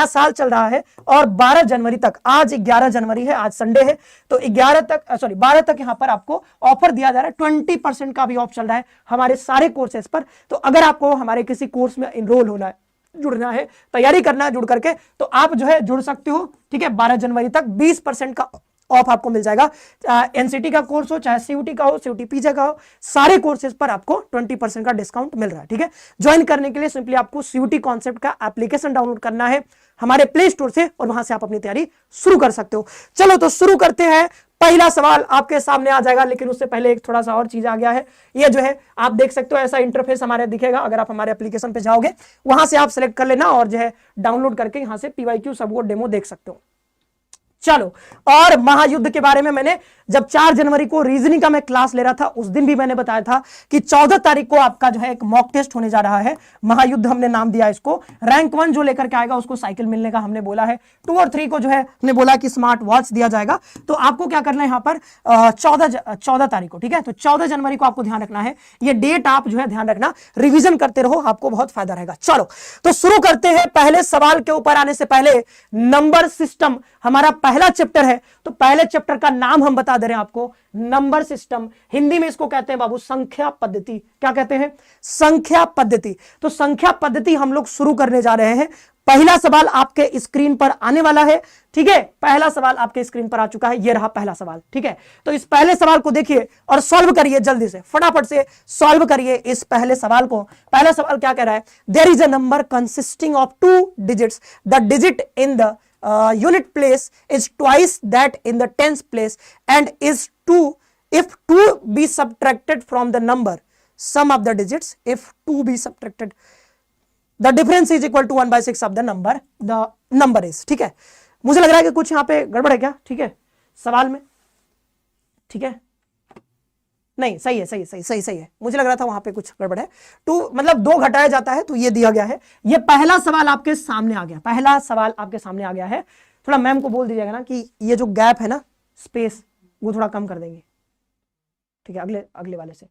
साल चल रहा है और 12 जनवरी तक, आज 11 जनवरी है, आज संडे है, तो 12 तक यहां पर आपको ऑफर दिया जा रहा है। 20% का भी ऑफ चल रहा है हमारे सारे कोर्सेज पर। तो अगर आपको हमारे किसी कोर्स में इनरोल होना है, जुड़ना है, तैयारी करना है जुड़ करके, तो आप जो है जुड़ सकते हो। ठीक है, 12 जनवरी तक 20% का ऑफ आपको मिल जाएगा। एनसीटी का कोर्स हो, चाहे सीयूटी का हो, सीयूटी पीजे का हो, सारे कोर्सेज पर आपको 20% का डिस्काउंट मिल रहा है। ठीक है, ज्वाइन करने के लिए सिंपली आपको सीयूटी कॉन्सेप्ट का एप्लीकेशन डाउनलोड करना है हमारे प्ले स्टोर से और वहां से आप अपनी तैयारी शुरू कर सकते हो। चलो तो शुरू करते हैं। पहला सवाल आपके सामने आ जाएगा, लेकिन उससे पहले एक थोड़ा सा और चीज आ गया है। ये जो है आप देख सकते हो, ऐसा इंटरफेस हमारे दिखेगा। अगर आप हमारे एप्लीकेशन पे जाओगे, वहां से आप सिलेक्ट कर लेना और जो है डाउनलोड करके यहां से पीवाईक्यू सब वो डेमो देख सकते हो। चलो, और महायुद्ध के बारे में मैंने जब 4 जनवरी को रीजनिंग का मैं क्लास ले रहा था, उस दिन भी मैंने बताया था कि 14 तारीख को आपका जो है एक मॉक टेस्ट होने जा रहा है। महायुद्ध हमने नाम दिया इसको। रैंक 1 जो लेकर के आएगा उसको साइकिल मिलने का हमने बोला है। 2 और 3 को जो है हमने बोला कि स्मार्ट वॉच दिया जाएगा। तो आपको क्या करना है यहां पर 14 तारीख को, ठीक है, तो 14 जनवरी को आपको ध्यान रखना है। ये डेट आप जो है ध्यान रखना, रिविजन करते रहो, आपको बहुत फायदा रहेगा। चलो तो शुरू करते हैं। पहले सवाल के ऊपर आने से पहले नंबर सिस्टम हमारा पहला चैप्टर है, तो पहले चैप्टर का नाम हम बता दे रहे हैं आपको, नंबर सिस्टम। हिंदी में इसको कहते हैं बाबू संख्या पद्धति। क्या कहते हैं? संख्या पद्धति। तो संख्या पद्धति हम लोग शुरू करने जा रहे हैं। पहला सवाल आपके स्क्रीन पर आने वाला है। ठीक है, पहला सवाल आपके स्क्रीन पर आ चुका है, ये रहा पहला सवाल। ठीक है, तो इस पहले सवाल को देखिए और सॉल्व करिए, जल्दी से फटाफट से सॉल्व करिए इस पहले सवाल को। पहला सवाल क्या कह रहा है? There is a number consisting of 2 digits, the digit in the unit place is twice that in the tens place and is 2 if 2 be subtracted from the number sum of the digits if 2 be subtracted the difference is equal to 1/6 of the number is। ठीक है, मुझे लग रहा है कि कुछ यहां पे गड़बड़ है क्या? ठीक है, सवाल में। ठीक है, नहीं, सही है, सही है। मुझे लग रहा था वहां पे कुछ गड़बड़ है। 2 मतलब 2 घटाया जाता है, तो ये दिया गया है। ये पहला सवाल आपके सामने आ गया, पहला सवाल आपके सामने आ गया है। थोड़ा मैम को बोल दीजिएगा ना कि ये जो गैप है ना, स्पेस, वो थोड़ा कम कर देंगे। ठीक है, अगले वाले से।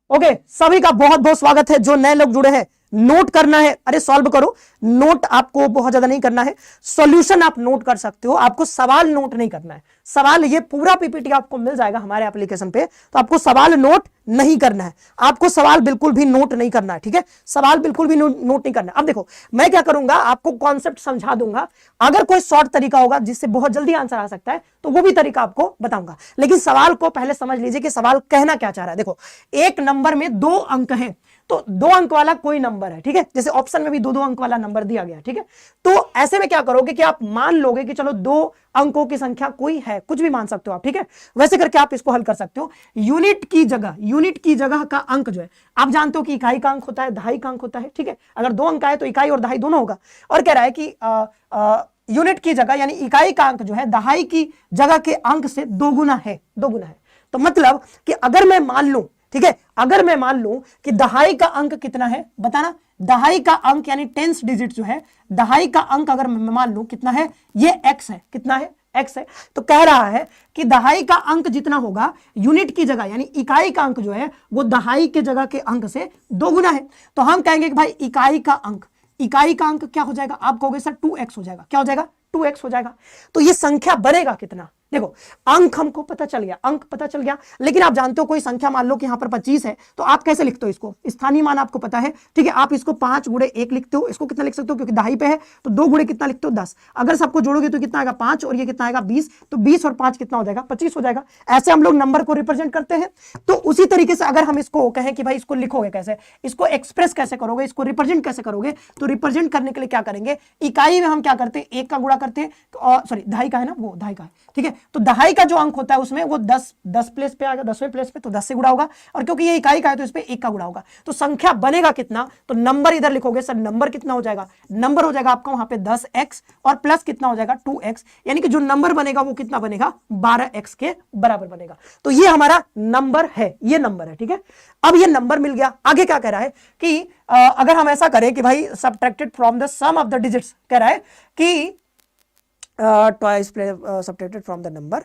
ओके, सभी का बहुत बहुत स्वागत है। जो नए लोग जुड़े हैं, नोट करना है। अरे सॉल्व करो, नोट आपको बहुत ज्यादा नहीं करना है, सॉल्यूशन आप नोट कर सकते हो, आपको सवाल नोट नहीं करना है। सवाल, ये पूरा पीपीटी आपको मिल जाएगा हमारे एप्लीकेशन पे, तो आपको सवाल नोट नहीं करना है। आपको सवाल बिल्कुल भी नोट नहीं करना है। ठीक है, सवाल बिल्कुल भी नोट नहीं करना है। अब देखो, मैं क्या करूंगा, आपको कॉन्सेप्ट समझा दूंगा। अगर कोई शॉर्ट तरीका होगा जिससे बहुत जल्दी आंसर आ सकता है, तो वो भी तरीका आपको बताऊंगा। लेकिन सवाल को पहले समझ लीजिए कि सवाल कहना क्या चाह रहा है। देखो, एक नंबर में 2 अंक हैं, तो 2 अंक वाला कोई नंबर है। ठीक है, जैसे ऑप्शन में भी 2 अंक वाला नंबर दिया गया। ठीक है, तो ऐसे में क्या करोगे कि आप मान लोगे कि चलो 2 अंकों की संख्या कोई है, कुछ भी मान सकते हो आप। ठीक है, वैसे करके आप इसको हल कर सकते हो। यूनिट की जगह का अंक जो है, आप जानते हो कि इकाई का अंक होता है, दहाई का अंक होता है। ठीक है, अगर 2 अंक आए तो इकाई और दहाई दोनों होगा। और कह रहा है कि यूनिट की जगह यानी इकाई का अंक जो है दहाई की जगह के अंक से 2 गुना है। तो मतलब कि अगर मैं मान लूं, ठीक है, अगर मैं मान लूं कि दहाई का अंक कितना है, बताना। दहाई का अंक यानी 10 डिजिट जो है, दहाई का अंक अगर मैं मान लूं कितना है, ये x है। कितना है? x है। तो कह रहा है कि दहाई का अंक जितना होगा यूनिट की जगह यानी इकाई का अंक जो है, वो दहाई के जगह के अंक से 2 गुना है। तो हम कहेंगे कि भाई इकाई का अंक क्या हो जाएगा? आप कहोगे सर 2x हो जाएगा। क्या हो जाएगा? 2x हो जाएगा। तो ये संख्या बनेगा कितना? देखो, अंक हमको पता चल गया, लेकिन आप जानते हो कोई संख्या मान लो कि यहां पर 25 है, तो आप कैसे लिखते हो इसको? स्थानीय मान आपको पता है। ठीक है, आप इसको 5 गुणे 1 लिखते हो। इसको कितना लिख सकते हो? क्योंकि दहाई पे है, तो 2 गुणे कितना लिखते हो? 10। अगर सबको जोड़ोगे तो कितना आएगा? 5, और ये कितना आएगा? 20। तो 20 और 5 कितना हो जाएगा? 25 हो जाएगा। ऐसे हम लोग नंबर को रिप्रेजेंट करते हैं। तो उसी तरीके से अगर हम इसको कहें कि भाई इसको लिखोगे कैसे, इसको एक्सप्रेस कैसे करोगे, इसको रिप्रेजेंट कैसे करोगे, तो रिप्रेजेंट करने के लिए क्या करेंगे? इकाई में हम क्या करते हैं? 1 का गुणा करते हैं, सॉरी दहाई का है ना, वो दहाई का है। ठीक है, तो दहाई का जो अंक होता है उसमें वो 10 प्लेस पे आएगा, 10वें प्लेस पे, तो 10 से गुणा होगा। और क्योंकि ये इकाई का है तो इस पे 1 का गुणा होगा। तो संख्या बनेगा कितना? तो नंबर इधर लिखोगे, सर नंबर कितना हो जाएगा? नंबर हो जाएगा आपका वहां पे 10x और प्लस कितना हो जाएगा? 2x, यानी कि जो नंबर बनेगा वो कितना बनेगा? 12x के बराबर बनेगा। तो ये हमारा नंबर है, ये नंबर है। ठीक है, अब ये नंबर मिल गया। आगे क्या कह रहा है कि अगर हम ऐसा करें कि भाई subtracted from the sum of the digits, कह रहा है कि twice subtracted from the number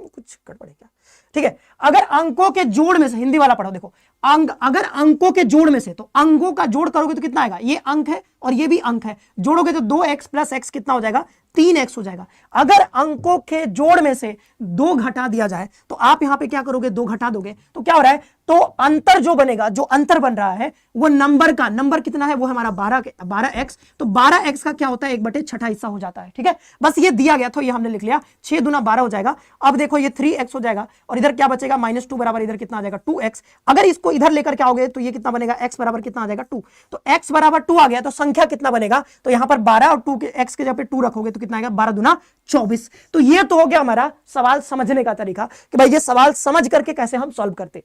कुछ गड़बड़ है क्या? ठीक है, अगर अंकों के जोड़ में से, हिंदी वाला पढ़ो, देखो अगर अंकों के जोड़ में से, तो अंकों का जोड़ करोगे तो कितना आएगा? ये अंक है और ये भी अंक है, जोड़ोगे तो 2x प्लस x कितना हो जाएगा? 3x हो जाएगा। अगर अंकों के जोड़ में से 2 घटा दिया जाए तो आप यहां पे क्या करोगे? 2 घटा दोगे तो क्या हो रहा है? तो अंतर जो बनेगा, जो अंतर बन रहा है वो नंबर का, नंबर कितना है? वो हमारा 12x। तो 12x का क्या होता है? 1/6 हिस्सा हो जाता है। ठीक है, बस ये दिया गया तो ये हमने लिख लिया, 6 दूना 12 हो जाएगा। अब देखो ये 3x हो जाएगा और इधर क्या बचेगा? -2 बराबर इधर कितना आ जाएगा? 2x। अगर इसको इधर लेकर के आओगे तो ये कितना बनेगा? x बराबर कितना आ जाएगा? 2। तो x बराबर 2 आ गया तो संख्या कितना बनेगा? तो यहां पर 12 और 2 के x के जगह पे 2 रखोगे तो कितना आएगा? 12 दूना 24। तो ये तो हो गया हमारा सवाल समझने का तरीका कि भाई ये सवाल समझ करके कैसे हम सॉल्व करते।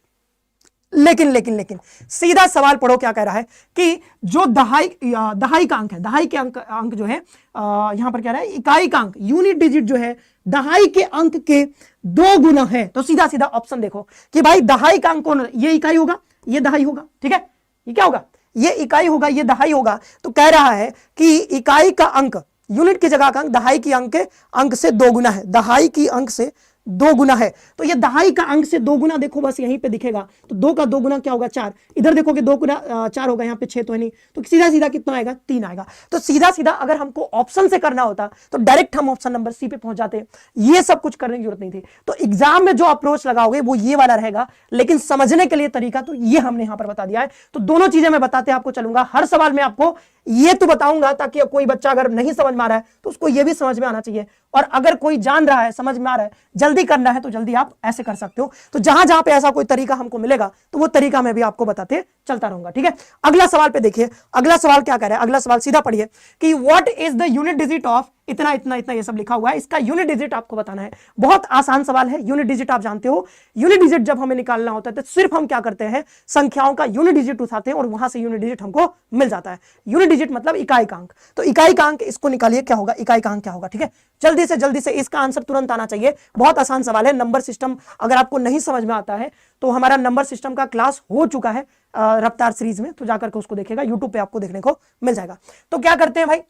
लेकिन सीधा सवाल पढ़ो, क्या कह रहा है कि जो दहाई का अंक है, दहाई के अंक जो है यहां पर क्या रहा है? इकाई का अंक, यूनिट डिजिट जो है दहाई के अंक के 2 गुना है। तो सीधा सीधा ऑप्शन देखो कि भाई दहाई का अंक कौन? ये इकाई होगा, ये दहाई होगा। ठीक है, ये क्या होगा? ये इकाई होगा, ये दहाई होगा। तो कह रहा है कि इकाई का अंक, यूनिट की जगह का अंक दहाई की अंक से 2 गुना है, दहाई की अंक से 2 गुना है। तो ये दहाई का अंक से 2 गुना, देखो बस यहीं पे दिखेगा, तो 2 का 2 गुना क्या होगा? 4। इधर देखोगे 2 गुना 4 होगा, यहाँ पे 6 तो है नहीं, तो सीधा सीधा कितना आएगा? 3 आएगा। तो सीधा सीधा अगर हमको ऑप्शन से करना होता तो डायरेक्ट हम ऑप्शन नंबर सी पे पहुंच जाते, ये सब कुछ करने की जरूरत नहीं थी। तो एग्जाम में जो अप्रोच लगाओगे वो ये वाला रहेगा, लेकिन समझने के लिए तरीका तो ये हमने यहां पर बता दिया है। तो दोनों चीजें मैं बताते आपको चलूंगा, हर सवाल में आपको ये तो बताऊंगा ताकि कोई बच्चा अगर नहीं समझ में आ रहा है तो उसको ये भी समझ में आना चाहिए, और अगर कोई जान रहा है, समझ में आ रहा है, जल्दी करना है तो जल्दी आप ऐसे कर सकते हो। तो जहां जहां पे ऐसा कोई तरीका हमको मिलेगा तो वो तरीका मैं भी आपको बताते चलता रहूंगा। ठीक है, अगला सवाल पे देखिए, अगला सवाल क्या कह रहा है? अगला सवाल सीधा पढ़िए कि what is the unit digit of इतना इतना इतना, ये सब लिखा हुआ है, इसका यूनिट डिजिट आपको बताना है। बहुत आसान सवाल है। यूनिट डिजिट आप जानते हो, यूनिट डिजिट जब हमें निकालना होता है तो सिर्फ हम क्या करते हैं? संख्याओं का यूनिट डिजिट उठाते हैं और वहां से यूनिट डिजिट हमको मिल जाता है। यूनिट डिजिट मतलब इकाई का अंक। तो इकाई का अंक, इसको निकालिए, क्या होगा? इकाई का अंक क्या होगा? ठीक है, जल्दी से इसका आंसर तुरंत आना चाहिए। बहुत आसान सवाल है। नंबर सिस्टम अगर आपको नहीं समझ में आता है तो हमारा नंबर सिस्टम का क्लास हो चुका है रफ्तार सीरीज में, तो जाकर के उसको देखेगा, यूट्यूब पे आपको देखने को मिल जाएगा। तो क्या करते हैं भाई,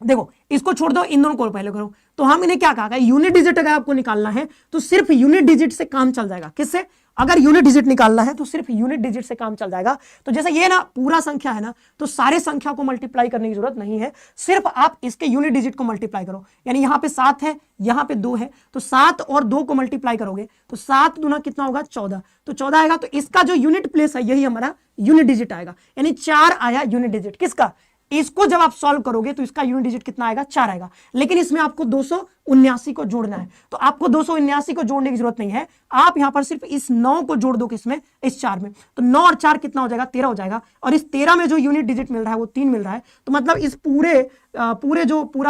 देखो इसको छोड़ दो, इन दोनों को पहले करो। तो हम इन्हें क्या कहा? यूनिट डिजिट अगर आपको निकालना है तो सिर्फ यूनिट डिजिट से काम चल जाएगा। किससे? अगर यूनिट डिजिट निकालना है तो सिर्फ यूनिट डिजिट से काम चल जाएगा। तो जैसे ये ना पूरा संख्या है ना, तो सारे संख्या को मल्टीप्लाई करने की जरूरत नहीं है, सिर्फ आप इसके यूनिट डिजिट को मल्टीप्लाई करो। यानी यहां पे 7 है, यहां पे 2 है, तो 7 और 2 को मल्टीप्लाई करोगे तो 7 दूना कितना होगा? 14। तो 14 आएगा, तो इसका जो यूनिट प्लेस है यही हमारा यूनिट डिजिट आएगा। यानी 4 आया यूनिट डिजिट। किसका? इसको जब आप सॉल्व करोगे तो इसका यूनिट डिजिट कितना आएगा? 4 आएगा। लेकिन इसमें आपको 279 को जोड़ना है, तो आपको 279 को जोड़ने की जरूरत नहीं है। आप यहां पर सिर्फ इस 9 को जोड़ दो, किसमें? इस 4 में। तो 9 और 4 कितना हो जाएगा? 13 हो जाएगा। और इस 13 में जो यूनिट डिजिट मिल रहा है वो 3 मिल रहा है। तो मतलब इस पूरा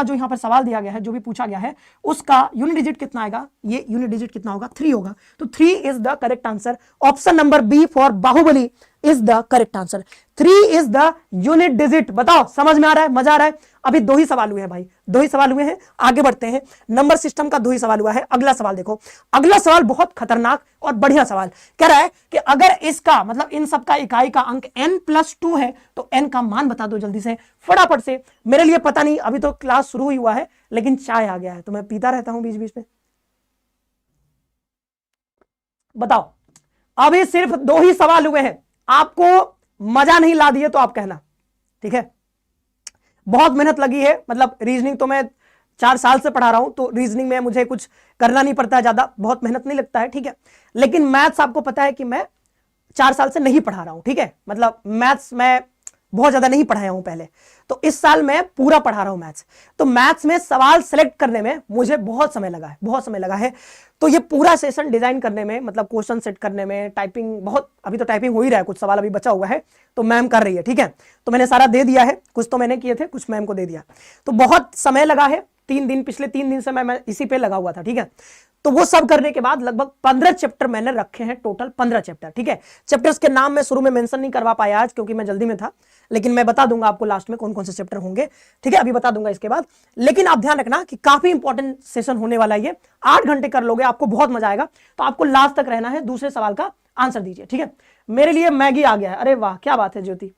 जो यहां पर सवाल दिया गया है, जो भी पूछा गया है, उसका यूनिट डिजिट कितना आएगा? ये यूनिट डिजिट कितना होगा? 3 होगा। तो 3 is the correct answer. Option number B for Baahubali is the correct answer. 3 is the unit digit. बताओ, समझ में आ रहा है? मजा आ रहा है? अभी 2 ही सवाल हुए हैं भाई, 2 ही सवाल हुए हैं। आगे बढ़ते हैं, नंबर सिस्टम का 2 ही सवाल हुआ है। अगला सवाल देखो, अगला सवाल बहुत खतरनाक और बढ़िया सवाल कह रहा है कि अगर इसका मतलब इन सबका इकाई का अंक n+2 है तो n का मान बता दो जल्दी से, फटाफट से। मेरे लिए पता नहीं, अभी तो क्लास शुरू ही हुआ है, लेकिन चाय आ गया है तो मैं पीता रहता हूं बीच बीच में। बताओ, अभी सिर्फ 2 ही सवाल हुए हैं। आपको मजा नहीं ला दिए तो आप कहना, ठीक है? बहुत मेहनत लगी है, मतलब रीजनिंग तो मैं 4 साल से पढ़ा रहा हूं, तो रीजनिंग में मुझे कुछ करना नहीं पड़ता है, ज्यादा बहुत मेहनत नहीं लगता है, ठीक है? लेकिन मैथ्स आपको पता है कि मैं 4 साल से नहीं पढ़ा रहा हूं, ठीक है? मतलब मैथ्स मैं बहुत ज्यादा नहीं पढ़ाया हूं पहले, तो इस साल मैं पूरा पढ़ा रहा हूं मैथ्स। तो मैथ्स में सवाल सेलेक्ट करने में मुझे बहुत समय लगा है। तो ये पूरा सेशन डिजाइन करने में, मतलब क्वेश्चन सेट करने में, टाइपिंग बहुत, अभी तो टाइपिंग हो ही रहा है, कुछ सवाल अभी बचा हुआ है तो मैम कर रही है, ठीक है? तो मैंने सारा दे दिया है, कुछ तो मैंने किए थे, कुछ मैम को दे दिया। तो बहुत समय लगा है, 3 दिन, पिछले 3 दिन से मैं इसी पे लगा हुआ था, ठीक है? तो वो सब करने के बाद लगभग 15 चैप्टर मैंने रखे हैं, टोटल 15 चैप्टर, ठीक है? चैप्टर्स के नाम मैं शुरू में मेंशन नहीं करवा पाया आज क्योंकि मैं जल्दी में था, लेकिन मैं बता दूंगा आपको लास्ट में कौन कौन से चैप्टर होंगे, ठीक है? अभी बता दूंगा इसके बाद। लेकिन आप ध्यान रखना कि काफी इंपॉर्टेंट सेशन होने वाला है ये, 8 घंटे कर लोगे, आपको बहुत मजा आएगा। तो आपको लास्ट तक रहना है, दूसरे सवाल का आंसर दीजिए, ठीक है? मेरे लिए मैगी आ गया है, अरे वाह क्या बात है ज्योति,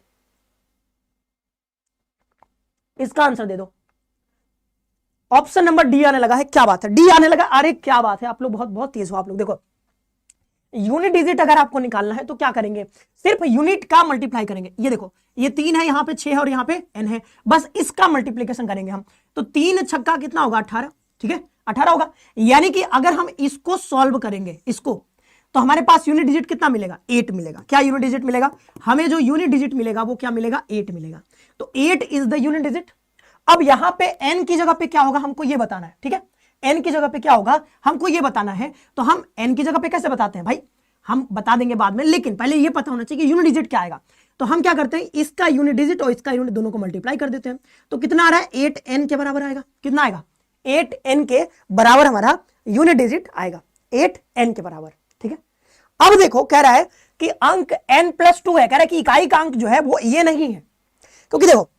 इसका आंसर दे दो। ऑप्शन नंबर डी आने लगा है, क्या बात है, डी आने लगा, अरे क्या बात है, आप लोग बहुत बहुत तेज हो आप लोग। देखो यूनिट डिजिट अगर आपको निकालना है तो क्या करेंगे, सिर्फ यूनिट का मल्टीप्लाई करेंगे। ये देखो ये 3 है, यहां पे 6 है और यहां पे n है, बस इसका मल्टीप्लीकेशन करेंगे हम। तो 3 छक्का कितना होगा 18, ठीक है 18 होगा। यानी कि अगर हम इसको सॉल्व करेंगे इसको, तो हमारे पास यूनिट डिजिट कितना मिलेगा 8 मिलेगा। क्या यूनिट डिजिट मिलेगा हमें, जो यूनिट डिजिट मिलेगा वो क्या मिलेगा 8 मिलेगा। तो 8 इज द यूनिट डिजिट। अब यहां पे n की जगह पे क्या होगा हमको ये बताना है, ठीक है n की जगह पे क्या होगा हमको ये बताना है। तो हम n की जगह पे कैसे बताते हैं भाई, हम बता देंगे बाद में, लेकिन पहले ये पता होना चाहिए कि यूनिट डिजिट क्या आएगा। तो हम क्या करते हैं, इसका यूनिट डिजिट और इसका यूनिट दोनों को मल्टीप्लाई कर देते हैं। तो कितना आ रहा है 8n के बराबर आएगा, कितना आएगा 8n के बराबर हमारा यूनिट डिजिट आएगा, 8n के बराबर, ठीक है। अब देखो कह रहा है कि अंक n+2 है, कह रहा है कि इकाई का अंक जो है वो ये नहीं है, क्योंकि देखो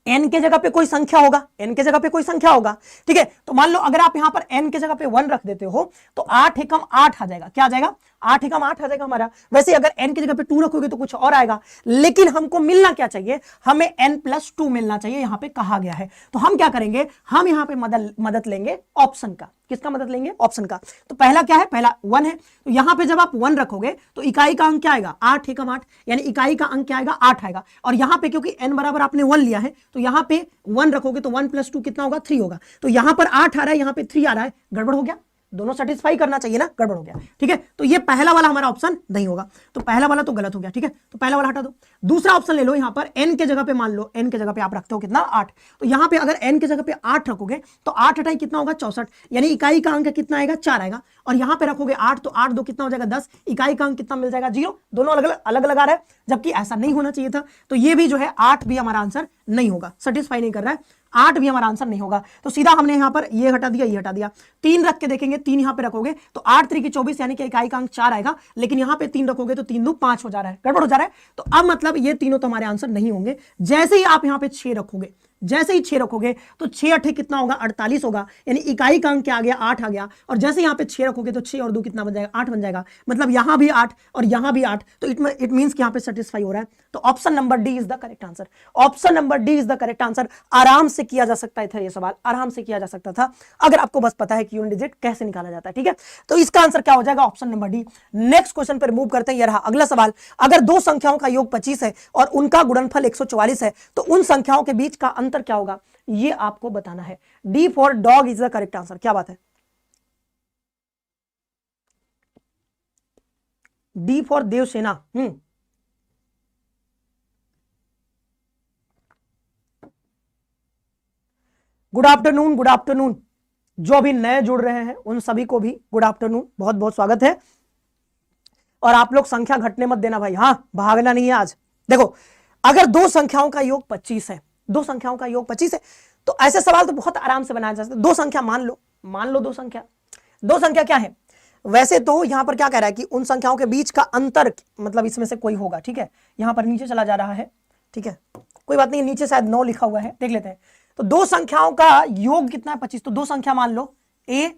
n के जगह पे कोई संख्या होगा, n के जगह पे कोई संख्या होगा, ठीक है। तो मान लो अगर आप यहां पर n के जगह पे 1 रख देते हो तो 8 एकम 8 आ जाएगा, क्या आ जाएगा 8 एकम 8 आ जाएगा हमारा। वैसे अगर n की जगह पे 2 रखोगे तो कुछ और आएगा, लेकिन हमको मिलना क्या चाहिए, हमें n+2 मिलना चाहिए, यहां पे कहा गया है। तो हम क्या करेंगे, हम यहां पे मदद लेंगे ऑप्शन का। किसका मदद लेंगे, ऑप्शन का। तो पहला क्या है, पहला 1 है, तो यहां पे जब आप 1 रखोगे तो इकाई का अंक क्या आएगा 8 एकम 8, यानी इकाई का अंक क्या आएगा 8 आएगा। और यहां पे क्योंकि n बराबर आपने 1 लिया है तो यहां पे 1 रखोगे तो 1+2 कितना होगा 3 होगा। तो यहां पर 8 आ रहा है, यहां पे 3 आ रहा है, गड़बड़ हो गया, दोनों सेटिस्फाई करना चाहिए ना, गड़बड़ हो गया, ठीक है। तो ये पहला वाला हमारा ऑप्शन नहीं होगा, तो पहला वाला तो गलत हो गया, ठीक है। तो पहला वाला हटा दो, दूसरा ऑप्शन ले लो। यहां पर n के जगह पे मान लो n के जगह पे आप रखते हो कितना 8, तो यहां पे अगर n के जगह पे 8 रखोगे तो 8 हटाई कितना होगा 64, यानी इकाई का अंक कितना आएगा 4 आएगा। और यहां पे रखोगे 8 तो 8 2 कितना हो जाएगा 10, इकाई का अंक कितना मिल जाएगा 0। दोनों अलग अलग आ रहा है, जबकि ऐसा नहीं होना चाहिए था। तो ये भी जो है 8 भी हमारा आंसर नहीं होगा, सेटिस्फाई नहीं कर रहा है, 8 भी हमारा आंसर नहीं होगा। तो सीधा हमने यहां पर ये हटा दिया, ये हटा दिया, 3 रख के देखेंगे, 3 यहां पे रखोगे तो 8 3 की 24, यानी कि इकाई का अंक 4 आएगा, लेकिन यहां पे 3 रखोगे तो 3 2 5 हो जा रहा है, गड़बड़ हो जा रहा है। तो अब मतलब ये तीनों तो हमारे आंसर नहीं होंगे। जैसे ही आप यहां पे 6 रखोगे, जैसे ही 6 रखोगे तो 6 8 कितना होगा 48 होगा, यानी इकाई का अंक क्या आ गया 8 आ गया। और जैसे यहां पे 6 रखोगे तो 6 और 2 कितना बन जाएगा 8 बन जाएगा, मतलब यहां भी 8 और यहां भी 8, तो इट मींस कि यहां पे सेटिस्फाई हो रहा है। तो option number D is the correct answer, option number D is the correct answer. आराम से किया जा सकता था ये सवाल, आराम से किया जा सकता था अगर आपको बस पता है कि यूनिट डिजिट कैसे निकाला जाता है, ठीक है। तो इसका आंसर क्या हो जाएगा option number D. Next question पर मूव करते हैं, ये रहा अगला सवाल। अगर दो संख्याओं का योग 25 है और उनका गुणनफल 144 है तो उन संख्याओं के बीच का अंतर क्या होगा, ये आपको बताना है। D for dog is the correct answer, क्या बात है, D for Devsena. Good afternoon, good afternoon. जो अभी नए जुड़ रहे हैं उन सभी को भी गुड आफ्टरनून, बहुत बहुत स्वागत है। और आप लोग संख्या घटने मत देना भाई, हाँ भागना नहीं है आज। देखो अगर दो संख्याओं का योग 25 है, दो संख्याओं का योग 25 है, तो ऐसे सवाल तो बहुत आराम से बनाया जा सकता है। दो संख्या मान लो दो संख्या क्या है। वैसे तो यहां पर क्या कह रहा है कि उन संख्याओं के बीच का अंतर, मतलब इसमें से कोई होगा, ठीक है। यहां पर नीचे चला जा रहा है, ठीक है, कोई बात नहीं, नीचे शायद 9 लिखा हुआ है, देख लेते हैं। तो दो संख्याओं का योग कितना है 25, तो दो संख्या मान लो a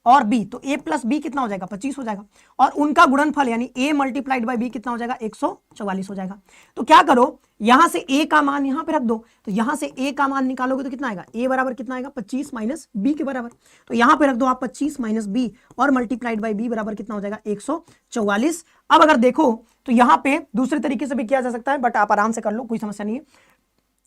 और b, तो a प्लस b कितना हो जाएगा 25 हो जाएगा। और उनका गुणनफल यानी a मल्टीप्लाइड बाय b कितना हो जाएगा 144 हो जाएगा। तो क्या करो, यहां से a का मान यहां पे रख दो, तो यहां से a का मान निकालोगे तो कितना आएगा, a बराबर कितना आएगा 25 माइनस b के बराबर। तो यहां पे रख दो आप 25 माइनस b और मल्टीप्लाइड बाय b बराबर कितना हो जाएगा 144। अब अगर देखो तो यहां पे दूसरे तरीके से भी किया जा सकता है, बट आप आराम से कर लो, कोई समस्या नहीं है।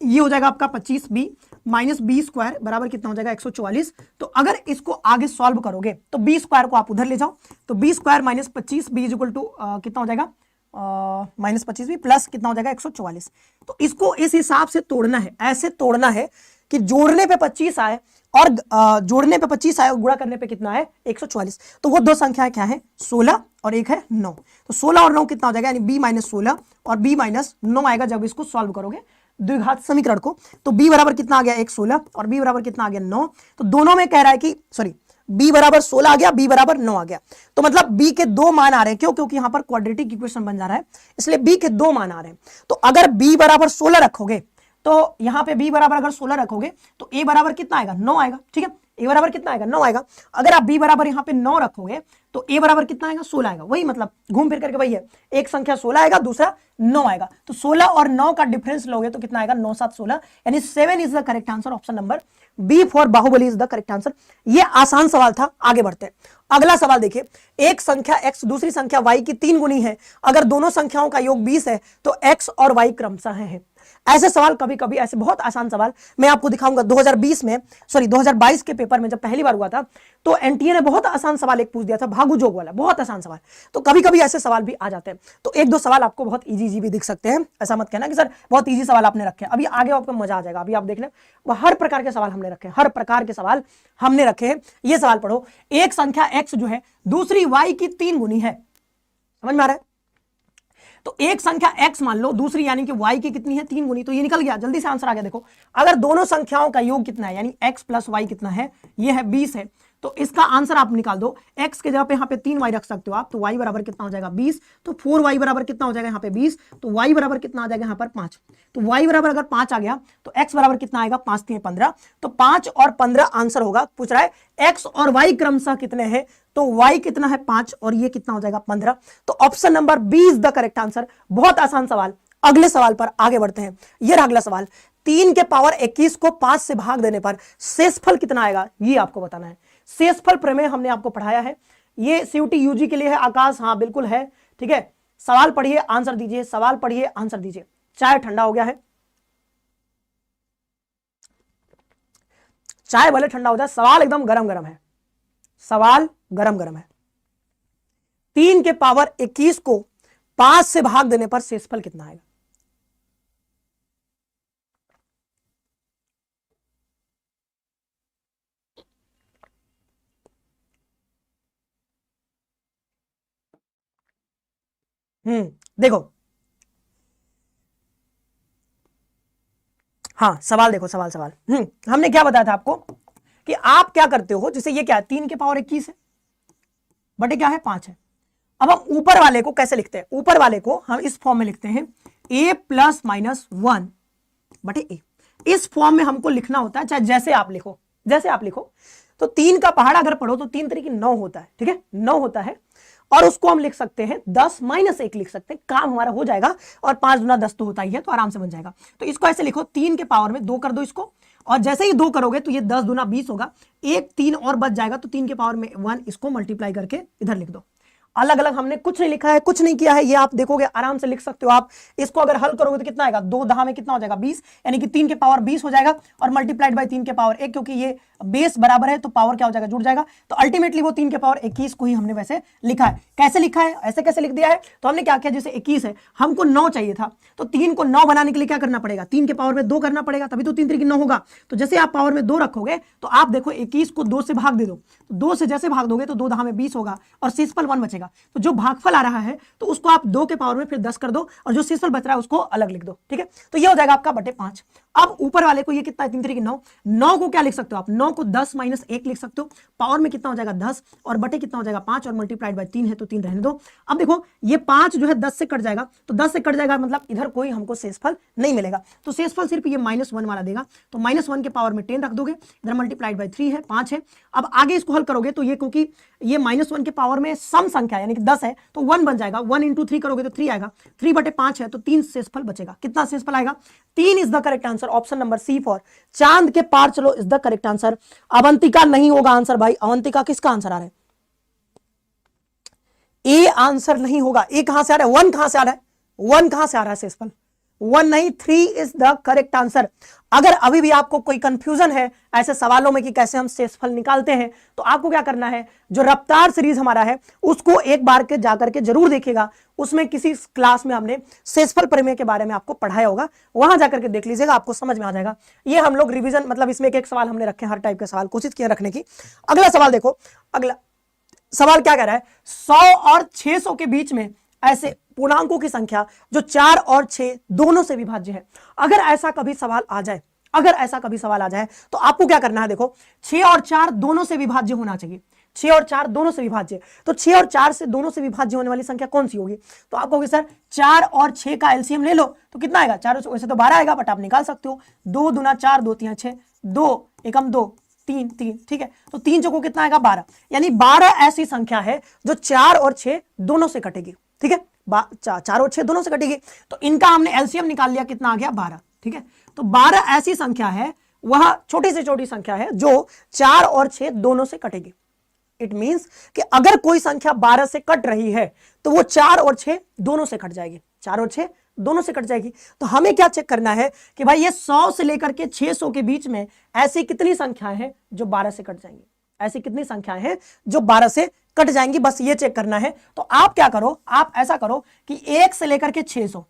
ये हो जाएगा आपका 25b माइनस बी स्क्वायर बराबर कितना हो जाएगा 144। तो अगर इसको आगे सॉल्व करोगे तो बी स्क्वायर को आप उधर ले जाओ, तो b square minus 25b is equal to कितना हो जाएगा माइनस 25b प्लस कितना हो जाएगा 144। तो इसको इस हिसाब से तोड़ना है, ऐसे तोड़ना है कि जोड़ने पे 25 आए और जोड़ने पे 25 आए और गुणा करने पे कितना है 144। तो वो दो संख्याएं क्या है 16 और एक है 9। तो 16 और 9 कितना हो जाएगा, यानी b माइनस 16 और b माइनस 9 आएगा जब इसको सॉल्व करोगे द्विघात समीकरण को। तो b बराबर कितना आ गया 116 और b बराबर कितना आ गया 9। तो दोनों में कह रहा है कि सॉरी b बराबर 16 आ गया, b बराबर 9 आ गया। तो मतलब b के दो मान आ रहे हैं, क्यों, क्योंकि यहां पर क्वाड्रेटिक इक्वेशन बन जा रहा है, इसलिए b के दो मान आ रहे हैं। तो अगर b बराबर 16 रखोगे तो यहाँ पे b बराबर अगर 16 रखोगे तो a बराबर कितना आएगा, 9 आएगा। ठीक है, a बराबर कितना आएगा, 9 आएगा। अगर आप b बराबर यहाँ पे 9 रखोगे तो a बराबर कितना आएगा, 16 आएगा। वही मतलब घूम फिर करके वही है, एक संख्या 16 आएगा, दूसरा 9 आएगा। तो 16 और 9 का डिफरेंस लोगे तो कितना आएगा, 9 7 16, यानी 7 is the correct answer. Option number B for Baahubali is the correct answer. ये आसान सवाल था, आगे बढ़ते हैं। अगला सवाल देखिए, एक संख्या x दूसरी संख्या y की 3 गुनी है, अगर दोनों संख्याओं का योग 20 है तो x और y क्रमशः है। ऐसे सवाल कभी कभी, ऐसे बहुत आसान सवाल मैं आपको दिखाऊंगा। 2022 के पेपर में जब पहली बार हुआ था तो एनटीए ने बहुत आसान सवाल एक पूछ दिया था, भागु जोग वाला, बहुत आसान सवाल। तो कभी कभी ऐसे सवाल भी आ जाते हैं। तो एक दो सवाल आपको बहुत इजी भी दिख सकते हैं, ऐसा मत कहना कि सर बहुत इजी सवाल आपने रखे। अभी आगे आपको मजा आ जाएगा, अभी आप देख लें, हर प्रकार के सवाल हमने रखे, हर प्रकार के सवाल हमने रखे हैं। ये सवाल पढ़ो, एक संख्या x जो है दूसरी y की 3 गुनी है, समझ में आ रहा है? तो एक संख्या x मान लो, दूसरी यानी कि y की कितनी है, 3 गुनी। तो ये निकल गया, जल्दी से आंसर आ गया। देखो, अगर दोनों संख्याओं का योग कितना है, यानी x प्लस y कितना है, ये है 20 है, तो इसका आंसर आप निकाल दो। x के जगह पे यहाँ पे 3y रख सकते हो आप, तो y बराबर कितना हो जाएगा 20, तो 4y बराबर कितना हो जाएगा यहाँ पे 20, तो y बराबर कितना आ जाएगा यहाँ पर 5। तो y बराबर अगर 5 आ गया तो x बराबर कितना आएगा, 5 3 15, तो 5 और 15 आंसर होगा। पूछ रहा है x और y क्रमशः कितने हैं, तो y कितना है 5 और ये कितना हो जाएगा 15। तो option number B is the correct answer. बहुत आसान सवाल। अगले सवाल पर आगे बढ़ते हैं। ये रहा अगला सवाल, 3 के पावर 21 को 5 से भाग देने पर शेषफल कितना आएगा, ये आपको बताना है। शेषफल प्रमेय हमने आपको पढ़ाया है, ये सीयूटी यूजी के लिए है। आकाश, हाँ बिल्कुल है, ठीक है। सवाल पढ़िए आंसर दीजिए, सवाल पढ़िए आंसर दीजिए। चाय ठंडा हो गया है, चाय भले ठंडा हो जाए, सवाल एकदम गरम गरम है, सवाल गरम गरम है। 3 के पावर 21 को 5 से भाग देने पर शेषफल कितना आएगा? देखो, हाँ सवाल देखो, सवाल हमने क्या बताया था आपको कि आप क्या करते हो, जैसे ये क्या है, 3 के पावर 21 है, बटे क्या है 5 है। अब हम ऊपर वाले को कैसे लिखते हैं, ऊपर वाले को हम इस फॉर्म में लिखते हैं a प्लस माइनस 1 बटे a। इस फॉर्म में हमको लिखना होता है, चाहे जैसे आप लिखो, जैसे आप लिखो। तो 3 का पहाड़ा अगर पढ़ो तो 3 तरीके 9 होता है, ठीक है, 9 होता है। और उसको हम लिख सकते हैं 10 माइनस 1 लिख सकते हैं, काम हमारा हो जाएगा। और 5 गुना 10 तो होता ही है, तो आराम से बन जाएगा। तो इसको ऐसे लिखो, 3 के पावर में 2 कर दो इसको, और जैसे ही 2 करोगे तो ये 10 दूना 20 होगा, एक 3 और बच जाएगा, तो 3 के पावर में 1 इसको मल्टीप्लाई करके इधर लिख दो। अलग अलग हमने कुछ नहीं लिखा है, कुछ नहीं किया है, ये आप देखोगे आराम से लिख सकते हो आप। इसको अगर हल करोगे तो कितना आएगा, 2 दहा में कितना हो जाएगा 20, यानी कि 3 के पावर 20 हो जाएगा, और मल्टीप्लाइड बाय 3 के पावर 1, क्योंकि ये बेस बराबर है तो पावर क्या हो जाएगा, जुड़ जाएगा। तो अल्टीमेटली वो 3 के पावर 21 को ही हमने वैसे लिखा है। कैसे लिखा है, ऐसे कैसे लिख दिया है, तो हमने क्या किया, जैसे 21 है, हमको 9 चाहिए था, तो 3 को 9 बनाने के लिए क्या करना पड़ेगा, 3 के पावर में 2 करना पड़ेगा, तभी तो 3 तरीके 9 होगा। तो जैसे आप पावर में 2 रखोगे तो आप देखो 21 को 2 से भाग दे दो, तो 2 से जैसे भाग दोगे तो 2 दहा में 20 होगा, और शेषफल 1 बचेगा। तो जो भागफल आ रहा है तो उसको आप 2 के पावर में फिर 10 कर दो, और जो शेषफल बच रहा है उसको अलग लिख दो, ठीक है। तो ये हो जाएगा आपका बटे 5। अब ऊपर वाले को ये कितना है, 3 तरीके 9, 9 को क्या लिख सकते हो आप, 9 को 10 माइनस 1 लिख सकते हो, पावर में कितना हो जाएगा 10, और बटे कितना हो जाएगा 5, और मल्टीप्लाइड बाय 3 है तो 3 रहने दो। अब देखो ये 5 जो है 10 से कट जाएगा, तो 10 से कट जाएगा मतलब इधर कोई हमको शेषफल नहीं मिलेगा, तो शेषफल सिर्फ ये -1 वाला देगा। तो -1 के पावर में 10 रख दोगे, इधर मल्टीप्लाइड बाय 3 है, 5 है। अब आगे इसको हल करोगे तो ये, क्योंकि ये -1 के पावर में सम संख्या यानी कि 10 है, तो 1 बन जाएगा, 1 इंटू 3 करोगे तो 3 आएगा, 3 बटे 5 है तो 3 शेषफल बचेगा। कितना शेषफल आएगा, 3 is the correct answer. Option number C for Chand Ke Paar Chalo is the correct answer. Avantika नहीं होगा आंसर भाई, अवंतिका किसका आंसर आ रहा है, ए आंसर नहीं होगा। ए कहां से आ रहा है, 1 कहां से आ रहा है, 1 कहां से आ रहा है शेषफल, 1 नहीं, 3 इज द करेक्ट आंसर। अगर अभी भी आपको कोई कंफ्यूजन है ऐसे सवालों में कि कैसे हम शेषफल निकालते हैं, तो आपको क्या करना है, जो रफ्तार सीरीज हमारा है उसको एक बार के जाकर के जरूर देखिएगा। उसमें किसी क्लास में हमने शेषफल प्रमेय के बारे में आपको पढ़ाया होगा, वहां जाकर के देख लीजिएगा, आपको समझ में आ जाएगा। ये हम लोग रिवीजन, मतलब इसमें एक सवाल हमने रखे, हर टाइप के सवाल कोशिश किया रखने की। अगला सवाल देखो, अगला सवाल क्या कह रहा है, 100 और 600 के बीच में ऐसे पूर्णांकों की संख्या जो 4 और 6 दोनों से विभाज्य है। अगर ऐसा कभी सवाल आ जाए, अगर ऐसा कभी सवाल आ जाए तो आपको क्या करना है, देखो 6 और 4 दोनों से विभाज्य होना चाहिए। 6 और 4 दोनों से विभाज्य, तो 6 और 4 से दोनों से विभाज्य होने वाली संख्या कौन सी होगी? तो आप कहोगे सर 4 और 6 का एलसीएम ले लो तो कितना आएगा? 4 वैसे तो 12 आएगा, बट आप निकाल सकते हो। 2 दूना 4, 2 3 6, 2 एकम 2, 3 3, ठीक है। तो 3 चौको कितना आएगा? 12। यानी 12 ऐसी संख्या है जो 4 और 6 दोनों से कटेगी, ठीक है। 4 और 6 दोनों से कटेगी, तो इनका हमने एलसीएम निकाल लिया, कितना आ गया? 12, ठीक है। तो 12 ऐसी संख्या है, वह छोटी से छोटी संख्या है जो 4 और 6 दोनों से कटेगी। इट मींस कि अगर कोई संख्या 12 से कट रही है तो वो 4 और 6 दोनों से कट जाएगी, 4 और 6 दोनों से कट जाएगी। तो हमें क्या चेक करना है कि भाई ये 100 से लेकर के 600 के बीच में ऐसी कितनी संख्याएं हैं जो 12 से कट जाएंगी, ऐसी कितनी संख्याएं हैं जो 12 से कट जाएंगी, बस ये चेक करना है। तो आप क्या करो, आप ऐसा करो कि 1 से लेकर के 600,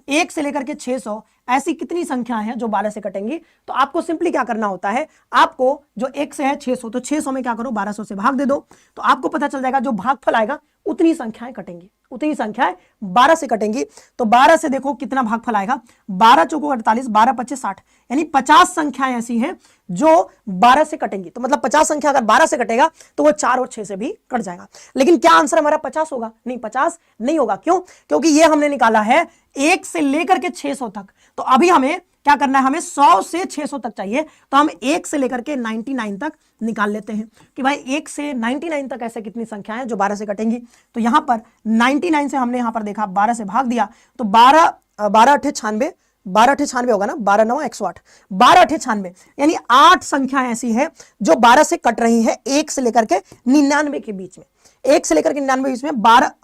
1 से लेकर के 600 ऐसी कितनी संख्या है जो 12 से कटेंगी। तो आपको सिंपली क्या करना होता है, आपको जो 1 से है 600, तो 600 में क्या करो 1200 से भाग दे दो, तो आपको पता चल जाएगा जो भागफल आएगा उतनी संख्याएं कटेंगी, उतनी संख्याएं 12 से कटेंगी। तो 12 से देखो कितना भागफल आएगा, 12 चौको 48, 12 25 60, यानी 50 संख्याएं ऐसी हैं जो 12 से कटेंगी। तो मतलब 50 संख्या अगर 12 से कटेगा तो वो 4 और 6 से भी कट जाएगा। लेकिन क्या आंसर हमारा 50 होगा? नहीं, 50 नहीं होगा। क्यों? क्योंकि ये हमने निकाला है 1 से लेकर के 600 तक। तो अभी हमें क्या करना है, हमें 100 से 600 तक चाहिए, तो हम 1 से लेकर के 99 तक निकाल लेते हैं कि भाई 1 से 99 तक ऐसे कितनी संख्या है जो 12 से कटेंगी। तो यहां पर 99 से हमने यहां पर देखा 12 से भाग दिया, तो 12 अठे 96, 12 अठे 96 होगा ना, 12 9 108, 12 अठे 96, यानी 8 संख्याएं ऐसी हैं जो 12 से कट रही है 1 से लेकर के 99 के बीच में, 1 से लेकर के 99 के बीच में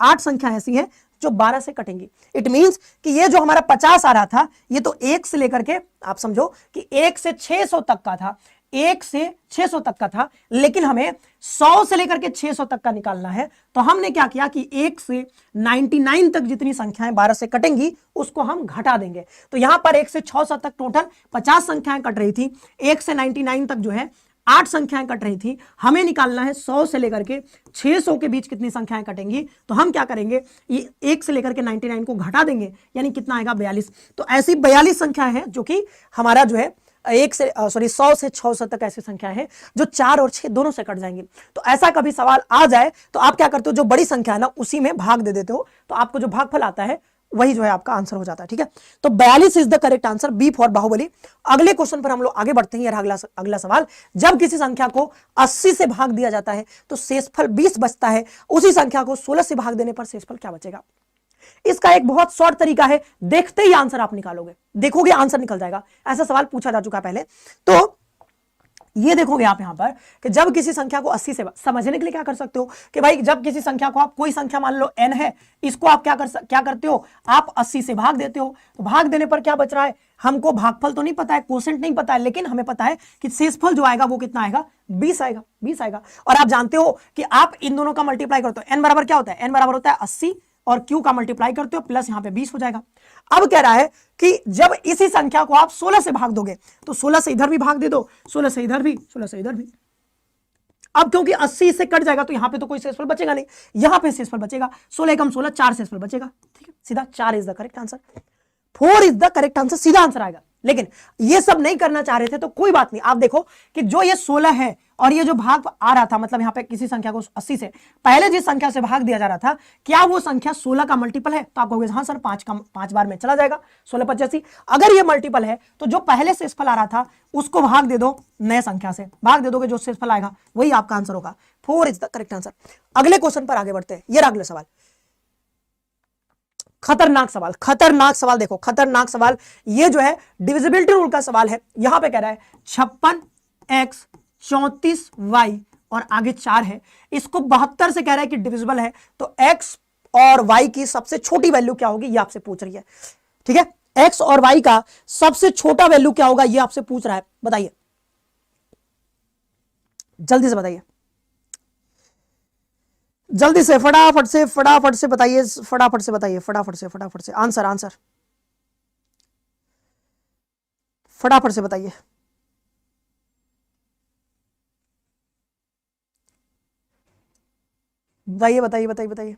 8 संख्या ऐसी है जो 12 से कटेंगी। इट मींस कि ये जो हमारा 50 आ रहा था, ये तो 1 से लेकर के, आप समझो कि 1 से 600 तक का था, 1 से 600 तक का था, लेकिन हमें 100 से लेकर के 600 तक का निकालना है। तो हमने क्या किया कि 1 से 99 तक जितनी संख्याएं 12 से कटेंगी उसको हम घटा देंगे। तो यहां पर 1 से 600 तक टोटल 50 संख्याएं कट रही थी, 1 से 99 तक जो है 8 संख्याएं कट रही थी। हमें निकालना है 100 से लेकर के 600 के बीच कितनी संख्याएं कटेंगी। तो हम क्या करेंगे, ये 1 से लेकर के 99 को घटा देंगे, यानी कितना आएगा 42। तो ऐसी 42 संख्या है जो कि हमारा जो है 100 से 600 तक ऐसी संख्या है जो 4 और 6 दोनों से कट जाएंगी। तो ऐसा कभी सवाल आ जाए तो आप क्या करते हो, जो बड़ी संख्या है ना उसी में भाग दे देते हो, तो आपको जो भागफल आता है वही जो है आपका आंसर हो जाता है, ठीक है। तो 42 is the correct answer, B for Baahubali. अगले क्वेश्चन पर हम लोग आगे बढ़ते हैं। यह अगला सवाल, जब किसी संख्या को 80 से भाग दिया जाता है तो शेषफल 20 बचता है, उसी संख्या को 16 से भाग देने पर शेषफल क्या बचेगा? इसका एक बहुत शॉर्ट तरीका है, देखते ही आंसर आप निकालोगे, देखोगे आंसर निकल जाएगा। ऐसा सवाल पूछा जा चुका है पहले। तो ये देखोगे आप यहां पर कि जब किसी संख्या को 80 से, समझने के लिए क्या कर सकते हो कि भाई जब किसी संख्या को, आप कोई संख्या मान लो n है, इसको आप क्या करते हो, आप 80 से भाग देते हो। तो भाग देने पर क्या बच रहा है, हमको भागफल तो नहीं पता है, क्वोशेंट नहीं पता है, लेकिन हमें पता है कि शेषफल जो आएगा वो कितना आएगा, 20 आएगा, 20 आएगा। और आप जानते हो कि आप इन दोनों का मल्टीप्लाई करते हो, n बराबर क्या होता है, n बराबर होता है 80 और q का मल्टीप्लाई करते हो प्लस यहां पे 20 हो जाएगा। अब कह रहा है कि जब इसी संख्या को आप 16 से भाग दोगे, तो 16 से इधर भी भाग दे दो, 16 से इधर भी, 16 से इधर भी। अब क्योंकि 80 से कट जाएगा तो यहां पे तो कोई शेषफल बचेगा नहीं, यहां पे शेषफल बचेगा, 16 कम 16 4 शेषफल बचेगा, ठीक है। सीधा 4 is the correct answer, 4 is the correct answer, सीधा आंसर आएगा। लेकिन ये सब नहीं करना चाह रहे थे तो कोई बात नहीं, आप देखो कि जो ये 16 है और ये जो भाग आ रहा था, मतलब यहां पे किसी संख्या को 80 से पहले जिस संख्या से भाग दिया जा रहा था, क्या वो संख्या 16 का मल्टीपल है? तो आप कहोगे हाँ सर, 5 बार में चला जाएगा, 16 85। अगर ये मल्टीपल है तो जो पहले शेषफल आ रहा था उसको भाग दे दो, नए संख्या से भाग दे दोगे, जो शेषफल आएगा वही आपका आंसर होगा। 4 इज द करेक्ट आंसर। अगले क्वेश्चन पर आगे बढ़ते हैं। ये अगला सवाल, खतरनाक सवाल, खतरनाक सवाल, देखो खतरनाक सवाल। ये जो है डिविजिबिलिटी रूल का सवाल है। यहां पे कह रहा है 56x 34y और आगे 4 है, इसको 72 से कह रहा है कि डिविजिबल है। तो x और y की सबसे छोटी वैल्यू क्या होगी, ये आपसे पूछ रही है, ठीक है। x और y का सबसे छोटा वैल्यू क्या होगा, ये आपसे पूछ रहा है, बताइए जल्दी से बताइए, जल्दी से, फटाफट से, फटाफट से बताइए, फटाफट से बताइए, फटाफट से, फटाफट से आंसर, आंसर फटाफट से बताइए। बताइए बताइए बताइए बताइए।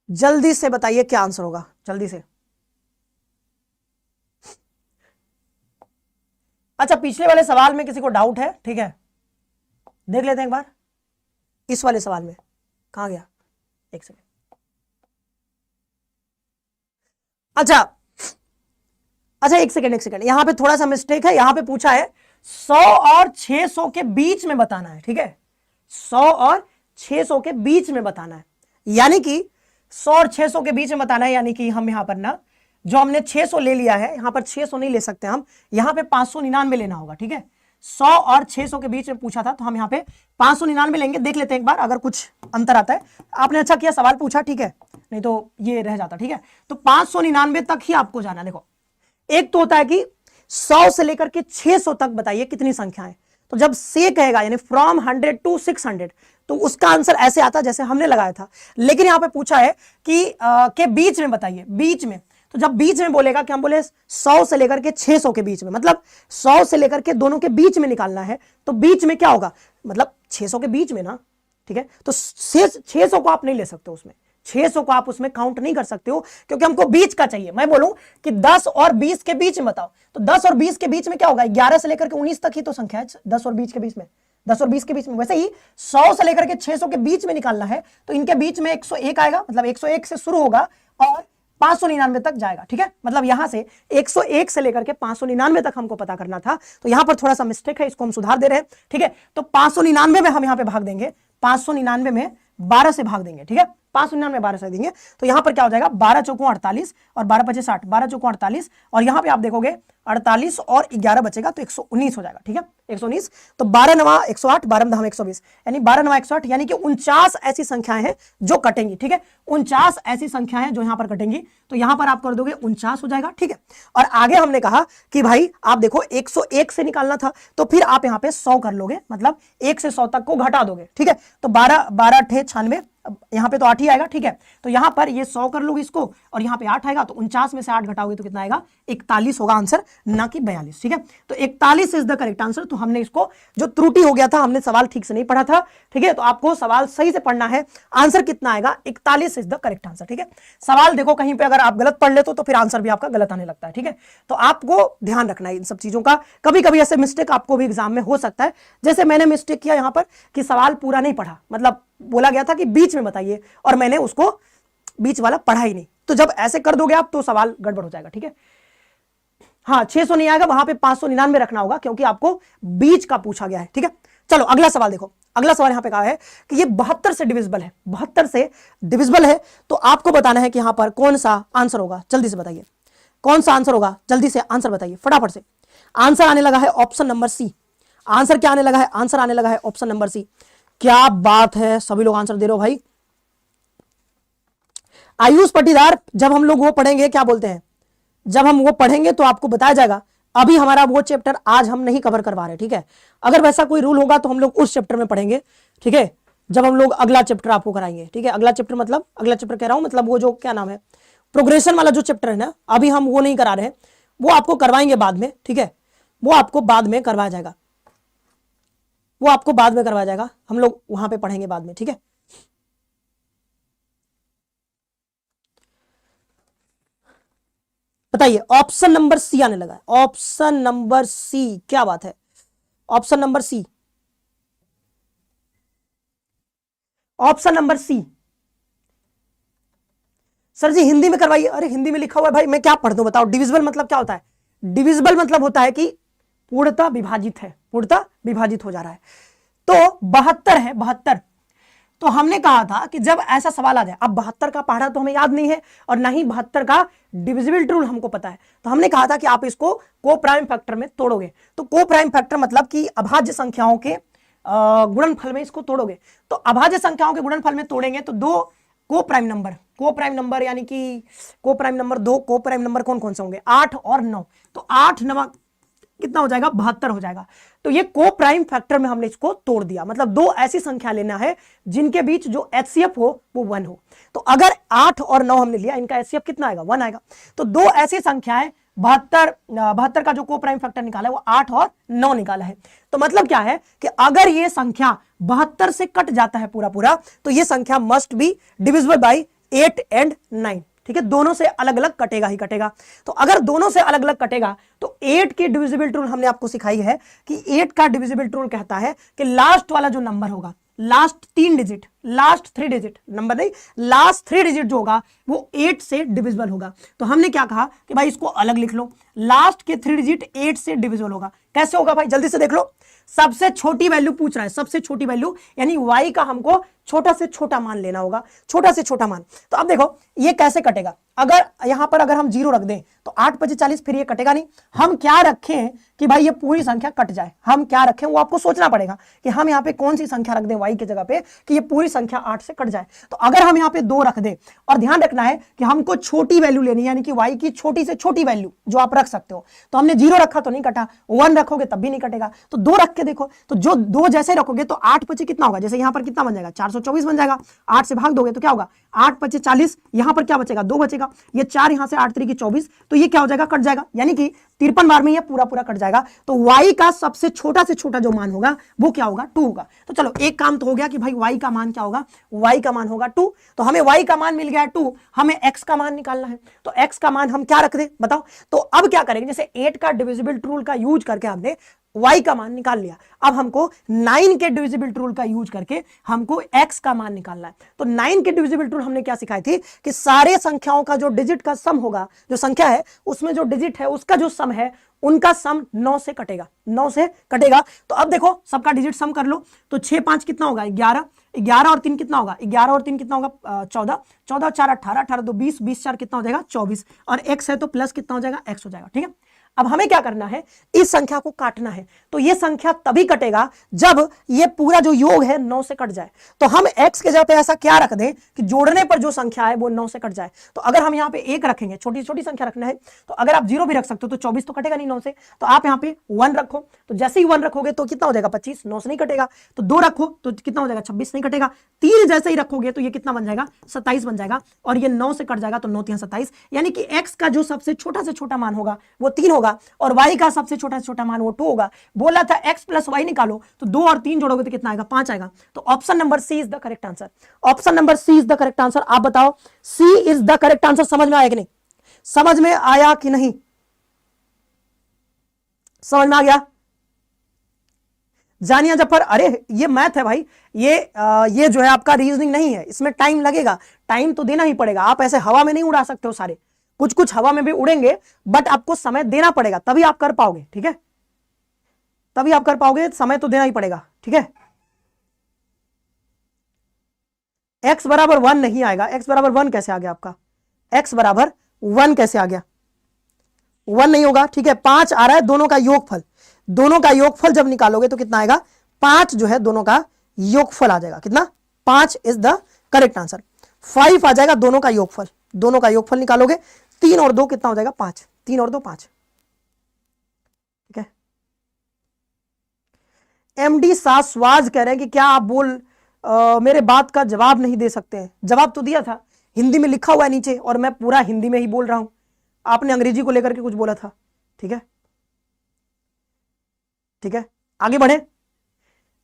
जल्दी से बताइए क्या आंसर होगा, जल्दी से। अच्छा, पिछले वाले सवाल में किसी को डाउट है? ठीक है, देख लेते हैं एक बार। इस वाले सवाल में कहां गया, एक सेकेंड। अच्छा अच्छा, एक सेकेंड, यहां पे थोड़ा सा मिस्टेक है। यहां पे पूछा है 100 और 600 के बीच में बताना है। ठीक है, 100 और 600 के बीच में बताना है, यानी कि 100 और 600 के बीच में बताना है, यानी कि हम यहां पर ना जो हमने 600 ले लिया है, यहां पर 600 नहीं ले सकते हम, यहां पे 599 लेना होगा। ठीक है, 100 और 600 के बीच में पूछा था, तो हम यहां पे 599 लेंगे। देख लेते हैं एक बार, अगर कुछ अंतर आता है। आपने अच्छा किया सवाल पूछा, ठीक है, नहीं तो ये रह जाता। ठीक है, तो 599 तक ही आपको जाना। देखो, एक तो होता है कि 100 से लेकर के 600 तक बताइए कितनी संख्या है। तो जब से कहेगा यानी फ्रॉम 100 टू 600, तो उसका आंसर ऐसे आता जैसे हमने लगाया था। लेकिन यहां पे पूछा है कि के बीच में बताइए, बीच में। तो जब बीच में बोलेगा कि हम बोले 100 से लेकर के 600 के बीच में, मतलब 100 से लेकर के दोनों के बीच में निकालना है, तो बीच में क्या होगा, मतलब 600 के बीच में ना। ठीक है, तो 600 को आप नहीं ले सकते उसमें, 600 को आप उसमें काउंट नहीं कर सकते हो, क्योंकि हमको बीच का चाहिए। मैं बोलूं कि 10 और 20 के बीच में बताओ, तो 10 और 20 के बीच में क्या होगा, 11 से लेकर के 19 तक ही तो संख्या है 10 और 20 के बीच में, 10 और 20 के बीच में। वैसे ही 100 से लेकर के 600 के बीच में निकालना है, तो इनके बीच में 101 आएगा, मतलब 101 से शुरू होगा और 599 तक जाएगा। ठीक है, मतलब यहां से 101 से लेकर के 599 तक हमको पता करना था, तो यहां पर थोड़ा सा मिस्टेक है, इसको हम सुधार दे रहे हैं। ठीक है, तो 599 में हम यहां पे भाग देंगे, 599 में 12 से भाग देंगे। ठीक है, 599 में 12 से देंगे, तो यहां पर क्या हो जाएगा, 12 चौकों 48 और 12 पचे 60, 12 चौकों 48, और यहां पे आप देखोगे 48 और 11 बचेगा, तो 119 हो जाएगा। ठीक है, 119, तो 12 नवा 108, 12 दहम 120, यानी 12 नवा 108, यानी कि 49 ऐसी संख्याएं हैं जो कटेंगी। ठीक है, 49 ऐसी संख्याएं जो यहां पर कटेंगी, तो यहां पर आप कर दोगे 49 हो जाएगा। ठीक है, और आगे हमने कहा कि भाई आप देखो 101 से निकालना था, तो फिर आप यहां पे 100 कर लोगे, मतलब 1 से 100 तक को घटा दोगे। ठीक है, तो 12 12 अठे 96, यहां पे तो 8 ही आएगा। ठीक है, तो यहां पर ये 100 कर लोगे इसको, और यहां पे 8 आएगा, तो 49 में से 8 घटाओगे तो कितना आएगा, 41 होगा आंसर, ना कि 42। ठीक है, तो 41 इज द करेक्ट आंसर। तो हमने इसको, जो त्रुटि हो गया था, हमने सवाल ठीक से नहीं पढ़ा था। ठीक है, तो आपको सवाल सही से पढ़ना है। आंसर कितना आएगा, 41 इज द करेक्ट आंसर। ठीक है, सवाल देखो कहीं पे अगर आप गलत पढ़ लेते हो तो फिर आंसर भी आपका गलत आने लगता है। ठीक है, तो आपको ध्यान रखना है इन सब चीजों का। कभी कभी ऐसे मिस्टेक आपको भी एग्जाम में हो सकता है, जैसे मैंने मिस्टेक किया यहां पर कि सवाल पूरा नहीं पढ़ा, मतलब बोला गया था कि बीच में बताइए, और मैंने उसको बीच वाला पढ़ा ही नहीं। तो जब ऐसे कर दोगे आप तो सवाल गड़बड़ हो जाएगा। ठीक है, हाँ 600 नहीं आएगा, वहां पे 599 रखना होगा, क्योंकि आपको बीच का पूछा गया है। ठीक है, चलो अगला सवाल देखो। अगला सवाल यहां पे कहा है कि ये 72 से डिविजिबल है, 72 से डिविजिबल है, तो आपको बताना है कि यहां पर कौन सा आंसर होगा। जल्दी से बताइए कौन सा आंसर होगा, जल्दी से आंसर बताइए फटाफट से। आंसर आने लगा है ऑप्शन नंबर सी। आंसर क्या आने लगा है, आंसर आने लगा है ऑप्शन नंबर सी। क्या बात है, सभी लोग आंसर दे रहे हो भाई। आयुष पटीदार, जब हम लोग वो पढ़ेंगे, क्या बोलते हैं, जब हम वो पढ़ेंगे तो आपको बताया जाएगा। अभी हमारा वो चैप्टर आज हम नहीं कवर करवा रहे। ठीक है, अगर वैसा कोई रूल होगा तो हम लोग उस चैप्टर में पढ़ेंगे। ठीक है, जब हम लोग अगला चैप्टर आपको कराएंगे। ठीक है, अगला चैप्टर मतलब अगला चैप्टर कह रहा हूं, मतलब वो जो क्या नाम है, प्रोग्रेशन वाला जो चैप्टर है ना, अभी हम वो नहीं करा रहे हैं, वो आपको करवाएंगे बाद में। ठीक है, वो आपको बाद में करवाया जाएगा, वो आपको बाद में करवाया जाएगा, हम लोग वहां पे पढ़ेंगे बाद में। ठीक है, बताइए ऑप्शन नंबर सी आने लगा है, ऑप्शन नंबर सी, क्या बात है, option number C, option number C. Sir ji Hindi में करवाइए। अरे हिंदी में लिखा हुआ है भाई, मैं क्या पढ़ दूं बताओ। डिविजिबल मतलब क्या होता है, डिविजिबल मतलब होता है कि पूर्णतः विभाजित है, पूर्णतः विभाजित हो जा रहा है। तो 72 है, 72। तो हमने कहा था कि जब ऐसा सवाल आ जाए, अब 72 का पहाड़ा तो हमें याद नहीं है, और ना ही 72 का डिविजिबिलिटी रूल हमको पता है, तो हमने कहा था कि आप इसको को प्राइम फैक्टर में तोड़ोगे। तो को प्राइम फैक्टर मतलब कि अभाज्य संख्याओं के गुणनफल में इसको तोड़ोगे। तो अभाज्य संख्याओं के गुणनफल में तोड़ेंगे तो दो को प्राइम नंबर यानी कि को प्राइम नंबर, दो को प्राइम नंबर कौन कौन से होंगे, 8 और 9। तो 8 9 कितना हो जाएगा, 72 हो जाएगा। तो ये को प्राइम फैक्टर में हमने इसको तोड़ दिया, मतलब दो ऐसी संख्या लेना है जिनके बीच जो एचसीएफ हो वो 1 हो। तो अगर 8 और 9 हमने लिया, इनका एचसीएफ कितना आएगा, 1 आएगा। तो दो ऐसी संख्याएं, 72 का जो को प्राइम फैक्टर निकाला है वो 8 और 9 निकाला है। तो मतलब क्या है कि अगर ये संख्या 72 से कट जाता है पूरा पूरा, तो ये संख्या must be divisible by 8 and 9। ठीक है, दोनों से अलग अलग कटेगा ही कटेगा। तो अगर दोनों से अलग अलग कटेगा तो 8 की डिविजिबिलिटी रूल हमने आपको सिखाई है कि 8 का डिविजिबिलिटी रूल कहता है कि लास्ट वाला जो नंबर होगा, last 3 digit, last 3 digit number नहीं, लास्ट 3 डिजिट जो होगा वो 8 से डिविजिबल होगा। तो हमने क्या कहा कि भाई इसको अलग लिख लो, लास्ट के 3 डिजिट 8 से डिविजिबल होगा। कैसे होगा भाई, जल्दी से देख लो। सबसे छोटी वैल्यू पूछ रहा है, सबसे छोटी वैल्यू यानी y का हमको छोटा से छोटा मान लेना होगा, छोटा से छोटा मान। तो अब देखो ये कैसे कटेगा, अगर यहां पर अगर हम 0 रख दें तो 8 5 40, फिर ये कटेगा नहीं। हम क्या रखें कि भाई ये पूरी संख्या कट जाए, हम क्या रखें वो आपको सोचना पड़ेगा कि हम यहाँ पे कौन सी संख्या रख दें y की जगह पे कि ये पूरी संख्या 8 से कट जाए। तो अगर हम यहाँ पे 2 रख दें, और ध्यान रखना है कि हमको छोटी वैल्यू लेनी है, यानी कि y की छोटी से छोटी वैल्यू जो आप रख सकते हो। तो हमने 0 रखा तो नहीं कटा, 1 रखोगे तब भी नहीं कटेगा, तो 2 रख के देखो। तो जो 2 जैसे रखोगे तो 8 5 कितना होगा, जैसे यहाँ पर कितना बन जाएगा 424 बन जाएगा। 8 से भाग दोगे तो क्या होगा 8 5 40, यहाँ पर क्या बचेगा 2 बचेगा, ये 4 यहाँ से 8 3 की 24, तो ये क्या हो जाएगा कट जाएगा, यानी कि 53 बार में ये पूरा पूरा कट जाएगा। तो y का सबसे छोटा से छोटा जो मान होगा वो क्या होगा 2 होगा। तो चलो एक काम तो हो गया कि भाई y का मान क्या होगा, y का मान होगा 2। तो हमें y का मान मिल गया है 2, हमें x का मान निकालना है। तो x का मान हम क्या रख दें बताओ। तो अब क्या करेंगे, जैसे 8 का डिविजिबिलिटी रूल का यूज करके हमने y का मान निकाल लिया, अब हमको 9 के डिविजिबिलिटी रूल का यूज करके हमको x का मान निकालना है। तो 9 के डिविजिबिलिटी रूल हमने क्या सिखाई थी कि सारे संख्याओं का जो डिजिट का सम होगा, जो संख्या है उसमें जो डिजिट है उसका जो सम है उनका सम 9 से कटेगा, 9 से कटेगा। तो अब देखो सबका डिजिट सम कर लो, तो 6 5 कितना होगा 11, 11 और 3 कितना होगा 11 और 3 कितना होगा 14, 14 4 18, 18 2 20, 20 4 कितना हो जाएगा 24, और x है तो प्लस कितना हो जाएगा x हो जाएगा। ठीक है, अब हमें क्या करना है, इस संख्या को काटना है। तो ये संख्या तभी कटेगा जब ये पूरा जो योग है 9 से कट जाए। तो हम x के जगह पे ऐसा क्या रख दें कि जोड़ने पर जो संख्या है वो 9 से कट जाए। तो अगर हम यहाँ पे 1 रखेंगे, छोटी छोटी संख्या रखना है, तो अगर आप 0 भी रख सकते हो तो 24 तो कटेगा नहीं 9 से। तो आप यहाँ पे 1 रखो, तो जैसे ही 1 रखोगे तो कितना हो जाएगा 25, 9 से नहीं कटेगा। तो 2 रखो तो कितना हो जाएगा 26, नहीं कटेगा। 3 जैसे ही रखोगे तो ये कितना बन जाएगा 27 बन जाएगा, और ये 9 से कट जाएगा तो 9 3 27, यानी कि x का जो सबसे छोटा से छोटा मान होगा वो 3 होगा, और y का सबसे छोटा से छोटा मान वो 2 होगा। बोला था x प्लस y निकालो, तो 2 और 3 जोड़ोगे तो कितना आएगा 5 आएगा। तो option number C is the correct answer, option number C is the correct answer. आप बताओ C is the correct answer. समझ में आया कि नहीं, समझ में आया कि नहीं, समझ में आ गया जानिया जफर। अरे ये मैथ है भाई, ये जो है आपका रीजनिंग नहीं है, इसमें टाइम लगेगा, टाइम तो देना ही पड़ेगा। आप ऐसे हवा में नहीं उड़ा सकते हो सारे, कुछ कुछ हवा में भी उड़ेंगे, बट आपको समय देना पड़ेगा तभी आप कर पाओगे। ठीक है, तभी आप कर पाओगे, समय तो देना ही पड़ेगा। ठीक है, x बराबर 1 नहीं आएगा, x बराबर 1 कैसे आ गया आपका, x बराबर 1 कैसे आ गया, 1 नहीं होगा। ठीक है, 5 आ रहा है, दोनों का योगफल, दोनों का योगफल जब निकालोगे तो कितना आएगा 5 जो है दोनों का योगफल आ जाएगा, कितना 5 इज द करेक्ट आंसर। 5 आ जाएगा दोनों का योगफल, दोनों का योगफल निकालोगे 3 और 2 कितना हो जाएगा 5, 3 और 2 5। ठीक है, एमडी सासवाज कह रहे हैं कि क्या आप मेरे बात का जवाब नहीं दे सकते हैं। जवाब तो दिया था, हिंदी में लिखा हुआ है नीचे, और मैं पूरा हिंदी में ही बोल रहा हूं, आपने अंग्रेजी को लेकर के कुछ बोला था। ठीक है, ठीक है, आगे बढ़े।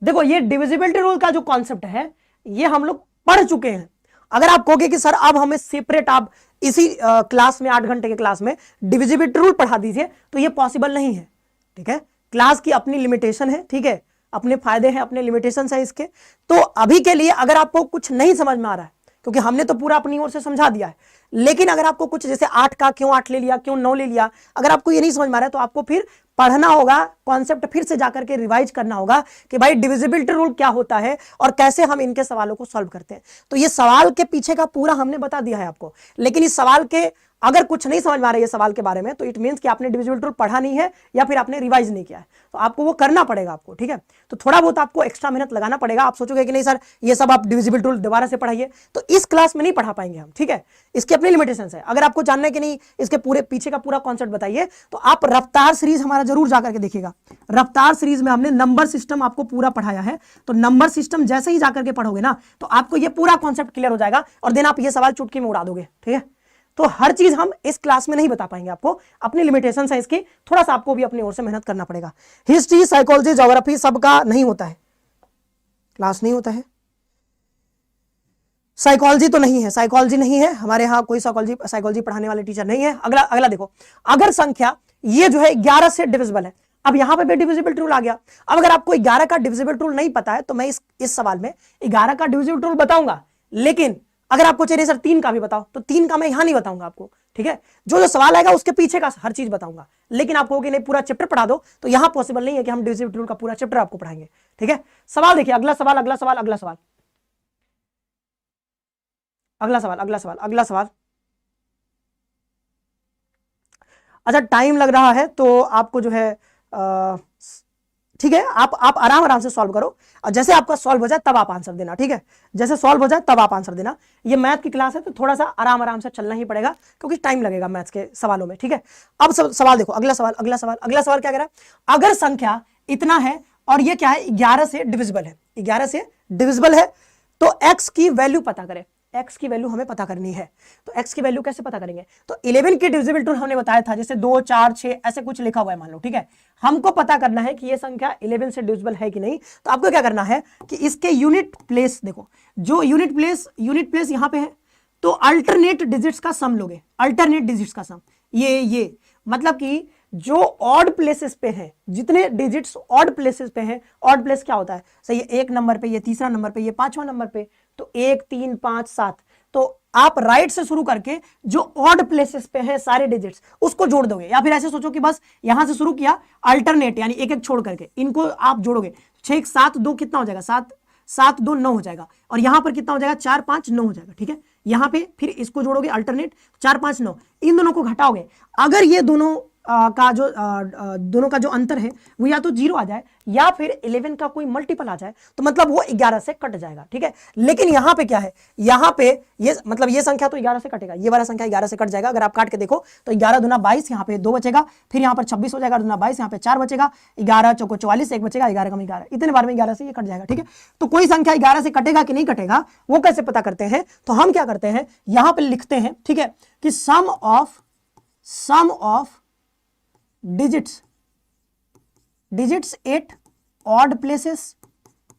देखो ये डिविजिबिलिटी रूल का जो कॉन्सेप्ट है ये हम लोग पढ़ चुके हैं। अगर आप कहोगे कि सर अब हमें सेपरेट आप इसी क्लास में 8 घंटे के क्लास में डिविजिबिलिटी रूल पढ़ा दीजिए, तो ये पॉसिबल नहीं है। ठीक है, क्लास की अपनी लिमिटेशन है, ठीक है, अपने फायदे हैं, अपने लिमिटेशन है इसके। तो अभी के लिए अगर आपको कुछ नहीं समझ में आ रहा है, क्योंकि हमने तो पूरा अपनी ओर से समझा दिया है, लेकिन अगर आपको कुछ जैसे 8 का क्यों 8 ले लिया, क्यों 9 ले लिया, अगर आपको ये नहीं समझ में आ रहा है तो आपको फिर पढ़ना होगा, कॉन्सेप्ट फिर से जाकर के रिवाइज करना होगा कि भाई डिविजिबिलिटी रूल क्या होता है और कैसे हम इनके सवालों को सॉल्व करते हैं। तो ये सवाल के पीछे का पूरा हमने बता दिया है आपको, लेकिन इस सवाल के अगर कुछ नहीं समझ में आ रहा है सवाल के बारे में, तो इट मींस कि आपने डिविजिबिलिटी रूल पढ़ा नहीं है या फिर आपने रिवाइज नहीं किया है, तो आपको वो करना पड़ेगा आपको। ठीक है, तो थोड़ा बहुत आपको एक्स्ट्रा मेहनत लगाना पड़ेगा। आप सोचोगे कि नहीं सर ये सब आप डिविजिबिलिटी रूल दोबारा से पढ़ाइए, तो इस क्लास में नहीं पढ़ा पाएंगे हम। ठीक है, इसकी अपनी लिमिटेशंस है। अगर आपको जानना है कि नहीं इसके पूरे पीछे का पूरा कॉन्सेप्ट बताइए, तो आप रफ्तार सीरीज हमारा जरूर जाकर के देखिएगा। रफ्तार सीरीज में हमने नंबर सिस्टम आपको पूरा पढ़ाया है, तो नंबर सिस्टम जैसे ही जाकर के पढ़ोगे ना, तो आपको ये पूरा कॉन्सेप्ट क्लियर हो जाएगा, और देन आप ये सवाल चुटकी में उड़ा दोगे। ठीक है, तो हर चीज हम इस क्लास में नहीं बता पाएंगे आपको, अपनी लिमिटेशन है इसकी, थोड़ा सा आपको भी अपनी ओर से मेहनत करना पड़ेगा। हिस्ट्री, साइकोलॉजी, ज्योग्राफी सबका नहीं होता है, क्लास नहीं होता है। साइकोलॉजी तो नहीं है, साइकोलॉजी नहीं है हमारे यहाँ, कोई साइकोलॉजी पढ़ाने वाले टीचर नहीं है। अगला अगला देखो, अगर संख्या ये जो है 11 से डिविजिबल है, अब यहां पे भी डिविजिबल रूल आ गया। अब अगर आपको 11 का डिविजिबल रूल नहीं पता है तो मैं इस सवाल में 11 का डिविजिबल रूल बताऊंगा, लेकिन अगर आपको चाहिए सर 3 का भी बताओ तो 3 का मैं यहां नहीं बताऊंगा आपको, ठीक है। जो सवाल आएगा उसके पीछे का हर चीज बताऊंगा, लेकिन आपको कि नहीं पूरा चैप्टर पढ़ा दो, तो यहां पॉसिबल नहीं है कि हम डिविजिबल रूल का पूरा चैप्टर आपको पढ़ाएंगे, ठीक है। सवाल देखिए, अगला सवाल अगला सवाल अगला सवाल अगला सवाल अगला सवाल अगला सवाल। अच्छा टाइम लग रहा है तो आपको जो है ठीक है, आप आराम आराम से सॉल्व करो, और जैसे आपका सॉल्व हो जाए तब आप आंसर देना, ठीक है। जैसे सॉल्व हो जाए तब आप आंसर देना। ये मैथ की क्लास है तो थोड़ा सा आराम आराम से चलना ही पड़ेगा, क्योंकि टाइम लगेगा मैथ्स के सवालों में, ठीक है। अब सवाल देखो, अगला सवाल अगला सवाल अगला सवाल क्या कह रहा है, अगर संख्या इतना है और ये क्या है 11 से डिविजिबल है, 11 से डिविजिबल है, तो x की वैल्यू पता करें। x की वैल्यू हमें पता करनी है, तो x की वैल्यू कैसे पता करेंगे, तो 11 की डिविजिबल टू हमने बताया था, जैसे 2 4 6 ऐसे कुछ लिखा हुआ है मान लो, ठीक है। हमको पता करना है कि ये संख्या 11 से डिविजिबल है कि नहीं, तो आपको क्या करना है कि इसके यूनिट प्लेस देखो, जो यूनिट प्लेस यहां पे है, तो अल्टरनेट डिजिट्स का सम लोगे, अल्टरनेट डिजिट्स का सम, ये मतलब कि जो ऑड प्लेसेस पे है, जितने डिजिट्स ऑड प्लेसेस पे हैं, ऑड प्लेस क्या होता है, सही है, 1 नंबर पे, ये 3रा नंबर पे, ये 5वां नंबर पे, तो 1 3 5 7, तो आप राइट से शुरू करके जो ऑड प्लेसेस पे है सारे डिजिट्स उसको जोड़ दोगे, या फिर ऐसे सोचो कि बस यहां से शुरू किया अल्टरनेट, यानी एक एक छोड़ करके इनको आप जोड़ोगे, 6 7 2 कितना हो जाएगा, 7 7 2 9 हो जाएगा, और यहां पर कितना हो जाएगा 4 5 9 हो जाएगा, ठीक है। यहां पे फिर इसको जोड़ोगे अल्टरनेट 4 5 9, इन दोनों को घटाओगे, अगर ये दोनों दोनों का जो अंतर है वो या तो 0 आ जाए या फिर 11 का कोई मल्टीपल आ जाए, तो मतलब वो 11 से कट जाएगा, ठीक है। लेकिन यहां पे क्या है, यहां पे ये मतलब ये संख्या तो 11 से कटेगा, ये वाला संख्या 11 से कट जाएगा। अगर आप काट के देखो तो 11 दूना 22, यहाँ पे 2 बचेगा, फिर यहाँ पर 26 हो जाएगा, दूना 22, यहाँ पे 4 बचेगा, 11 चौको 44, 1 बचेगा, 11 कम 11, इतने बार में 11 से ये कट जाएगा, ठीक है। तो कोई संख्या 11 से कटेगा कि नहीं कटेगा वो कैसे पता करते हैं, तो हम क्या करते हैं, यहां पर लिखते हैं, ठीक है, कि sum of digits at odd places,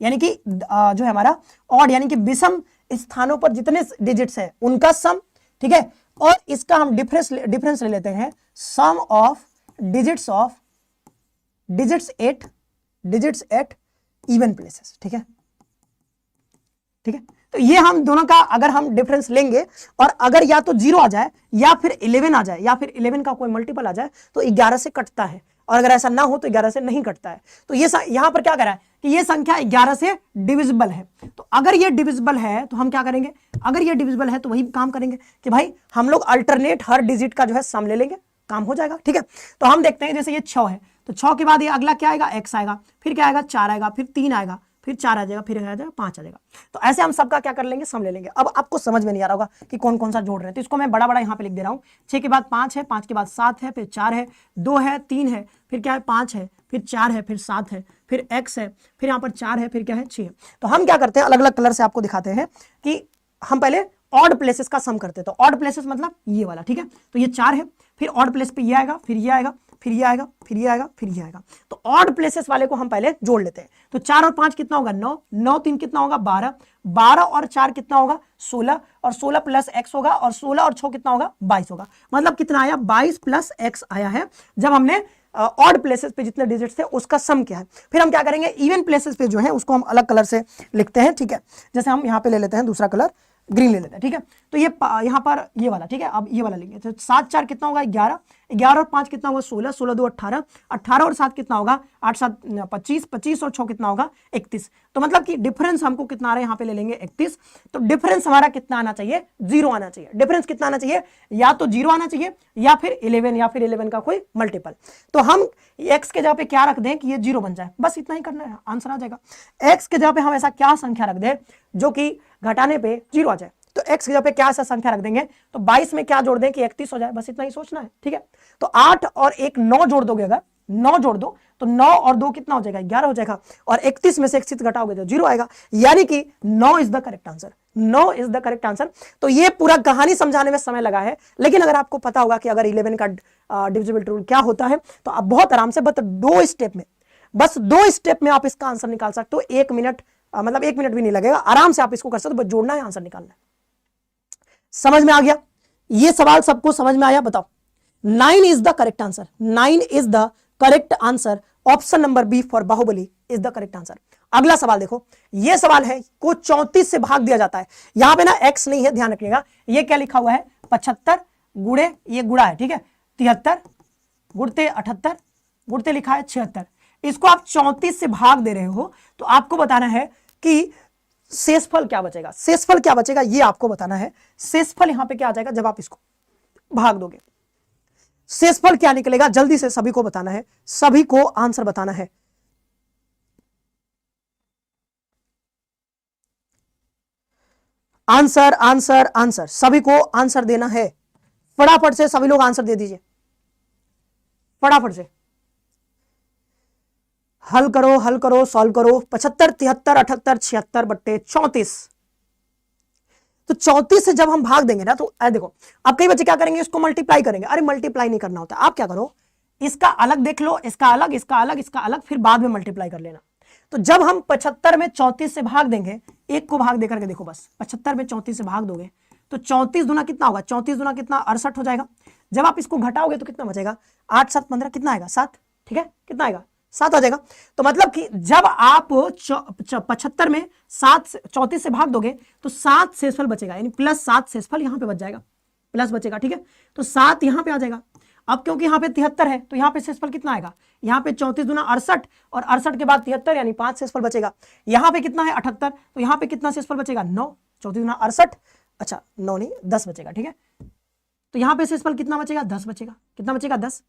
यानी कि जो है हमारा ऑड यानी कि विषम स्थानों पर जितने डिजिट्स हैं उनका सम, ठीक है। और इसका हम डिफरेंस ले लेते हैं, sum of digits at even places, ठीक है, ठीक है। तो ये हम दोनों का अगर हम डिफरेंस लेंगे, और अगर या तो 0 आ जाए या फिर 11 आ जाए या फिर 11 का कोई मल्टीपल आ जाए, तो 11 से कटता है, और अगर ऐसा ना हो तो 11 से नहीं कटता है। तो ये यहां पर क्या कह रहा है कि ये संख्या 11 से डिविजिबल है, तो अगर ये डिविजिबल है तो हम क्या करेंगे, अगर ये डिविजिबल है तो वही काम करेंगे कि भाई हम लोग अल्टरनेट हर डिजिट का जो है सम ले लेंगे, काम हो जाएगा, ठीक है। तो हम देखते हैं, जैसे ये 6 है तो 6 के बाद ये अगला क्या आएगा, x आएगा, फिर क्या आएगा 4 आएगा, फिर 3 आएगा, फिर 4 आ जाएगा, फिर आ जाएगा 5 आ जाएगा। तो ऐसे हम सबका क्या कर लेंगे, सम ले लेंगे। अब आपको समझ में नहीं आ रहा होगा कि कौन कौन सा जोड़ रहे हैं, तो इसको मैं बड़ा बड़ा यहाँ पे लिख दे रहा हूँ। 6 के बाद 5 है, 5 के बाद 7 है, फिर 4 है, 2 है, 3 है, फिर क्या है 5 है, फिर 4 है, फिर 7 है, फिर x है, फिर यहाँ पर 4 है, फिर क्या है 6 है। तो हम क्या करते हैं, अलग अलग कलर से आपको दिखाते हैं कि हम पहले ऑड प्लेसेस का सम करते हैं। तो ऑड प्लेसेस मतलब ये वाला, ठीक है। तो ये 4 है, फिर ऑड प्लेस पे ये आएगा, फिर ये आएगा, फिर ये आएगा, फिर ये आएगा, फिर ये आएगा। तो ऑड प्लेसेस वाले को हम पहले जोड़ लेते हैं। तो 4 और 5 कितना होगा 9, 9 3 कितना होगा 12, 12 और 4 कितना होगा 16, और 16 प्लस x होगा, और 16 और 6 कितना होगा 22 होगा। मतलब कितना आया 22 प्लस x आया है, जब हमने ऑड प्लेसेस पे जितने डिजिट्स थे उसका सम क्या है। फिर हम क्या करेंगे, इवन प्लेसेस पे जो है उसको हम अलग कलर से लिखते हैं, ठीक है। जैसे हम यहाँ पे ले लेते हैं दूसरा कलर, ग्रीन ले लेते हैं, ठीक है। तो ये यहाँ पर ये वाला, ठीक है। अब ये वाला लेंगे, तो 7 4 कितना होगा 11, 11 और 5 कितना होगा 16, 16 2 18, 18 और 7 कितना होगा 8 7 25, 25 और 6 कितना होगा 31। तो मतलब कि डिफरेंस हमको कितना आ रहा है, यहाँ पे ले लेंगे 31। तो डिफरेंस हमारा कितना आना चाहिए, 0 आना चाहिए। डिफरेंस कितना आना चाहिए, या तो 0 आना चाहिए या फिर 11, या फिर 11 का कोई मल्टीपल। तो हम x के जगह पे क्या रख दें कि ये 0 बन जाए, बस इतना ही करना है, आंसर आ जाएगा। x के जगह पे हम ऐसा क्या संख्या रख दें जो कि घटाने पे 0 आ जाए। तो x की जगह पे क्या ऐसा संख्या रख देंगे, तो 22 में क्या जोड़ दें कि 31 हो जाए, बस इतना ही सोचना है, ठीक है। तो 8 और 1 9 जोड़ दोगे, अगर 9 जोड़ दो तो 9 और 2 कितना हो जाएगा 11 हो जाएगा, और 31 में से 31 घटाओगे तो 0 आएगा, यानी कि 9 is the correct answer, 9 is the correct answer. तो ये पूरा कहानी समझाने में समय लगा है, लेकिन अगर आपको पता होगा कि अगर 11 का डिविजिबल रूल क्या होता है, तो आप बहुत आराम से बस 2 स्टेप में आप इसका आंसर निकाल सकते हो। 1 मिनट मतलब 1 मिनट भी नहीं लगेगा, आराम से आप इसको कर सकते हो, बस जोड़ना है, आंसर निकालना है। समझ में आ गया? ये सवाल सबको समझ में आया? बताओ। 9 is the correct answer, 9 is the correct answer, option number B for Baahubali is the correct answer. अगला सवाल देखो, ये सवाल है को 34 से भाग दिया जाता है, यहां पे ना x नहीं है, ध्यान रखिएगा। ये क्या लिखा हुआ है, 75 गुड़े, ये गुड़ा है, ठीक है, 73 गुड़ते 78 गुड़ते लिखा है 76, इसको आप 34 से भाग दे रहे हो, तो आपको बताना है कि शेषफल क्या बचेगा। शेषफल क्या बचेगा ये आपको बताना है। शेषफल यहां पे क्या आ जाएगा जब आप इसको भाग दोगे, शेषफल क्या निकलेगा, जल्दी से सभी को बताना है, सभी को आंसर बताना है। आंसर आंसर आंसर, सभी को आंसर देना है, फटाफट से सभी लोग आंसर दे दीजिए, फटाफट से हल करो, सॉल्व करो। 75 73 78 76 बट्टे 34, तो 34 से जब हम भाग देंगे ना, तो देखो अब कई बच्चे क्या करेंगे, इसको मल्टीप्लाई करेंगे। अरे मल्टीप्लाई नहीं करना होता, आप क्या करो, इसका अलग देख लो, इसका अलग, इसका अलग, इसका अलग, फिर बाद में मल्टीप्लाई कर लेना। तो जब हम 75 में 34 से भाग देंगे, एक को भाग देकर के देखो, बस 75 में 34 से भाग दोगे तो 34 दुना कितना होगा, 34 दुना कितना, 68 हो जाएगा। जब आप इसको घटाओगे तो कितना बचेगा, 8 7 15 कितना आएगा, 7, ठीक है, कितना आएगा, 7 आ जाएगा। तो मतलब कि जब आप 75 में 7 34 से भाग दोगे तो 7 शेषफल बचेगा, यानी +7 शेषफल यहां पे बच जाएगा, प्लस बचेगा, ठीक है। तो 7 यहां पे आ जाएगा। अब क्योंकि यहां पे 73 है तो यहां पे शेषफल कितना आएगा, यहां पे 34 दुना 68 और 68 के बाद 73 यानी 5 शेषफल बचेगा। यहां पे कितना है 78, तो यहां पे कितना शेषफल बचेगा, 9, 34 दुना 68, अच्छा 9 नहीं 10 बचेगा, ठीक है। तो यहां पे शेषफल कितना बचेगा, 10 बचेगा, कितना बचेगा, 10,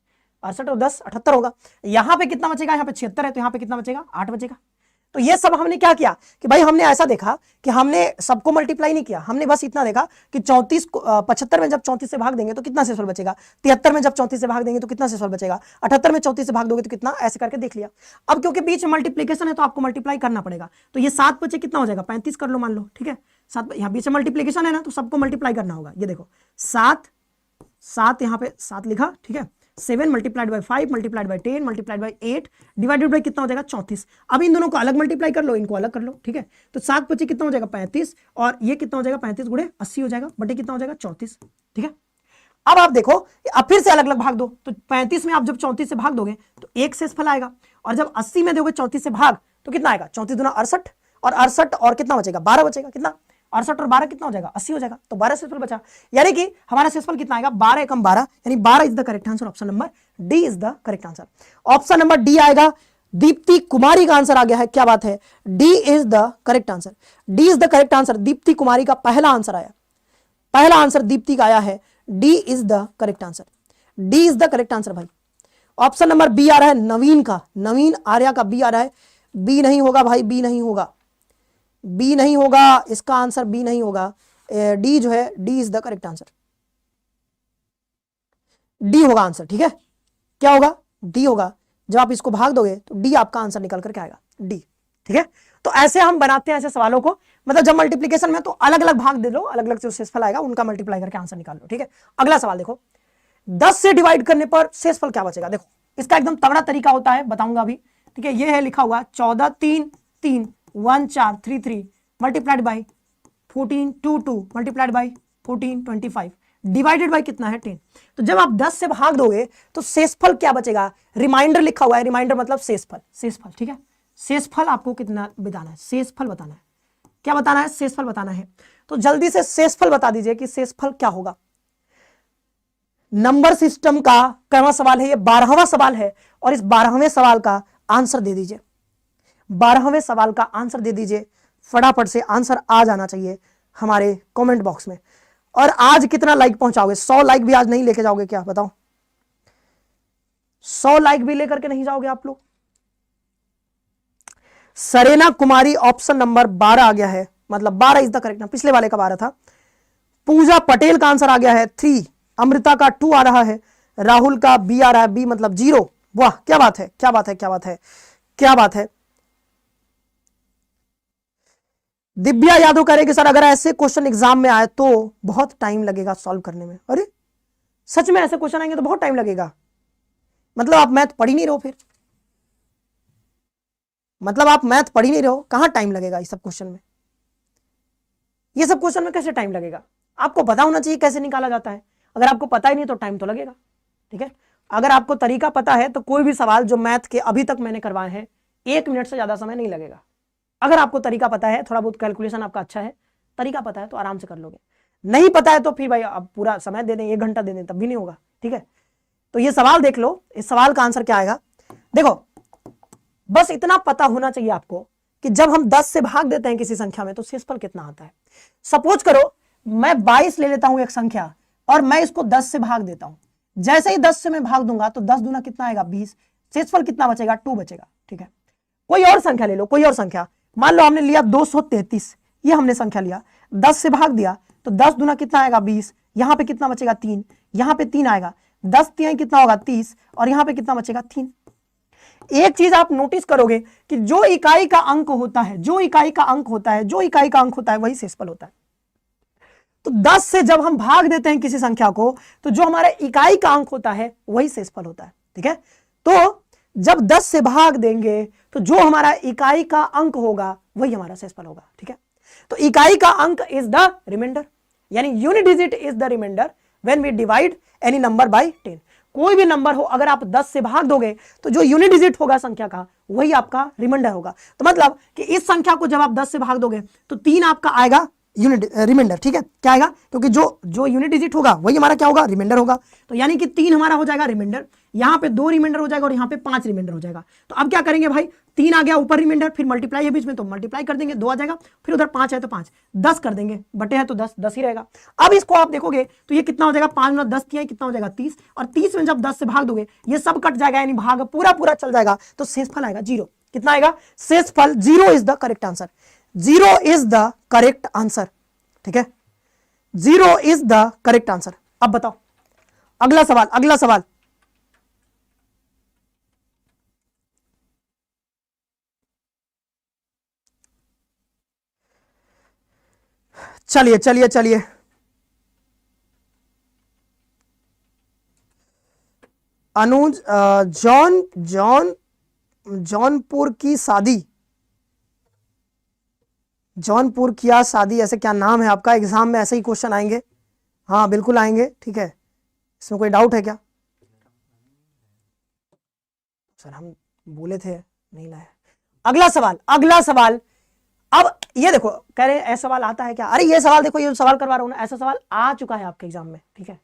68 और 10 78 होगा। यहां पे कितना बचेगा, यहां पे 76 है तो यहां पे कितना बचेगा, 8 बचेगा। तो ये सब हमने क्या किया कि भाई हमने ऐसा देखा कि हमने सबको मल्टीप्लाई नहीं किया, हमने बस इतना देखा कि 75 में जब 34 से भाग देंगे तो कितना शेषफल बचेगा, 73 में जब 34 से भाग देंगे तो कितना शेषफल बचेगा, 78 में 34 से भाग दोगे तो कितना, ऐसे करके देख लिया। अब क्योंकि बीच में मल्टीप्लीकेशन है तो आपको मल्टीप्लाई करना पड़ेगा, तो ये 7 बचे कितना हो जाएगा, 35 कर लो मान लो, ठीक है। 7 यहाँ बीच में मल्टीप्लीकेशन है ना, तो सबको मल्टीप्लाई करना होगा। ये देखो 7 यहाँ पे 7 लिखा, ठीक है, 7 multiplied by 5 multiplied by 10 multiplied by 8 divided by कितना हो जाएगा, 34। अब इन दोनों को अलग मल्टीप्लाई कर लो, इनको अलग कर लो, ठीक है। तो 7 25 कितना हो जाएगा, 35, और ये कितना हो जाएगा, 35 गुणे 80 हो जाएगा, बटे कितना हो जाएगा, 34, ठीक है। अब आप देखो, अब फिर से अलग अलग भाग दो, तो 35 में आप जब 34 से भाग दोगे तो एक शेषफल आएगा, और जब 80 में दोगे 34 से भाग तो कितना आएगा, 34 दुना 68, और 68 और कितना बचेगा, 12 बचेगा, कितना 68 और 12 कितना हो जाएगा, 80 हो जाएगा। तो 12 शेषफल बचा, यानी कि हमारा शेषफल कितना आएगा, 12 एकम 12, यानी 12 is the correct answer, option number D is the correct answer. Option number D आएगा, दीप्ति कुमारी का आंसर आ गया है, क्या बात है, D is the correct answer, D is the correct answer. Dipti Kumari का पहला आंसर आया, पहला आंसर दीप्ति का आया है, D is the correct answer, D is the correct answer भाई। ऑप्शन नंबर बी आ रहा है नवीन का, नवीन आर्या का बी आ रहा है, बी नहीं होगा भाई, बी नहीं होगा, बी नहीं होगा, इसका आंसर बी नहीं होगा, डी जो है, D is the correct answer, D होगा आंसर, ठीक है। क्या होगा, डी होगा। जब आप इसको भाग दोगे तो डी आपका आंसर निकल करके आएगा, डी, ठीक है। तो ऐसे हम बनाते हैं ऐसे सवालों को, मतलब जब मल्टीप्लीकेशन में तो अलग अलग भाग दे दो, अलग अलग जो शेषफल आएगा उनका मल्टीप्लाई करके आंसर निकाल लो, ठीक है। अगला सवाल देखो, 10 से डिवाइड करने पर शेषफल क्या बचेगा। देखो इसका एकदम तगड़ा तरीका होता है, बताऊंगा अभी, ठीक है। ये है लिखा हुआ 14 3 3 1 4 3 3 multiplied by 14 2 2 multiplied by 14 25 divided by कितना है, 10। तो जब आप 10 से भाग दोगे तो शेषफल क्या बचेगा, रिमाइंडर लिखा हुआ है, रिमाइंडर मतलब शेषफल, शेषफल, ठीक है। शेषफल आपको कितना बताना है, शेषफल बताना है, क्या बताना है, शेषफल बताना है। तो जल्दी से शेषफल बता दीजिए कि शेषफल क्या होगा। नंबर सिस्टम का कौन सवाल है, ये 12वां सवाल है, और इस 12वें सवाल का आंसर दे दीजिए, 12वें सवाल का आंसर दे दीजिए, फटाफट से आंसर आ जाना चाहिए हमारे कमेंट बॉक्स में। और आज कितना लाइक पहुंचाओगे, 100 लाइक भी आज नहीं लेके जाओगे क्या, बताओ, 100 लाइक भी लेकर के नहीं जाओगे आप लोग। सरेना कुमारी ऑप्शन नंबर 12 आ गया है, मतलब 12 इज द करेक्ट ना, पिछले वाले का 12 था। पूजा पटेल का आंसर आ गया है 3, अमृता का 2 आ रहा है, राहुल का बी आ रहा है, बी मतलब 0। वाह क्या बात है, क्या बात है, क्या बात है, क्या बात है। दिव्या यादव करेगी सर अगर ऐसे क्वेश्चन एग्जाम में आए तो बहुत टाइम लगेगा सॉल्व करने में। अरे सच में ऐसे क्वेश्चन आएंगे तो बहुत टाइम लगेगा, मतलब आप मैथ पढ़ ही नहीं रहे हो, फिर मतलब आप मैथ पढ़ ही नहीं रहे हो, कहां टाइम लगेगा इस सब क्वेश्चन में, ये सब क्वेश्चन में कैसे टाइम लगेगा। आपको पता होना चाहिए कैसे निकाला जाता है। अगर आपको पता ही नहीं तो टाइम तो लगेगा, ठीक है। अगर आपको तरीका पता है तो कोई भी सवाल जो मैथ के अभी तक मैंने करवाए हैं 1 मिनट से ज्यादा समय नहीं लगेगा। अगर आपको तरीका पता है, थोड़ा बहुत कैलकुलेशन आपका अच्छा है, तरीका पता है तो आराम से कर लोगे। नहीं पता है तो फिर भाई अब पूरा समय दे दें, 1 घंटा दे दें, तब भी नहीं होगा, ठीक है। तो ये सवाल देख लो, इस सवाल का आंसर क्या आएगा। देखो बस इतना पता होना चाहिए आपको कि जब हम 10 से भाग देते हैं किसी संख्या में तो शेषफल कितना आता है। सपोज करो मैं 22 ले लेता हूं एक संख्या और मैं इसको 10 से भाग देता हूं। जैसे ही 10 से मैं भाग दूंगा तो 10 दूना कितना आएगा 20, शेषफल कितना बचेगा 2 बचेगा, ठीक है। कोई और संख्या ले लो, कोई और संख्या, मान लो हमने लिया 233, ये हमने संख्या लिया, 10 से भाग दिया तो 10 दूना कितना आएगा 20, यहां पे कितना बचेगा 3, यहां पे 3 आएगा, 10 3 कितना होगा 30 और यहां पे कितना बचेगा 3। एक चीज आप नोटिस करोगे कि जो इकाई का अंक होता है, जो इकाई का अंक होता है, जो इकाई का अंक होता है वही शेषफल होता है। तो 10 से जब हम भाग देते हैं किसी संख्या को तो जो हमारा इकाई का अंक होता है वही शेषफल होता है, ठीक है। तो जब 10 से भाग देंगे तो जो हमारा इकाई का अंक होगा वही हमारा शेषफल होगा, ठीक है। तो इकाई का अंक इज द रिमाइंडर, यानी unit digit is the remainder when we divide any number by 10। कोई भी नंबर हो अगर आप 10 से भाग दोगे तो जो यूनिट डिजिट होगा संख्या का वही आपका रिमाइंडर होगा। तो मतलब कि इस संख्या को जब आप 10 से भाग दोगे तो 3 आपका आएगा यूनिट रिमाइंडर, ठीक है। क्या आएगा, क्योंकि जो यूनिट डिजिट होगा वही हमारा क्या होगा रिमाइंडर होगा। तो यानी कि 3 हमारा हो जाएगा रिमाइंडर, यहाँ पे 2 रिमाइंडर हो जाएगा और यहाँ पे 5 रिमाइंडर हो जाएगा। तो अब क्या करेंगे भाई, 3 आ गया ऊपर रिमाइंडर, फिर मल्टीप्लाई है बीच में तो मल्टीप्लाई कर देंगे, 2 आ जाएगा, फिर उधर 5 है तो 5, 10 कर देंगे, बटे है तो 10 10 ही रहेगा। अब इसको आप देखोगे तो ये कितना हो जाएगा, 5 में 10 किया कितना हो जाएगा 30, और 30 में जब 10 से भाग दोगे ये सब कट जाएगा, यानी भाग पूरा पूरा चल जाएगा, तो शेषफल आएगा 0। कितना आएगा शेषफल 0 is the correct answer, 0 is the correct answer, ठीक है। 0 इज द करेक्ट आंसर। अब बताओ अगला सवाल, अगला सवाल, चलिए चलिए चलिए, अनुज जौनपुर की शादी, जौनपुर किया शादी, ऐसे क्या नाम है आपका, एग्जाम में ऐसे ही क्वेश्चन आएंगे। हाँ बिल्कुल आएंगे, ठीक है, इसमें कोई डाउट है क्या। सर हम बोले थे नहीं लाया। अगला सवाल, अगला सवाल, अब ये देखो कह रहे हैं ऐसा सवाल आता है क्या, अरे ये सवाल देखो, ये सवाल करवा रहा हूं ना, ऐसा सवाल आ चुका है आपके एग्जाम में, ठीक है।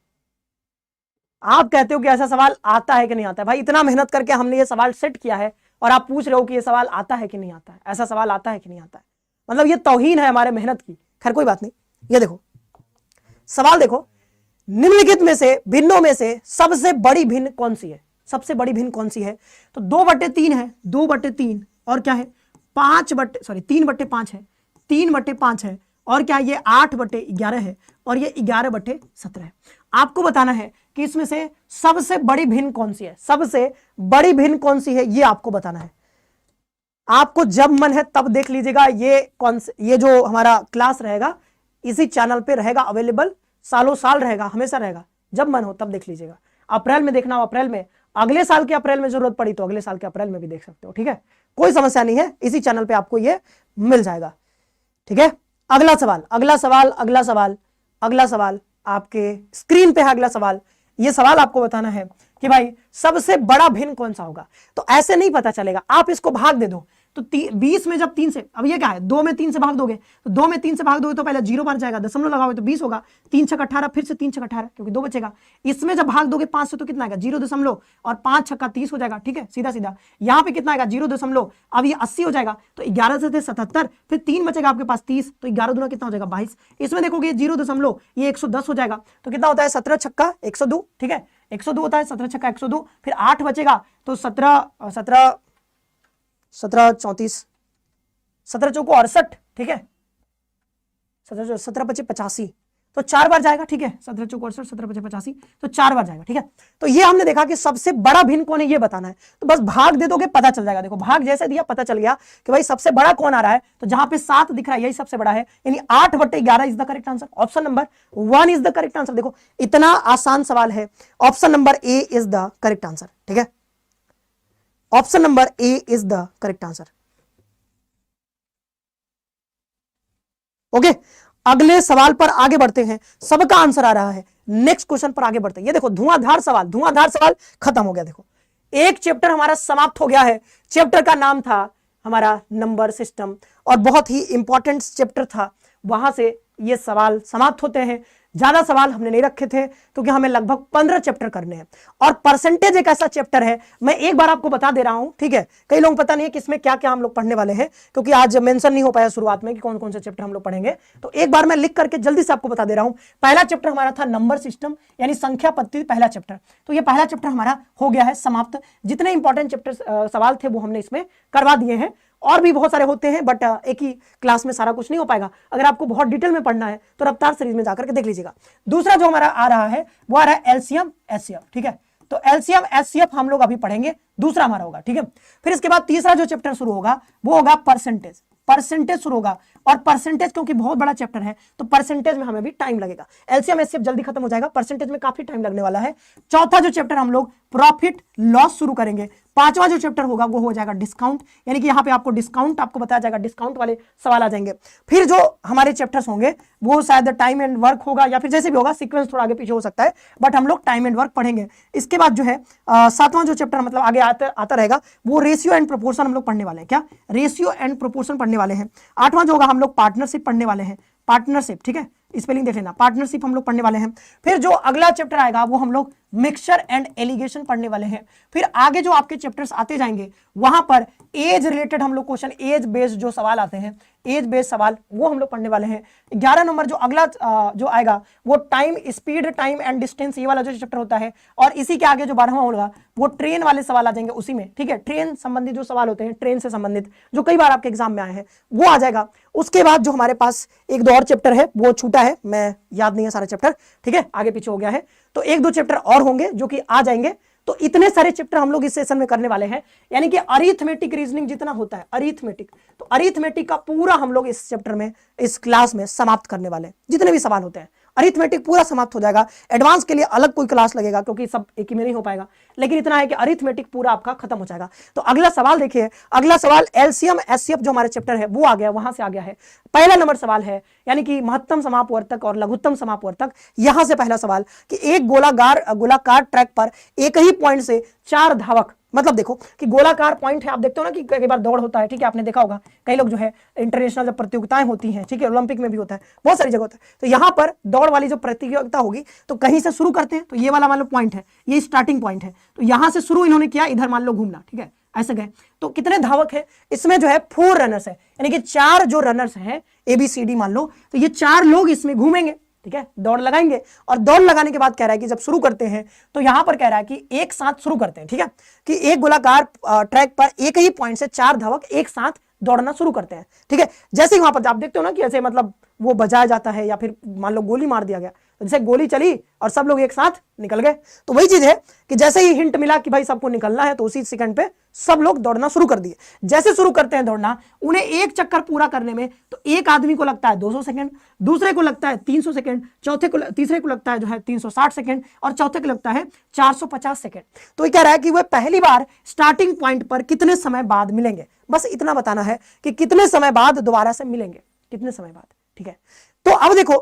आप कहते हो कि ऐसा सवाल आता है कि नहीं आता है, भाई इतना मेहनत करके हमने ये सवाल सेट किया है और आप पूछ रहे हो कि ये सवाल आता है कि नहीं आता है, ऐसा सवाल आता है कि नहीं आता है, मतलब ये तौहीन है हमारे मेहनत की। खैर कोई बात नहीं, ये देखो सवाल देखो, निम्नलिखित में से भिन्नों में से सबसे बड़ी भिन्न कौन सी है, सबसे बड़ी भिन्न कौन सी है। तो 2/3 है, 2/3 और क्या है 3/5 है, 3/5 है, और क्या ये 8/11 है, और ये 11/17 है। आपको बताना है कि इसमें से सबसे बड़ी भिन्न कौन सी है, सबसे बड़ी भिन्न कौन सी है ये आपको बताना है। आपको जब मन है तब देख लीजिएगा, ये जो हमारा क्लास रहेगा इसी चैनल पे रहेगा अवेलेबल, सालों साल रहेगा, हमेशा रहेगा, जब मन हो तब देख लीजिएगा। अप्रैल में देखना हो अप्रैल में, अगले साल के अप्रैल में जरूरत पड़ी तो अगले साल के अप्रैल में भी देख सकते हो, ठीक है, कोई समस्या नहीं है, इसी चैनल पे आपको ये मिल जाएगा, ठीक है। अगला सवाल, अगला सवाल, अगला सवाल, अगला सवाल आपके स्क्रीन पे है। अगला सवाल, ये सवाल आपको बताना है कि भाई सबसे बड़ा भिन्न कौन सा होगा। तो ऐसे नहीं पता चलेगा, आप इसको भाग दे दो तो 20 में जब 3 से, अब ये क्या है 2 में 3 से भाग दोगे, तो 2 में 3 से भाग दोगे तो पहले 0 बन जाएगा, दशमलव लगाओगे तो 20 होगा, 3 छक 18, फिर से 3 छक 18 क्योंकि 2 बचेगा। इसमें जब भाग दोगे 5 से तो कितना आएगा 0 दशमलव, और 5 छक्का 30 हो जाएगा, ठीक है, सीधा सीधा। यहाँ पे कितना आएगा 0 दशमलव, अब ये 80 हो जाएगा, तो 11 से थे 77, फिर 3 बचेगा आपके पास 30, तो 11 दूना कितना हो जाएगा 22। इसमें देखोगे 0 दशमलव, ये 110 हो जाएगा, तो कितना होता है 17 छक्का 102, ठीक है, 102 होता है, 17 छक्का 102, फिर 8 बचेगा तो 17 34, 17 चौको 68, ठीक है, 17 बचे 85, तो 4 बार जाएगा, ठीक है, 17 चौको 68, 17 बचे 85, तो 4 बार जाएगा, ठीक है। तो ये हमने देखा कि सबसे बड़ा भिन्न कौन है ये बताना है, तो बस भाग दे दोगे पता चल जाएगा। देखो भाग जैसे दिया पता चल गया कि भाई सबसे बड़ा कौन आ रहा है, तो जहां पे 7 दिख रहा है यही सबसे बड़ा है, यानी 8/11 is the correct answer, option number 1 is the correct answer. देखो इतना आसान सवाल है, option number A is the correct answer, ठीक है, option number A is the correct answer. Okay, अगले सवाल पर आगे बढ़ते हैं, सबका आंसर आ रहा है, नेक्स्ट क्वेश्चन पर आगे बढ़ते हैं। ये देखो धुआंधार सवाल खत्म हो गया। देखो एक चैप्टर हमारा समाप्त हो गया है। चैप्टर का नाम था हमारा नंबर सिस्टम और बहुत ही इंपॉर्टेंट चैप्टर था। वहां से ये सवाल समाप्त होते हैं। ज्यादा सवाल हमने नहीं रखे थे क्योंकि हमें लगभग 15 चैप्टर करने हैं और परसेंटेज एक ऐसा चैप्टर है, मैं एक बार आपको बता दे रहा हूं, ठीक है। कई लोग पता नहीं है कि इसमें क्या क्या हम लोग पढ़ने वाले हैं क्योंकि आज मेंशन नहीं हो पाया शुरुआत में कि कौन कौन से चैप्टर हम लोग पढ़ेंगे। तो एक बार मैं लिख करके जल्दी से आपको बता दे रहा हूं। पहला चैप्टर हमारा था नंबर सिस्टम यानी संख्या पद्धति, पहला चैप्टर। तो ये पहला चैप्टर हमारा हो गया है समाप्त। जितने इंपॉर्टेंट चैप्टर सवाल थे वो हमने इसमें करवा दिए हैं। और भी बहुत सारे होते हैं बट एक ही क्लास में सारा कुछ नहीं हो पाएगा। अगर आपको बहुत डिटेल में पढ़ना है तो रफ्तार सीरीज में जाकर के देख लीजिएगा। दूसरा जो हमारा आ रहा है वो आ रहा है एलसीएम एचसीएफ, ठीक है। तो एलसीएम एचसीएफ हम लोग अभी पढ़ेंगे, दूसरा हमारा होगा, ठीक है। फिर इसके बाद तीसरा जो चैप्टर शुरू होगा वो होगा परसेंटेज शुरू होगा। और परसेंटेज क्योंकि बहुत बड़ा चैप्टर है तो परसेंटेज में हमें भी टाइम लगेगा। एलसीएम एचसीएफ जल्दी खत्म हो जाएगा, परसेंटेज में काफी टाइम लगने वाला है। चौथा जो चैप्टर हम लोग प्रॉफिट लॉस शुरू करेंगे। पांचवा जो चैप्टर होगा वो हो जाएगा डिस्काउंट, यानी कि यहाँ पे आपको डिस्काउंट आपको बताया जाएगा, डिस्काउंट वाले सवाल आ जाएंगे। फिर जो हमारे चैप्टर्स होंगे वो शायद टाइम एंड वर्क होगा या फिर जैसे भी होगा, सीक्वेंस थोड़ा आगे पीछे हो सकता है बट हम लोग टाइम एंड वर्क पढ़ेंगे। इसके बाद जो है सातवां जो चैप्टर मतलब आगे आता रहेगा वो रेशियो एंड प्रोपोर्शन हम लोग पढ़ने वाले हैं। क्या रेशियो एंड प्रोपोर्शन पढ़ने वाले हैं। आठवां जो होगा हम लोग पार्टनरशिप पढ़ने वाले हैं, पार्टनरशिप, ठीक है, स्पेलिंग देख लेना, पार्टनरशिप हम लोग पढ़ने वाले हैं। फिर जो अगला चैप्टर आएगा वो हम लोग मिक्सचर एंड एलिगेशन पढ़ने वाले हैं। फिर आगे जो आपके चैप्टर्स आते जाएंगे वहां पर एज रिलेटेड हम लोग क्वेश्चन, एज बेस्ड जो सवाल आते हैं, एज बेस्ड सवाल वो हम लोग पढ़ने वाले हैं। 11 नंबर जो अगला जो आएगा वो time, speed, time and distance, ये वाला जो चैप्टर होता है। और इसी के आगे जो 12वां होगा वो ट्रेन वाले सवाल आ जाएंगे उसी में, ठीक है। ट्रेन संबंधित जो सवाल होते हैं, ट्रेन से संबंधित जो कई बार आपके एग्जाम में आए हैं वो आ जाएगा। उसके बाद जो हमारे पास एक दो और चैप्टर है वो छूटा है, मैं याद नहीं है सारा चैप्टर, ठीक है, आगे पीछे हो गया है। तो एक दो चैप्टर और होंगे जो कि आ जाएंगे। तो इतने सारे चैप्टर हम लोग इस सेशन में करने वाले हैं, यानी कि अरिथमेटिक रीजनिंग जितना होता है, अरिथमेटिक, तो अरिथमेटिक का पूरा हम लोग इस चैप्टर में, इस क्लास में समाप्त करने वाले हैं। जितने भी सवाल होते हैं अरिथमेटिक पूरा समाप्त हो जाएगा। एडवांस के लिए अलग कोई क्लास लगेगा क्योंकि सब एक ही में नहीं हो पाएगा, लेकिन इतना है कि अरिथमेटिक पूरा आपका खत्म हो जाएगा। तो अगला सवाल देखिए, अगला सवाल एलसीएम एचसीएफ जो हमारे चैप्टर है वो आ गया, वहां से आ गया है। पहला नंबर सवाल है यानी कि महत्तम समापवर्तक और लघुत्तम समापवर्तक। यहां से पहला सवाल कि एक गोलाकार ट्रैक पर एक ही पॉइंट से 4 धावक, मतलब देखो कि गोलाकार पॉइंट है, आप देखते हो ना कि कई बार दौड़ होता है, ठीक है, आपने देखा होगा कई लोग जो है इंटरनेशनल जब प्रतियोगिताएं होती हैं, ठीक है, ओलंपिक में भी होता है, बहुत सारी जगह होता है। तो यहाँ पर दौड़ वाली जो प्रतियोगिता होगी तो कहीं से शुरू करते हैं, तो ये वाला मान लो पॉइंट है, ये स्टार्टिंग पॉइंट है, तो यहां से शुरू इन्होंने किया, इधर मान लो घूमना, ठीक है, ऐसे गए। तो कितने धावक है इसमें, जो है 4 रनर्स है, यानी कि 4 जो रनर्स हैं ABCD मान लो, तो ये 4 लोग इसमें घूमेंगे, ठीक है, दौड़ लगाएंगे। और दौड़ लगाने के बाद कह रहा है कि जब शुरू करते हैं तो यहां पर कह रहा है कि एक साथ शुरू करते हैं, ठीक है, कि एक गोलाकार ट्रैक पर एक ही पॉइंट से 4 धावक एक साथ दौड़ना शुरू करते हैं, ठीक है। जैसे ही वहां पर आप देखते हो ना कि ऐसे मतलब वो बजाया जाता है या फिर मान लो गोली मार दिया गया, तो जैसे गोली चली और सब लोग एक साथ निकल गए, तो वही चीज है कि जैसे ही हिंट मिला कि भाई सबको निकलना है तो उसी सेकंड पे सब लोग दौड़ना शुरू कर दिए। जैसे शुरू करते हैं दौड़ना, उन्हें एक चक्कर पूरा करने में तो एक आदमी को लगता है 200 सेकंड, दूसरे को लगता है 300 सेकंड, तीसरे को लगता है जो है 360 सेकंड और चौथे को लगता है 450 सेकंड। तो ये कह रहा है कि वह पहली बार स्टार्टिंग पॉइंट पर कितने समय बाद मिलेंगे, बस इतना बताना है कि कितने समय बाद दोबारा से मिलेंगे, कितने समय बाद, ठीक है। तो अब देखो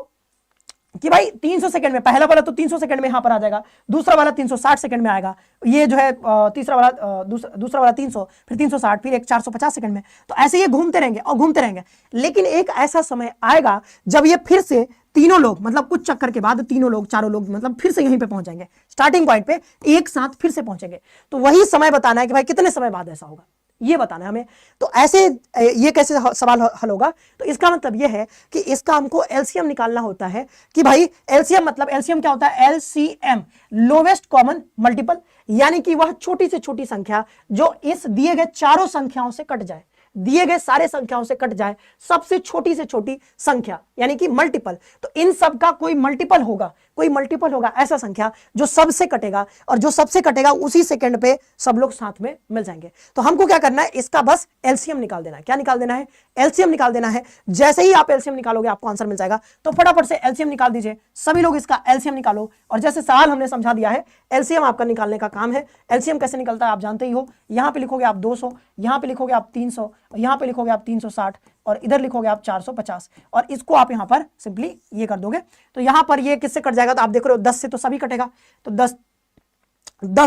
कि भाई 300 सेकंड में, पहला वाला तो 300 सेकंड में यहां पर आ जाएगा, दूसरा वाला 360 सेकंड में आएगा, ये जो है तीसरा वाला दूसरा वाला 300, फिर 360, फिर एक 450 सेकंड में। तो ऐसे ये घूमते रहेंगे और घूमते रहेंगे, लेकिन एक ऐसा समय आएगा जब ये फिर से तीनों लोग, मतलब कुछ चक्कर के बाद तीनों लोग, चारों लोग मतलब फिर से यहीं पे पहुंच जाएंगे, स्टार्टिंग पॉइंट पे एक साथ फिर से पहुंचेंगे। तो वही समय बताना है कि भाई कितने समय बाद ऐसा होगा, ये बताना है हमें। तो ऐसे ये कैसे सवाल हल होगा, तो इसका मतलब ये है कि इसका हमको एलसीएम निकालना होता है कि भाई एलसीएम मतलब, एलसीएम क्या होता है, एलसीएम लोवेस्ट कॉमन मल्टीपल, यानी कि वह छोटी से छोटी संख्या जो इस दिए गए चारों संख्याओं से कट जाए, दिए गए सारे संख्याओं से कट जाए, सबसे छोटी से छोटी संख्या यानी कि मल्टीपल। तो इन सब का कोई मल्टीपल होगा, कोई मल्टीपल होगा ऐसा संख्या जो सबसे कटेगा, और जो सबसे कटेगा उसी सेकंड पे सब लोग साथ में मिल जाएंगे। तो हमको क्या करना है, इसका बस एलसीएम निकाल देना है। क्या निकाल देना है, एलसीएम निकाल देना है। जैसे ही आप एलसीएम निकालोगे आपको आंसर मिल जाएगा, तो फटाफट से एलसीएम निकाल दीजिए, सभी लोग इसका एलसीएम निकालो। और जैसे सवाल हमने समझा दिया है, एलसीएम आपका निकालने का काम है। एलसीएम कैसे निकलता है आप जानते ही हो, यहां पे लिखोगे आप 200, यहां पे लिखोगे आप 300, यहां पे लिखोगे आप 360, और इधर लिखोगे आप 450 और इसको आप यहाँ पर सिंपली ये कर दोगे तो यहाँ पर ये किससे कट जाएगा, तो आप देख रहे हो 10 से तो सभी कटेगा, तो 10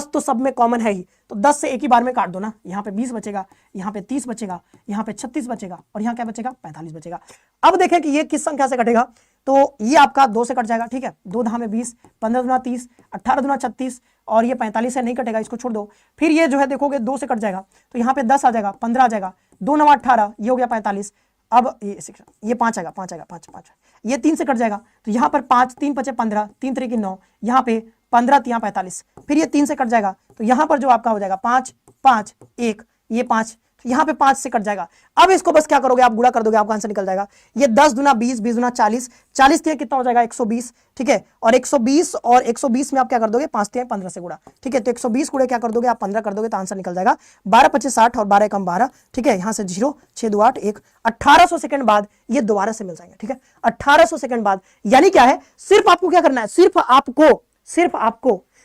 तो सब में कॉमन है ही, तो 10 से एक ही बार में काट दो ना, यहाँ पे 20 बचेगा, यहाँ पे 30 बचेगा, यहाँ पे 36 बचेगा और यहाँ क्या बचेगा 45 बचेगा। अब देखें कि ये किस संख्या से कटेगा, तो ये आपका 2 से कट जाएगा, ठीक है, 2 धाम में 20, 15 दूना 30, 18 दूना 36 और ये 45 से नहीं कटेगा, इसको छोड़ दो। फिर ये जो है देखोगे 2 से कट जाएगा तो यहाँ पे 10 आ जाएगा, 15 आ जाएगा, 2 9 18, ये हो गया 45। अब ये 5 आएगा, 5 ये 3 से कट जाएगा तो यहाँ पर 5, 3 5 15, 3 3 9, यहाँ पे 15, यहाँ 45। फिर ये 3 से कट जाएगा तो यहाँ पर जो आपका हो जाएगा 5 5 1, ये 5, तो यहाँ पे 5 से कट जाएगा। अब इसको बस क्या करोगे, आप गुणा कर दोगे, आपका आंसर निकल जाएगा। ये 10 दूना 20, 20 दूना 40, 40 से कितना हो जाएगा 120, ठीक है, और 120 में आप क्या कर दोगे 5 से 15 से गुणा, ठीक है, तो 120 गुणे क्या कर दोगे आप 15 कर दोगे तो आंसर निकल जाएगा 12 25 60 और 12 कम 12, ठीक है, यहाँ से 0 6 2 8 1, 1800 सेकंड बाद ये दोबारा से मिल जाएंगे, ठीक है, 1800 सेकंड बाद। यानी क्या है, सिर्फ आपको क्या करना है,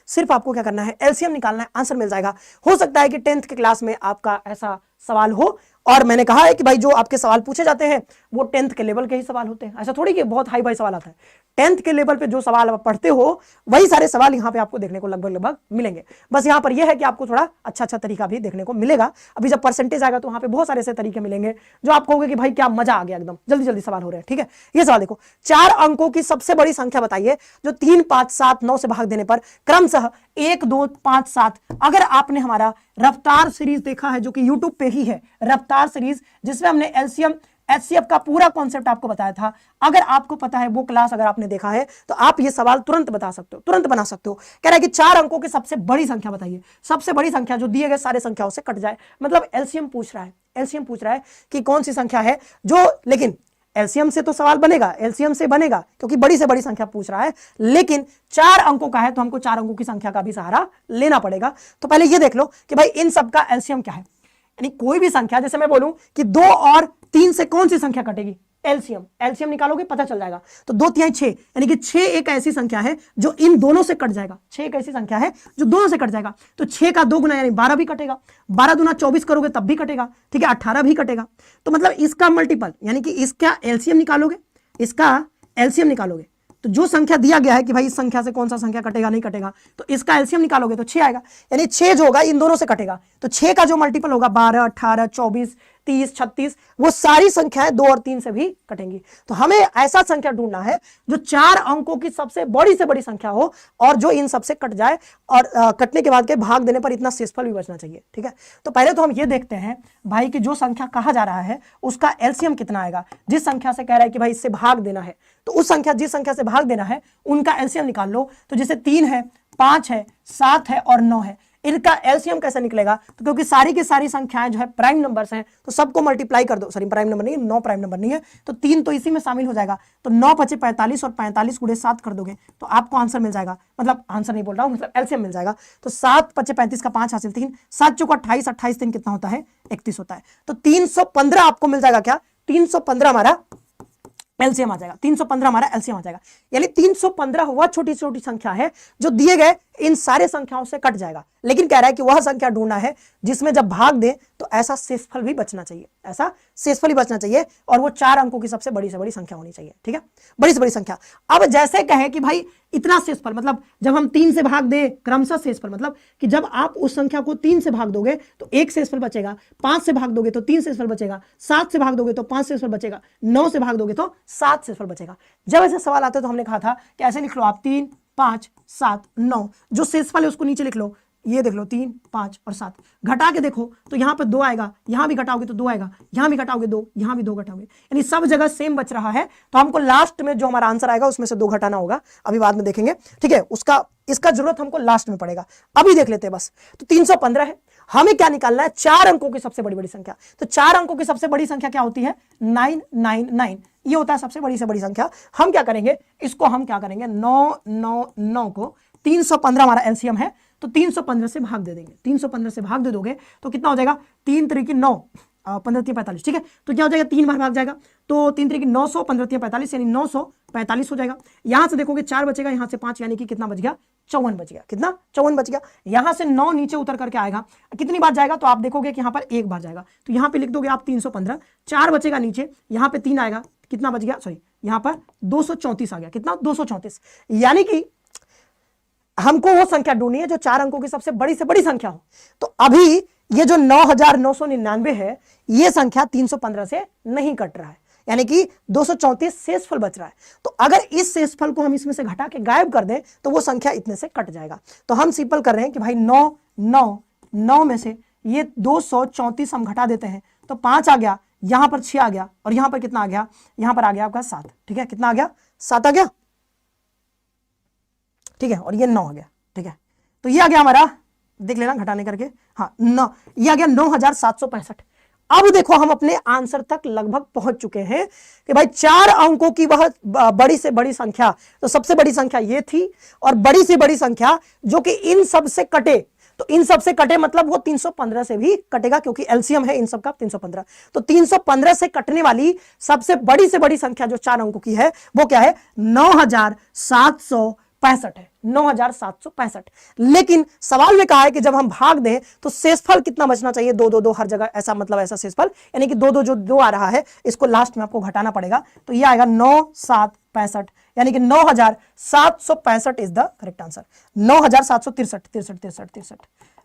सिर्फ आपको क्या करना है, एलसीएम निकालना है, आंसर मिल जाएगा। हो सकता है कि 10th के क्लास में आपका ऐसा सवाल हो, और मैंने कहा है कि भाई जो आपके सवाल पूछे जाते हैं वो 10th के लेवल के ही सवाल होते हैं, ऐसा थोड़ी कि बहुत हाई फाई सवाल आता है। 10th के लेवल पे जो सवाल आप पढ़ते हो वही सारे सवाल यहाँ पे आपको देखने को लगभग मिलेंगे। बस यहाँ पर यह है कि आपको थोड़ा अच्छा तरीका भी देखने को मिलेगा। अभी जब परसेंटेज आएगा तो वहाँ पे बहुत सारे ऐसे तरीके मिलेंगे जो आप कहोगे कि भाई क्या मजा आ गया, एकदम जल्दी सवाल हो रहे हैं, ठीक है। ये सवाल देखो, 4 अंकों की सबसे बड़ी संख्या बताइए जो 3 5 7 9 से भाग देने पर क्रमशः 1 2 5 7। अगर आपने हमारा रफ्तार सीरीज देखा है जो कि यूट्यूब पे ही है, रफ्तार सीरीज जिसमें हमने एलसीएम एचसीएफ का पूरा कॉन्सेप्ट आपको बताया था, अगर आपको पता है वो क्लास अगर आपने देखा है तो आप ये सवाल तुरंत बता सकते हो, तुरंत बना सकते हो। कह रहा है कि 4 अंकों की सबसे बड़ी संख्या बताइए, सबसे बड़ी संख्या जो दिए गए सारे संख्याओं से कट जाए, मतलब एलसीएम पूछ रहा है कि कौन सी संख्या है जो, लेकिन एलसीएम से तो सवाल बनेगा, एलसीएम से बनेगा क्योंकि बड़ी से बड़ी संख्या पूछ रहा है, लेकिन 4 अंकों का है तो हमको 4 अंकों की संख्या का भी सहारा लेना पड़ेगा। तो पहले ये देख लो कि भाई इन सब का एलसीएम क्या है, यानी कोई भी संख्या, जैसे मैं बोलूं कि 2 और 3 से कौन सी संख्या कटेगी, एलसीएम निकालोगे पता चल जाएगा। तो 2 3 6, यानी कि 6 एक ऐसी संख्या है जो इन दोनों से कट जाएगा, 6 एक ऐसी संख्या है जो दोनों से कट जाएगा। तो 6 का 2 गुना यानी 12 भी कटेगा, 12 दूना 24 करोगे तब भी कटेगा, ठीक है, 18 भी कटेगा। तो मतलब इसका मल्टीपल यानी कि इसका एलसीएम निकालोगे, इसका एलसीएम निकालोगे तो जो संख्या दिया गया है कि भाई इस संख्या से कौन सा संख्या कटेगा नहीं कटेगा, तो इसका एलसीएम निकालोगे तो 6 आएगा, यानी 6 जो होगा इन दोनों से कटेगा। तो 6 का जो मल्टीपल होगा 12 18 24 30 36, वो सारी संख्याएं 2 और 3 से भी कटेंगी। तो हमें ऐसा संख्या ढूंढना है जो 4 अंकों की सबसे बड़ी से बड़ी संख्या हो और जो इन सबसे कट जाए, और कटने के बाद के भाग देने पर इतना शेषफल भी बचना चाहिए, ठीक है। तो पहले तो हम ये देखते हैं भाई कि जो संख्या कहा जा रहा है उसका एलसीएम कितना आएगा। जिस संख्या से कह रहा है कि भाई इससे भाग देना है, तो उस संख्या जिस संख्या से भाग देना है उनका एलसीएम निकाल लो। तो जैसे 3 है, 5 है, 7 है और 9 है, इनका एलसीएम कैसे निकलेगा, तो क्योंकि सारी की सारी संख्याएं जो है प्राइम नंबर्स हैं तो सबको मल्टीप्लाई कर दो, सॉरी प्राइम नंबर नहीं, 9 प्राइम नंबर नहीं है, तो 3 तो इसी में शामिल हो जाएगा। तो 9 5 45 और 45 गुणे 7 कर दोगे तो आपको आंसर मिल जाएगा, मतलब आंसर नहीं बोल रहा हूं, मतलब एलसीएम मिल जाएगा। तो 7 5 35 का 5 हासिल 3, 7 चौका 28, 28 3 कितना होता है 31 होता है। तो 315 आपको मिल जाएगा, क्या 315 हमारा एलसीएम आ जाएगा, 315 हमारा एलसीएम आ जाएगा। यानी 315 वह छोटी छोटी संख्या है जो दिए गए इन सारे संख्याओं से कट जाएगा, लेकिन कह रहा है कि वह संख्या ढूंढना है जिसमें जब भाग दे तो ऐसा शेषफल भी बचना चाहिए, ऐसा शेषफल ही बचना चाहिए, और वो 4 अंकों की सबसे बड़ी से बड़ी संख्या होनी चाहिए, ठीक है, बड़ी से बड़ी संख्या। अब जैसे कहे कि भाई इतना शेषफल, मतलब जब हम 3 से भाग दे क्रमशः शेषफल, मतलब कि जब आप उस संख्या को 3 से भाग दोगे तो 1 शेषफल बचेगा, 5 से भाग दोगे तो 3 शेषफल बचेगा, 7 से भाग दोगे तो 5 शेषफल बचेगा, 9 से भाग दोगे तो 7 शेषफल बचेगा। जब ऐसे सवाल आते तो हमने कहा था कि ऐसे लिख लो आप 3 5 7 9, जो शेषफल है उसको नीचे लिख लो, ये देख लो 3 5 और 7, घटा के देखो तो यहाँ पे 2 आएगा, यहाँ भी घटाओगे तो 2 आएगा, यहाँ भी घटाओगे 2, यहाँ भी 2 घटाओगे, यानी सब जगह सेम बच रहा है। तो हमको लास्ट में जो हमारा आंसर आएगा उसमें से 2 घटाना होगा, अभी बाद में देखेंगे, ठीक है, उसका इसका जरूरत हमको लास्ट में पड़ेगा, अभी देख लेते हैं बस। तो 315 है, हमें क्या निकालना है 4 अंकों की सबसे बड़ी संख्या। तो 4 अंकों की सबसे बड़ी संख्या क्या होती है 999, ये होता है सबसे बड़ी से बड़ी संख्या। हम क्या करेंगे, इसको हम क्या करेंगे 999 को 315 हमारा एलसीएम है तो 315 से भाग दे देंगे, 315 से भाग दे दोगे तो कितना हो जाएगा 3 3 9 15 3 45, ठीक है। तो क्या हो जाएगा 3 बार भाग जाएगा, तो 3 3 900, 15 45 यानी 945 हो जाएगा। यहां से देखोगे 4 बचेगा, यहां से 5 यानी कि कितना बच गया, 54 बच गया। कितना, 54 बच गया। यहां से 9 नीचे उतर करके आएगा, कितनी बार जाएगा, तो आप देखोगे कि यहां पर एक बार जाएगा, तो यहां पे लिख दोगे आप 315, 4 बचेगा नीचे, यहां पे 3 आएगा, कितना बच गया, सॉरी यहां पर 234 आ गया। कितना, 234। यानी कि हमको वो संख्या ढूंढनी है जो 4 अंकों की सबसे बड़ी से बड़ी संख्या हो। तो अभी ये जो 9999 है, ये संख्या 315 से नहीं कट रहा है, यानी कि 234 शेषफल बच रहा है। तो अगर इस शेषफल को हम इसमें से घटा के गायब कर दें तो वो संख्या इतने से कट जाएगा। तो हम सिंपल कर रहे हैं कि भाई 9 में से ये 234 हम घटा देते हैं, तो 5 आ गया, यहां पर 6 आ गया, और यहां पर कितना आ गया, यहां पर आ गया आपका 7। ठीक है, कितना आ गया, 7 आ गया। ठीक है, और ये 9 आ गया। ठीक है, तो ये आ गया हमारा, देख लेना घटाने करके, हाँ 9, ये आ गया 9765। अब देखो हम अपने आंसर तक लगभग पहुंच चुके हैं कि भाई 4 अंकों की वह बड़ी से बड़ी संख्या, तो सबसे बड़ी संख्या ये थी, और बड़ी से बड़ी संख्या जो कि इन सब से कटे, तो इन सब से कटे मतलब वो 315 से भी कटेगा, क्योंककि एलसीएम है इन सब का 315। तो 315 से कटने वाली सबसे बड़ी से बड़ी संख्या जो 4 अंकों की है वो क्या है, 9765 है, 9765। लेकिन सवाल में कहा है कि जब हम भाग दें तो शेषफल कितना बचना चाहिए, 2 2 2 हर जगह, ऐसा मतलब ऐसा शेषफल, यानी कि 2 2 जो 2 आ रहा है इसको लास्ट में आपको घटाना पड़ेगा, तो ये आएगा 9765, यानी कि 9765 इज द करेक्ट आंसर। 9763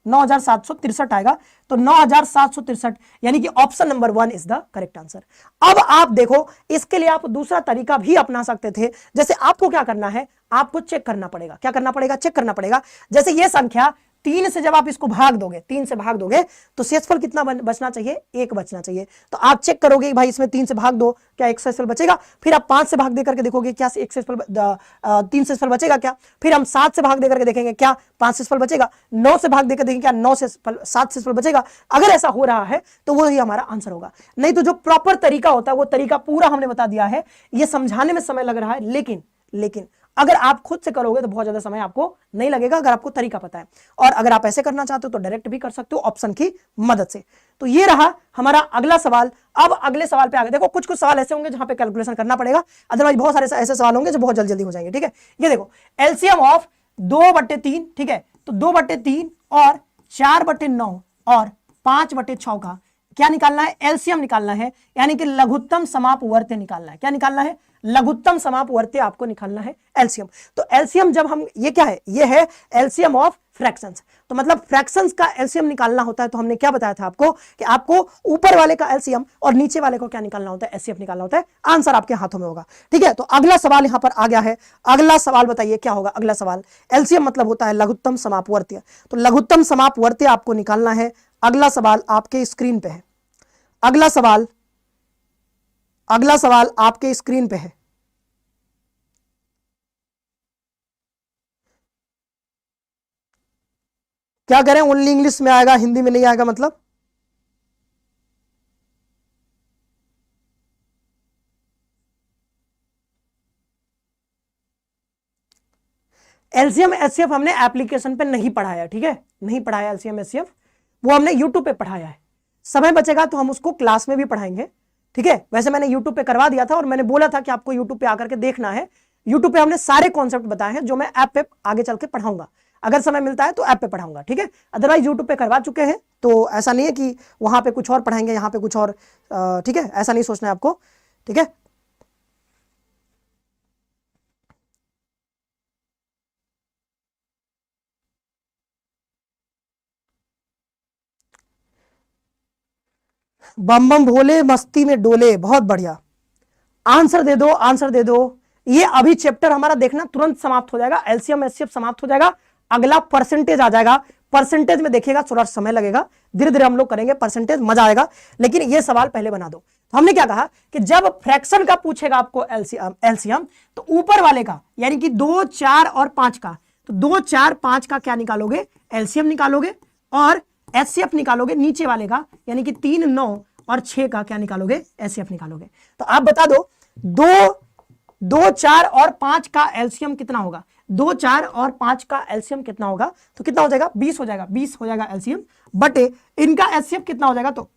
9763 आएगा, तो 9763 यानी कि option number 1 is the correct answer. अब आप देखो, इसके लिए आप दूसरा तरीका भी अपना सकते थे। जैसे आपको क्या करना है, आपको चेक करना पड़ेगा, क्या करना पड़ेगा, चेक करना पड़ेगा। जैसे ये संख्या 3 से जब आप इसको भाग दोगे, 3 से भाग दोगे तो शेषफल कितना बचना चाहिए, 1 बचना चाहिए। तो आप चेक करोगे भाई इसमें 3 से भाग दो, क्या 1 शेषफल बचेगा, फिर आप 5 से भाग दे करके देखोगे क्या 1 शेषफल 3 शेषफल बचेगा क्या, फिर हम 7 से भाग दे करके देखेंगे क्या 5 शेषफल बचेगा, 9 से भाग देकर देखेंगे क्या 9 शेषफल 7 शेषफल बचेगा। अगर ऐसा हो रहा है तो वो ही हमारा आंसर होगा। नहीं तो जो प्रॉपर तरीका होता है वो तरीका पूरा हमने बता दिया है, ये समझाने में समय लग रहा है, लेकिन अगर आप खुद से करोगे तो बहुत ज्यादा समय आपको नहीं लगेगा, अगर आपको तरीका पता है। और अगर आप ऐसे करना चाहते हो तो डायरेक्ट भी कर सकते हो ऑप्शन की मदद से। तो ये रहा हमारा अगला सवाल। अब अगले सवाल पे आगे देखो, कुछ कुछ सवाल ऐसे होंगे जहां पे कैलकुलेशन करना पड़ेगा, अदरवाइज बहुत सारे ऐसे सवाल होंगे जो बहुत जल्दी जल्दी हो जाएंगे। ठीक है, ये देखो एलसीएम ऑफ 2/3, ठीक है, तो 2/3 और 4/9 और 5/6 का क्या निकालना है, एलसीएम निकालना है, यानी कि लघुत्तम समापवर्त्य निकालना है। क्या निकालना है, लघुत्तम समापवर्त्य आपको निकालना है एलसीएम। तो एलसीएम जब हम, ये क्या है, ये है एलसीएम ऑफ फ्रैक्शंस। तो मतलब फ्रैक्शंस का एलसीएम निकालना होता है, तो हमने क्या बताया था आपको कि आपको ऊपर वाले का एलसीएम और नीचे वाले को क्या निकालना होता है, एचसीएफ निकालना होता है। आंसर आपके हाथों में होगा। ठीक है, तो अगला सवाल यहां पर आ गया है। अगला सवाल बताइए क्या होगा अगला सवाल। एलसीएम मतलब होता है लघुत्तम समापवर्त्य, तो लघुत्तम समापवर्त्य आपको निकालना है। अगला सवाल आपके स्क्रीन पे है, अगला सवाल आपके स्क्रीन पे है। क्या करें, ओनली इंग्लिश में आएगा, हिंदी में नहीं आएगा मतलब। एलसीएम एचसीएफ हमने एप्लीकेशन पे नहीं पढ़ाया, ठीक है, नहीं पढ़ाया एलसीएम एचसीएफ, वो हमने यूट्यूब पे पढ़ाया है। समय बचेगा तो हम उसको क्लास में भी पढ़ाएंगे। ठीक है, वैसे मैंने यूट्यूब पे करवा दिया था और मैंने बोला था कि आपको यूट्यूब पे आकर के देखना है। यूट्यूब पे हमने सारे कॉन्सेप्ट बताए हैं जो मैं ऐप पे आगे चल के पढ़ाऊंगा। अगर समय मिलता है तो ऐप पे पढ़ाऊंगा, ठीक है, अदरवाइज यूट्यूब पे करवा चुके हैं। तो ऐसा नहीं है कि वहां पे कुछ और पढ़ाएंगे यहाँ पे कुछ और, ठीक है, ऐसा नहीं सोचना है आपको। ठीक है, बम बम भोले मस्ती में डोले, बहुत बढ़िया। आंसर दे दो, आंसर दे दो। ये अभी चैप्टर हमारा देखना तुरंत समाप्त हो जाएगा, एलसीएम एचसीएफ समाप्त हो जाएगा, अगला परसेंटेज आ जाएगा। परसेंटेज में देखिएगा थोड़ा समय लगेगा, धीरे धीरे हम लोग करेंगे परसेंटेज, मजा आएगा। लेकिन ये सवाल पहले बना दो। तो हमने क्या कहा कि जब फ्रैक्शन का पूछेगा आपको एलसीएम, तो ऊपर वाले का यानी कि 2, 4 और 5 का, तो 2, 4, 5 का क्या निकालोगे, एलसीएम निकालोगे, और एचसीएफ निकालोगे नीचे वाले का, यानी कि 3, 9 और 6 का क्या निकालोगे, एचसीएफ निकालोगे। तो आप बता दो 2, 4 और 5 का एलसीएम कितना होगा, 2, 4 और 5 का एलसीएम कितना होगा, तो कितना हो जाएगा, 20 हो जाएगा, 20 हो जाएगा एलसीएम, बटे इनका एचसीएफ कितना हो जाएगा, तो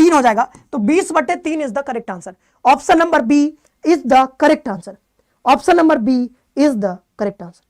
3 हो जाएगा। तो 20/3 is the correct answer. Option number B is the correct answer. Option number B is the correct answer.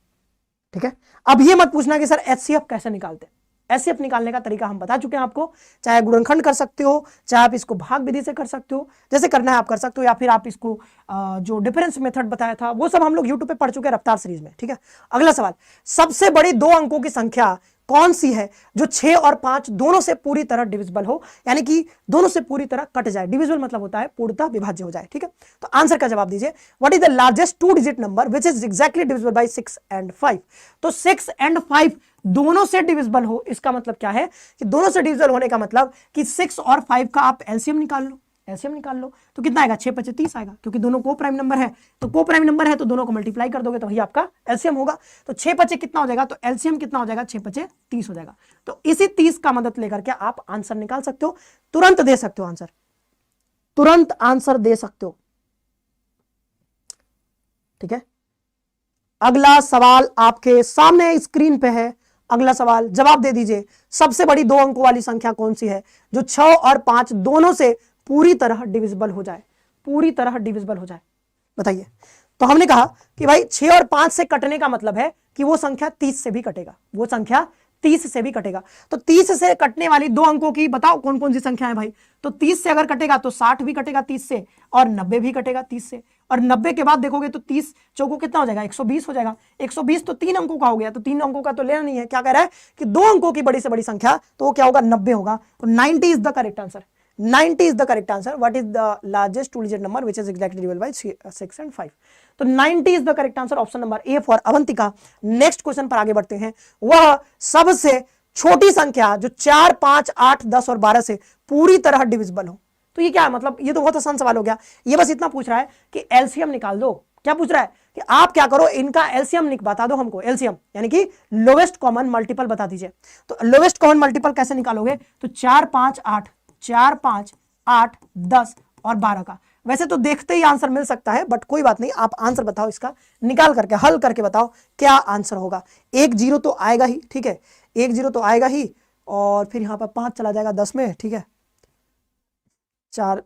ठीक है, अब ये मत पूछना कि सर एचसीएफ कैसे निकालते हैं। एचसीएफ निकालने का तरीका हम बता चुके हैं आपको। चाहे गुणनखंड कर सकते हो, चाहे आप इसको भाग विधि से कर सकते हो, जैसे करना है आप कर सकते हो, या फिर आप इसको जो डिफरेंस मेथड बताया था वो सब हम लोग यूट्यूब पे पढ़ चुके हैं रफ्तार सीरीज में। ठीक है, अगला सवाल, सबसे बड़ी 2 अंकों की संख्या कौन सी है जो 6 और 5 दोनों से पूरी तरह डिविजिबल हो, यानी कि दोनों से पूरी तरह कट जाए। डिविजिबल मतलब होता है पूर्णतः विभाज्य हो जाए। ठीक है, तो आंसर का जवाब दीजिए। What is the largest 2 digit number which is exactly divisible by 6 and 5। तो 6 and 5 दोनों से डिविजिबल हो, इसका मतलब क्या है कि दोनों से डिविजिबल होने का मतलब कि 6 और 5 का आप एलसीएम निकाल लो। एलसीएम निकाल लो तो कितना आएगा, 6 5 30 आएगा, क्योंकि दोनों को प्राइम नंबर है। तो को प्राइम नंबर है तो दोनों को मल्टीप्लाई कर दोगे तो वही आपका एलसीएम होगा। तो 6 5 कितना हो जाएगा, तो एलसीएम कितना हो जाएगा, 6 5 30 हो जाएगा। तो इसी 30 का मदद लेकर के आप आंसर निकाल सकते हो, तुरंत दे सकते हो आंसर, तुरंत आंसर दे सकते हो। ठीक है, अगला सवाल आपके सामने स्क्रीन पे है। अगला सवाल जवाब दे दीजिए। सबसे बड़ी 2 अंकों वाली संख्या कौन सी है जो 6 और 5 दोनों से पूरी तरह डिविजिबल हो जाए, पूरी तरह डिविजिबल हो जाए, बताइए। तो हमने कहा कि भाई 6 और 5 से कटने का मतलब है कि वो संख्या 30 से भी कटेगा, वो संख्या 30 से भी कटेगा। तो 30 से कटने वाली 2 अंकों की बताओ कौन कौन सी संख्या है भाई। तो 30 से अगर कटेगा तो 60 भी कटेगा 30 से, और 90 भी कटेगा 30 से, और 90 के बाद देखोगे तो 30 चौको कितना हो जाएगा, 120 हो जाएगा। 120 तो 3 अंकों का हो गया, तो 3 अंकों का तो लेना नहीं है। क्या कह रहा है कि 2 अंकों की बड़ी से बड़ी संख्या, तो वो क्या होगा, 90 होगा। तो 90 is the correct answer. 90 is the correct answer. What is the largest 2 digit number which is exactly divisible by 6 and 5? तो 90 is the correct answer. Option number A for Avantika. Next question पर आगे बढ़ते हैं। वह सबसे छोटी संख्या जो 4 5 8 10 और 12 से पूरी तरह डिविजिबल हो। तो ये क्या है, मतलब ये तो बहुत आसान सवाल हो गया। ये बस इतना पूछ रहा है कि एलसीएम निकाल दो। क्या पूछ रहा है कि आप क्या करो, इनका एलसीएम बता दो हमको। एलसीएम यानी कि लोवेस्ट कॉमन मल्टीपल बता दीजिए। तो लोवेस्ट कॉमन मल्टीपल कैसे निकालोगे, तो 4 5 8 4 5 8 10 और 12 का। वैसे तो देखते ही आंसर मिल सकता है, बट कोई बात नहीं, आप आंसर बताओ, इसका निकाल करके हल करके बताओ क्या आंसर होगा। 1 0 तो आएगा ही, ठीक है, 1 0 तो आएगा ही, और फिर यहां पर 5 चला जाएगा 10 में, ठीक है। 4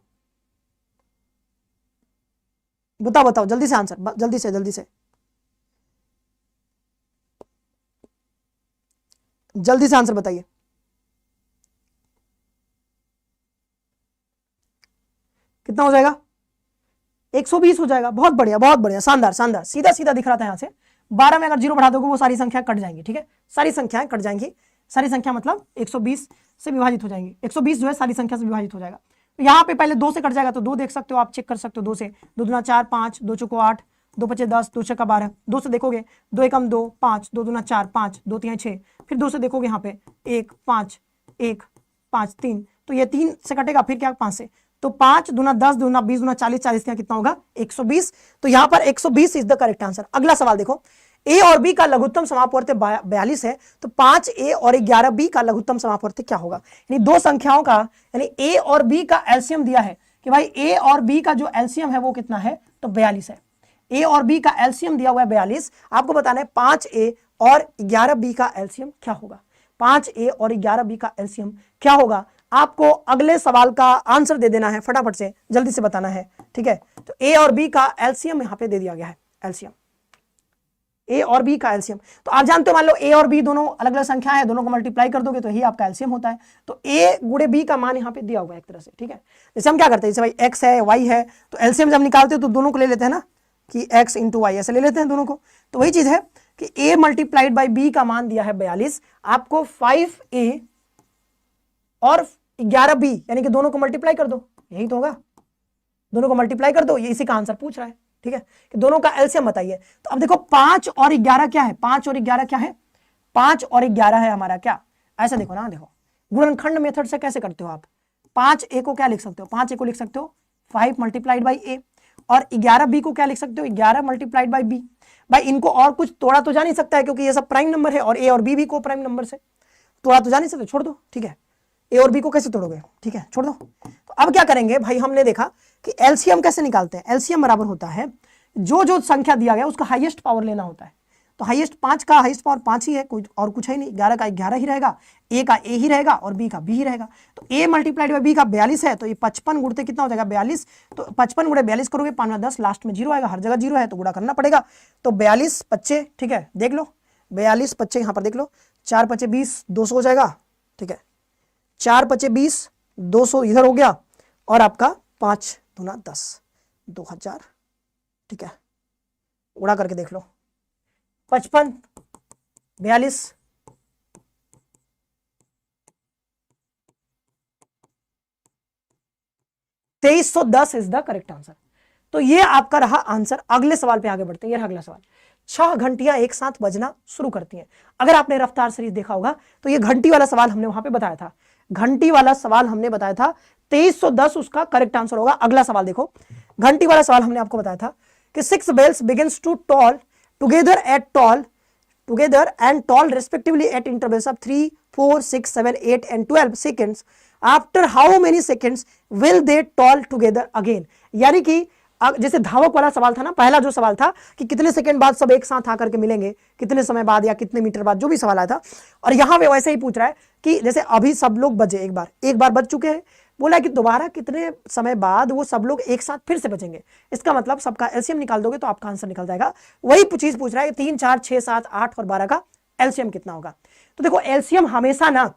बताओ बताओ जल्दी से आंसर, जल्दी से जल्दी से जल्दी से आंसर बताइए। कितना हो जाएगा, 120 हो जाएगा। बहुत बढ़िया, बहुत बढ़िया, शानदार शानदार, सीधा सीधा दिख रहा था यहां से। 12 में अगर 0 बढ़ा दोगे वो सारी संख्या कट जाएंगी। ठीक है, सारी संख्याएं कट जाएंगी। सारी संख्या मतलब 120 से विभाजित हो जाएंगी। 120 जो है सारी संख्या से विभाजित हो जाएगा। तो यहाँ पे पहले 2 से कट जाएगा, तो 2 देख सकते हो आप, चेक कर सकते हो। 2 से 2 दूना 4 5 2 चौको 8 2 पचे 10 2 छक्का 12। 2 से देखोगे 2 एकम 2 5 2 दूना 4 5 2 3 6। फिर 2 से देखोगे यहाँ पे 1 5 1 5 3, तो ये 3 से कटेगा, फिर क्या 5 से, तो 5 दूना 10 दूना 20 दूना 40 40 का कितना होगा 120। तो यहां पर 120 इज द करेक्ट आंसर। अगला सवाल देखो, ए और बी का लघुत्तम समापवर्त्य 42 है, तो 5a और 11b का लघुत्तम समापवर्त्य क्या होगा। यानी दो संख्याओं का, यानी ए और बी का एलसीएम दिया है कि भाई ए और बी का जो एलसीएम है वो कितना है, तो 42 है। ए और बी का एलसीएम दिया हुआ है 42। आपको बताना है 5a और 11b का एलसीएम क्या होगा। 5a और 11b का एलसीएम क्या होगा, आपको अगले सवाल का आंसर दे देना है, फटाफट से जल्दी से बताना है। ठीक है, तो ए और बी का एलसीएम यहां पे दे दिया गया है। एलसीएम ए और बी का एलसीएम, तो आप जानते हो मान लो ए और बी दोनों अलग अलग संख्या है, दोनों को मल्टीप्लाई कर दोगे तो यही आपका एलसीएम होता है। तो ए गुणे बी का मान यहाँ पे दिया हुआ है एक तरह से। ठीक है, जैसे हम क्या करते हैं, जैसे भाई एक्स है वाई है, तो एलसीएम जब निकालते हो तो दोनों को ले लेते हैं ना, कि एक्स इंटू वाई ऐसे ले लेते हैं दोनों को। तो वही चीज है कि ए मल्टीप्लाइड बाई बी का मान दिया है 42, आपको 5a और 11b यानी कि दोनों को मल्टीप्लाई कर दो, यही तो होगा, दोनों को मल्टीप्लाई कर दो, ये इसी का आंसर पूछ रहा है। ठीक है, कि दोनों का एलसीएम बताइए। तो अब देखो 5 और 11 क्या है, 5 और 11 क्या है, 5 और 11 है हमारा क्या, ऐसा देखो ना, देखो गुणनखंड मेथड से कैसे करते हो आप। 5a को क्या लिख सकते हो, 5a को लिख सकते हो 5 मल्टीप्लाइड बाई ए, और 11b को क्या लिख सकते हो, 11 मल्टीप्लाइड बाई बी। भाई इनको और कुछ तोड़ा तो जा नहीं सकता है, क्योंकि ये सब प्राइम नंबर है, और ए और बी भी को प्राइम नंबर से तोड़ा तो जा नहीं सकते, छोड़ दो। ठीक है, ए और बी को कैसे तोड़ोगे, ठीक है छोड़ दो। तो अब क्या करेंगे भाई, हमने देखा कि एलसीएम कैसे निकालते हैं। एलसीएम बराबर होता है जो जो संख्या दिया गया उसका हाईएस्ट पावर लेना होता है। तो हाईएस्ट 5 का हाईएस्ट पावर 5 ही है, कोई और कुछ है नहीं। 11 का 11 ही रहेगा, ए का ए ही रहेगा और बी का बी ही रहेगा। तो ए मल्टीप्लाइड बाई बी का 42 है, तो ये 55 गुणते कितना हो जाएगा 42। तो 55 गुणे 42 करोगे 5 में 10, लास्ट में 0 आएगा, हर जगह 0 है तो गुणा करना पड़ेगा। तो 42 25, ठीक है देख लो 42 25 यहाँ पर देख लो, 4 5 20, 200 हो जाएगा, ठीक है 4 5 20, 200 इधर हो गया और आपका 5 दूना 10, 2000, ठीक है उड़ा करके देख लो 55 42 2310 इज द करेक्ट आंसर। तो ये आपका रहा आंसर। अगले सवाल पे आगे बढ़ते हैं। ये रहा अगला सवाल। 6 घंटियां एक साथ बजना शुरू करती हैं। अगर आपने रफ्तार सीरीज देखा होगा तो ये घंटी वाला सवाल हमने वहां पे बताया था, घंटी वाला सवाल हमने बताया था 2310 उसका करेक्ट आंसर होगा। अगला सवाल देखो, घंटी वाला सवाल हमने आपको बताया था कि 6 bells begins to toll together and toll respectively at intervals of 3 4 6 7 8 and 12 seconds. After how many seconds will they toll together again? यानी कि जैसे धावक वाला सवाल था ना, पहला जो सवाल था कि कितने सेकंड बाद सब एक साथ आकर के मिलेंगे, कितने समय बाद या कितने मीटर बाद, जो भी सवाल आया था, और यहां पे वैसे ही पूछ रहा है कि जैसे अभी सब लोग बजे, एक बार बज चुके हैं, बोला कि दोबारा कितने समय बाद वो सब लोग एक साथ फिर से बचेंगे। इसका मतलब सबका एलसीएम निकाल दोगे तो आपका आंसर निकल जाएगा। वही चीज पूछ रहा है 3 4 6 7 8 और 12 का एलसीएम कितना होगा। तो देखो एलसीएम हमेशा ना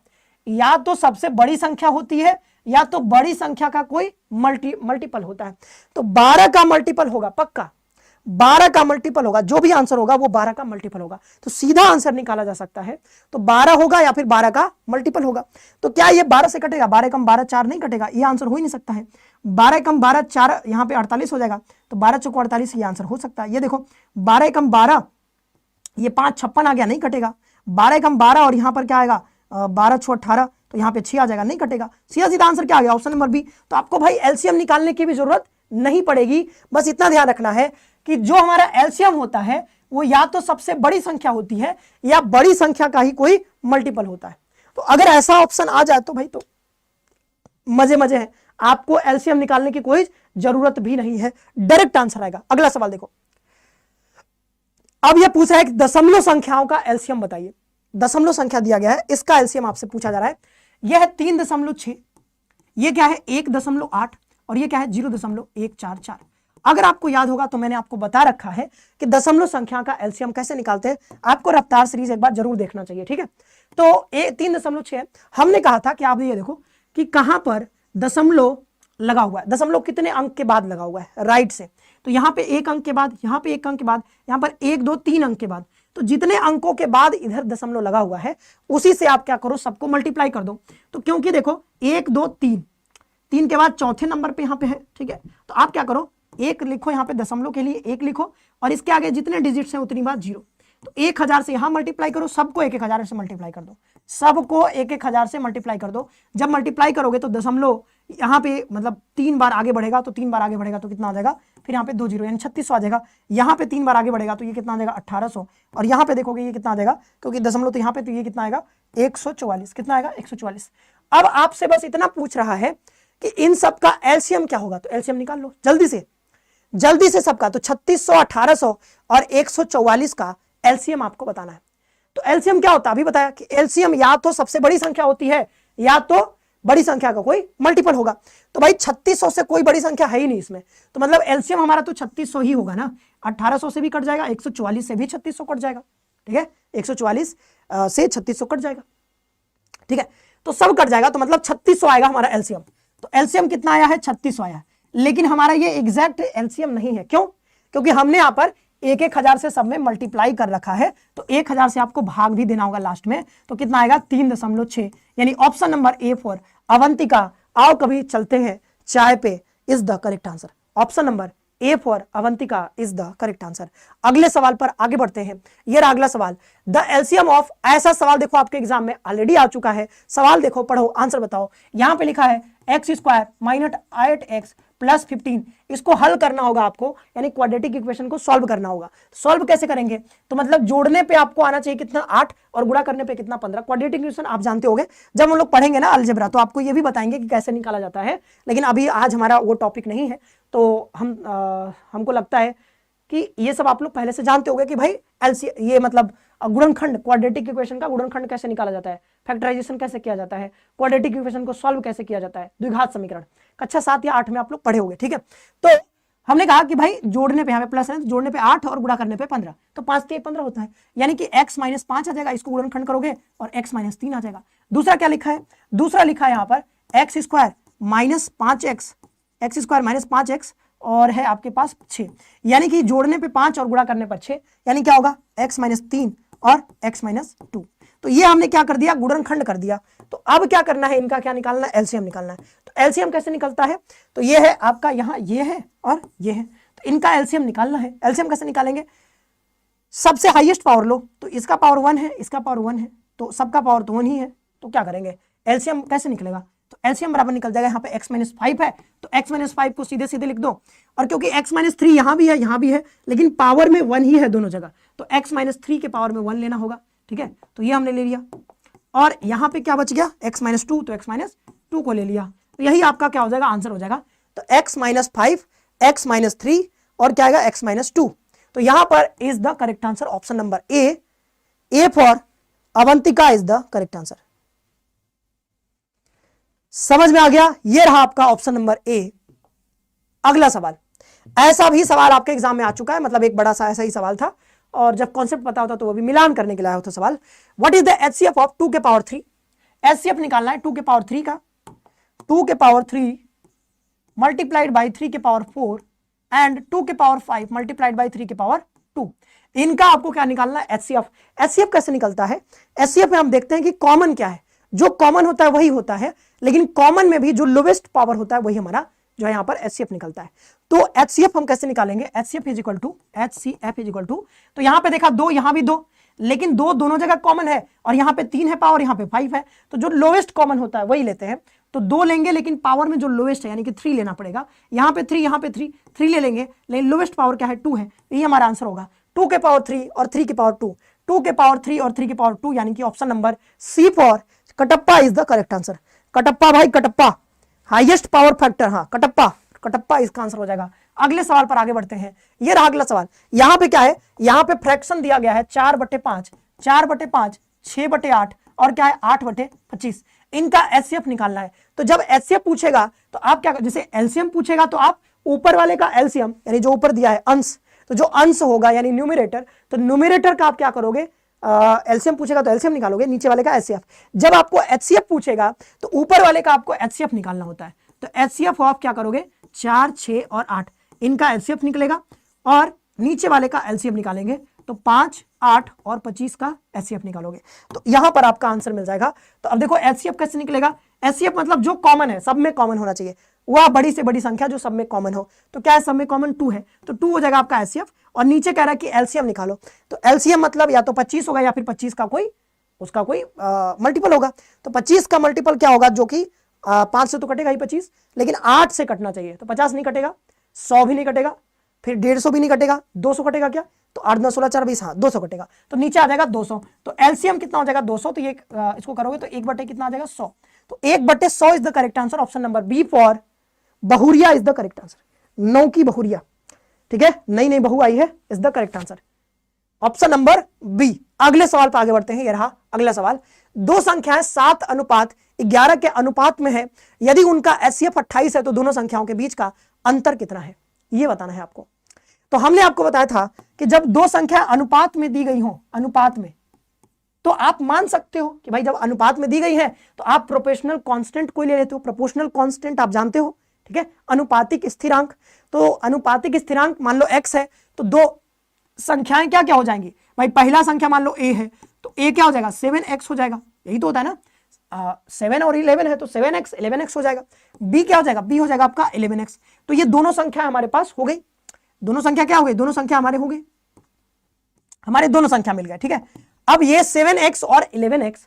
या तो सबसे बड़ी संख्या होती है या तो बड़ी संख्या का कोई मल्टीपल होता है। तो 12 का मल्टीपल होगा, पक्का 12 का मल्टीपल होगा, जो भी आंसर होगा वो 12 का मल्टीपल होगा। तो सीधा आंसर निकाला जा सकता है, तो 12 होगा या फिर 12 का मल्टीपल होगा। तो क्या ये 12 से कटेगा? 12 कम 12 4 नहीं कटेगा, ये आंसर हो ही नहीं सकता है। 12 कम 12 4, यहाँ पे 48 हो जाएगा, तो 12 चौको 48, ये आंसर हो सकता है। ये देखो 12 कम 12, ये 5 56 आ गया, नहीं कटेगा। 12 कम 12 और यहाँ पर क्या आएगा 12 6 18, तो यहाँ पे 6 आ जाएगा, नहीं कटेगा। सीधा सीधा आंसर क्या आ गया? Option number B. तो आपको भाई एलसीएम निकालने की भी जरूरत नहीं पड़ेगी, बस इतना ध्यान रखना है कि जो हमारा एलसीएम होता है वो या तो सबसे बड़ी संख्या होती है या बड़ी संख्या का ही कोई मल्टीपल होता है। तो अगर ऐसा ऑप्शन आ जाए तो भाई तो मजे मजे हैं, आपको एलसीएम निकालने की कोई जरूरत भी नहीं है, डायरेक्ट आंसर आएगा। अगला सवाल देखो, अब यह पूछ रहा है कि दशमलव संख्याओं का एलसीएम बताइए। दशमलव संख्या दिया गया है, इसका एलसीएम आपसे पूछा जा रहा है। यह है 3.6, यह क्या है 1.8 और यह क्या है 0.144। अगर आपको याद होगा तो मैंने आपको बता रखा है कि दशमलव संख्या का एलसीएम कैसे निकालते हैं। आपको रफ्तार सीरीज एक बार जरूर देखना चाहिए, ठीक है। तो 3.6 हमने कहा था कि आप ये देखो कि कहां पर दशमलव लगा हुआ है, दशमलव कितने अंक के बाद लगा हुआ है, राइट से। तो यहाँ पे 1 अंक के बाद, यहाँ पे 1 अंक के बाद, यहाँ पर 1 2 3 अंक के बाद, तो जितने अंकों के बाद इधर दशमलव लगा हुआ है उसी से आप क्या करो, सबको मल्टीप्लाई कर दो। तो क्योंकि देखो 1 2 3 के बाद चौथे नंबर पे यहाँ पे है, ठीक है। तो आप क्या करो, 1 लिखो यहाँ पे दशमलव के लिए 1 लिखो और इसके आगे जितने डिजिट्स हैं उतनी बार 0। तो 1000 से यहाँ मल्टीप्लाई करो, सबको 1-1000 से मल्टीप्लाई कर दो, सबको 1-1000 से मल्टीप्लाई कर दो। जब मल्टीप्लाई करोगे तो दशमलव यहाँ पे मतलब 3 बार आगे बढ़ेगा, तो 3 बार आगे बढ़ेगा तो कितना आ जाएगा, फिर यहाँ पे 2 0 यानी 3600 आ जाएगा। यहाँ पे 3 बार आगे बढ़ेगा तो ये कितना आ जाएगा 1800, और यहाँ पे देखोगे ये कितना आ जाएगा, क्योंकि दशमलव तो यहाँ पे, तो ये कितना आएगा 144। कितना आएगा 144। अब आपसे बस इतना पूछ रहा है कि इन सब का एलसीएम क्या होगा, तो एलसीएम निकाल लो जल्दी से सबका। तो 3600 1800 और 144 का एलसीएम आपको बताना है। तो एलसीएम क्या होता है, अभी बताया कि एलसीएम या तो सबसे बड़ी संख्या होती है या तो बड़ी संख्या का कोई मल्टीपल होगा। तो भाई 3600 से कोई बड़ी संख्या है ही नहीं इसमें, तो मतलब एलसीएम हमारा तो 3600 ही होगा ना। 1800 से भी कट जाएगा, 144 से भी 3600 कट जाएगा, ठीक है। 144 से 3600 कट जाएगा, ठीक है। तो सब कट जाएगा, तो मतलब 3600 आएगा हमारा एलसीएम। तो एलसीएम कितना आया है, 3600 आया है। लेकिन हमारा ये एग्जैक्ट एलसीएम नहीं है, क्यों? क्योंकि हमने यहाँ पर 1-1000 से सब में मल्टीप्लाई कर रखा है, तो 1000 से आपको भाग भी देना होगा लास्ट में। तो कितना आएगा 3.6, यानी option number A for Avantika, आओ कभी चलते हैं चाय पे, is the correct answer. Option number A for Avantika is the correct answer. अगले सवाल पर आगे बढ़ते हैं। ये रहा अगला सवाल, द एलसीएम ऑफ, ऐसा सवाल देखो आपके एग्जाम में ऑलरेडी आ चुका है। सवाल देखो, पढ़ो, आंसर बताओ। यहां पे लिखा है x² माइनस 8x प्लस 15, इसको हल करना होगा आपको, यानी क्वाड्रेटिक इक्वेशन को सॉल्व करना होगा। सॉल्व कैसे करेंगे, तो मतलब जोड़ने पे आपको आना चाहिए कितना 8 और गुणा करने पे कितना 15। क्वाड्रेटिक इक्वेशन आप जानते होंगे, जब हम लोग पढ़ेंगे ना अलजेब्रा तो आपको ये भी बताएंगे कि कैसे निकाला जाता है, लेकिन अभी आज हमारा वो टॉपिक नहीं है। तो हमको लगता है कि ये सब आप लोग पहले से जानते होंगे कि भाई एलसी ये मतलब गुणनखंड क्वाड्रेटिक इक्वेशन का गुणनखंड कैसे निकाला जाता है, फैक्टराइजेशन कैसे किया जाता है, क्वाड्रेटिक इक्वेशन को सॉल्व कैसे किया जाता है, द्विघात समीकरण कक्षा 7 या 8 में आप लोग पढ़े होंगे। ठीक है, तो हमने कहा कि भाई जोड़ने पे हमें प्लस है, जोड़ने पे 8 और गुणा करने पे 15, तो 5 के 15 होता है, यानी कि x माइनस 5 आ जाएगा, इसको गुणनखंड करोगे और x माइनस 3 आ जाएगा। दूसरा क्या लिखा है, दूसरा लिखा है यहाँ पर x square minus 5x, x square minus 5x और है आपके पास 6, यानी कि जोड़ने पे 5 और गुणा करने पर 6, यानी क्या होगा x माइनस 3 और x माइनस 2। तो ये हमने क्या कर दिया, गुणनखंड कर दिया। तो अब क्या करना है, इनका क्या निकालना है, एलसीएम निकालना है। तो एलसीएम कैसे निकलता है, तो ये है आपका यहाँ ये है और ये है, तो इनका एलसीएम निकालना है। एलसीएम कैसे निकालेंगे, सबसे हाईएस्ट पावर लो, तो इसका पावर 1 है, इसका पावर 1 है, तो सबका पावर तो 1 ही है, तो क्या करेंगे, एलसीएम कैसे निकलेगा, तो एलसीएम बराबर निकल जाएगा, यहाँ पे x माइनस 5 है तो x माइनस 5 को सीधे सीधे लिख दो, और क्योंकि x माइनस 3 यहाँ भी है लेकिन पावर में 1 ही है दोनों जगह, तो x माइनस 3 के पावर में 1 लेना होगा। ठीक है, तो ये हमने ले लिया, और यहाँ पे क्या बच गया, x माइनस 2, तो x माइनस 2 को ले लिया, तो यही आपका क्या हो जाएगा, आंसर हो जाएगा। तो x माइनस 5, x माइनस 3 और क्या आएगा, x माइनस 2। तो यहाँ पर is the correct answer option number A for Avantika is the correct answer. समझ में आ गया, ये रहा आपका ऑप्शन नंबर ए। अगला सवाल, ऐसा भी सवाल आपके एग्जाम में आ चुका है, मतलब एक बड़ा सा ऐसा ही सवाल था, और जब कॉन्सेप्ट पता होता तो वो भी मिलान करने के लिए आया होता सवाल। What is the HCF of 2 के पावर 3, एचसीएफ निकालना है 2 के पावर 3 का, 2 के पावर 3 मल्टीप्लाइड बाई 3 के पावर 4 एंड 2 के पावर 5 मल्टीप्लाइड बाई 3 के पावर 2, इनका आपको क्या निकालना है, एचसीएफ। एचसीएफ कैसे निकलता है, एचसीएफ में हम देखते हैं कि कॉमन क्या है, जो कॉमन होता है वही होता है, लेकिन कॉमन में भी जो लोवेस्ट पावर होता है वही हमारा जो है यहाँ पर एचसीएफ निकलता है। तो एचसीएफ हम कैसे निकालेंगे, HCF is equal to HCF is equal to, तो यहाँ पे देखा 2, यहाँ भी 2, लेकिन 2 दोनों जगह कॉमन है, और यहाँ पे 3 है पावर, यहाँ पे 5 है, तो जो लोवेस्ट कॉमन होता है वही लेते हैं। तो 2 लेंगे, लेकिन पावर में जो लोवेस्ट है यानी कि 3 लेना पड़ेगा, यहाँ पे 3, यहाँ पे 3 ले लेंगे, लेकिन लोवेस्ट पावर क्या है, 2 है, यही हमारा आंसर होगा। 2 के पावर 3 और 3 के पावर 2, 2 के पावर 3 और 3 के पावर 2, यानी कि option number C for Kattappa is the correct answer. Kattappa भाई, कटप्पा हाईएस्ट पावर फैक्टर, हाँ कटप्पा इसका आंसर हो जाएगा। अगले सवाल पर आगे बढ़ते हैं, ये रहा अगला सवाल। यहाँ पे क्या है, यहाँ पे फ्रैक्शन दिया गया है 4/5, 4/5, 6/8 और क्या है 8/25, इनका एचसीएफ निकालना है। तो जब एचसीएफ पूछेगा तो आप क्या, जैसे एलसीएम पूछेगा तो आप ऊपर वाले का एलसीएम यानी जो ऊपर दिया है अंश, तो जो अंश होगा यानी न्यूमरेटर, तो न्यूमरेटर का आप क्या करोगे, एलसीएम पूछेगा तो एलसीएम निकालोगे, नीचे वाले का एचसीएफ। जब आपको एचसीएफ पूछेगा तो ऊपर वाले का आपको एचसीएफ निकालना होता है, तो एचसीएफ आप क्या करोगे, 4, 6 और 8 इनका एचसीएफ निकलेगा, और नीचे वाले का एलसीएफ निकालेंगे तो 5, 8 और 25 का एचसीएफ निकालोगे, तो यहां पर आपका आंसर मिल जाएगा। तो अब देखो एचसीएफ कैसे निकलेगा, एचसीएफ मतलब जो कॉमन है, सब में कॉमन होना चाहिए, वह बड़ी से बड़ी संख्या जो सब में कॉमन हो, तो क्या है सब में कॉमन 2 है, तो 2 हो जाएगा आपका एचसीएफ, और नीचे कह रहा है कि एलसीएम निकालो, तो एलसीएम मतलब या तो 25 होगा या फिर 25 का कोई उसका कोई मल्टीपल होगा, तो 25 का मल्टीपल क्या होगा, जो कि 5 से तो कटेगा ही 25, लेकिन 8 से कटना चाहिए, तो 50 नहीं कटेगा, 100 भी नहीं कटेगा, फिर 150 भी नहीं कटेगा, 200 कटेगा क्या, तो 8, 9, 16, 4, 20, हाँ 200 कटेगा, तो नीचे आ जाएगा 200, तो एलसीएम कितना हो जाएगा 200, तो ये इसको करोगे तो 1/, कितना आ जाएगा 100, तो 1/100 is the correct answer, option number B for बहुरिया इज द करेक्ट आंसर, 9 की बहुरिया, ठीक है, नई बहू आई है, is the correct answer, option number B. अगले सवाल पर आगे बढ़ते हैं, ये रहा अगला सवाल। दो संख्याएं 7:11 के अनुपात में है, यदि उनका एचसीएफ 28 है तो दोनों संख्याओं के बीच का अंतर कितना है, ये बताना है आपको। तो हमने आपको बताया था कि जब दो संख्या अनुपात में दी गई हो, अनुपात में, तो आप मान सकते हो कि भाई जब अनुपात में दी गई है तो आप प्रोपोर्शनल कांस्टेंट कोई ले लेते हो, प्रोपोर्शनल कांस्टेंट आप जानते हो, ठीक है, अनुपातिक स्थिरांक। तो अनुपातिक स्थिरांक मान लो x है, तो दो संख्याएं क्या क्या हो जाएंगी भाई, पहला संख्या मान लो a है तो a क्या हो जाएगा 7x हो जाएगा, यही तो होता है ना, 7 और 11 है तो 7x 11x हो जाएगा। b क्या हो जाएगा, b हो जाएगा आपका 11x। तो ये दोनों संख्या हमारे पास हो गई, दोनों संख्या क्या हो गई, दोनों संख्या हमारे हो गई, हमारे दोनों संख्या मिल गए, ठीक है। अब ये 7x और 11x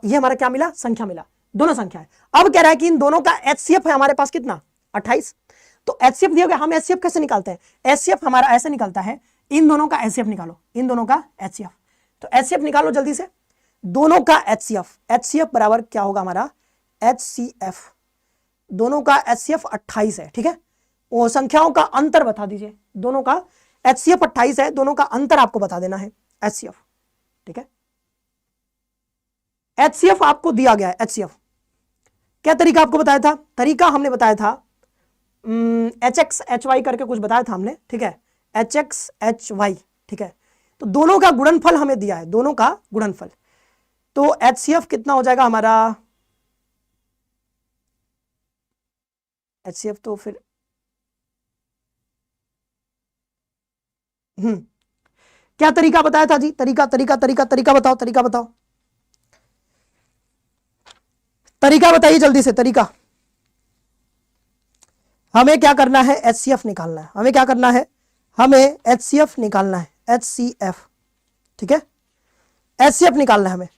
ये हमारा क्या मिला, संख्या मिला, दोनों संख्या है। अब कह रहा है कि इन दोनों का एचसीएफ है हमारे पास कितना 28, तो एचसीएफ दिया गया, हम एचसीएफ कैसे निकालते हैं, एचसीएफ हमारा ऐसे निकलता है, इन दोनों का एचसीएफ निकालो, इन दोनों का एचसीएफ, तो एचसीएफ निकालो जल्दी से, दोनों का एचसीएफ, एचसीएफ बराबर क्या होगा हमारा एचसीएफ, दोनों का एचसीएफ 28 है, ठीक है। वो संख्याओं का अंतर बता दीजिए, दोनों का HCF 28 है, दोनों का अंतर आपको बता देना है HCF, ठीक है। HCF आपको दिया गया है, HCF क्या तरीका आपको बताया था, तरीका हमने बताया था HX/HY करके कुछ बताया था हमने, ठीक है, HX/HY, ठीक है। तो दोनों का गुणनफल हमें दिया है, दोनों का गुणनफल, तो HCF कितना हो जाएगा हमारा, HCF तो फिर क्या तरीका बताया था जी, तरीका तरीका तरीका तरीका बताओ, तरीका बताओ, तरीका बताइए जल्दी से, तरीका। हमें क्या करना है, HCF निकालना है, हमें क्या करना है, हमें HCF निकालना है, HCF, ठीक है, HCF निकालना है हमें।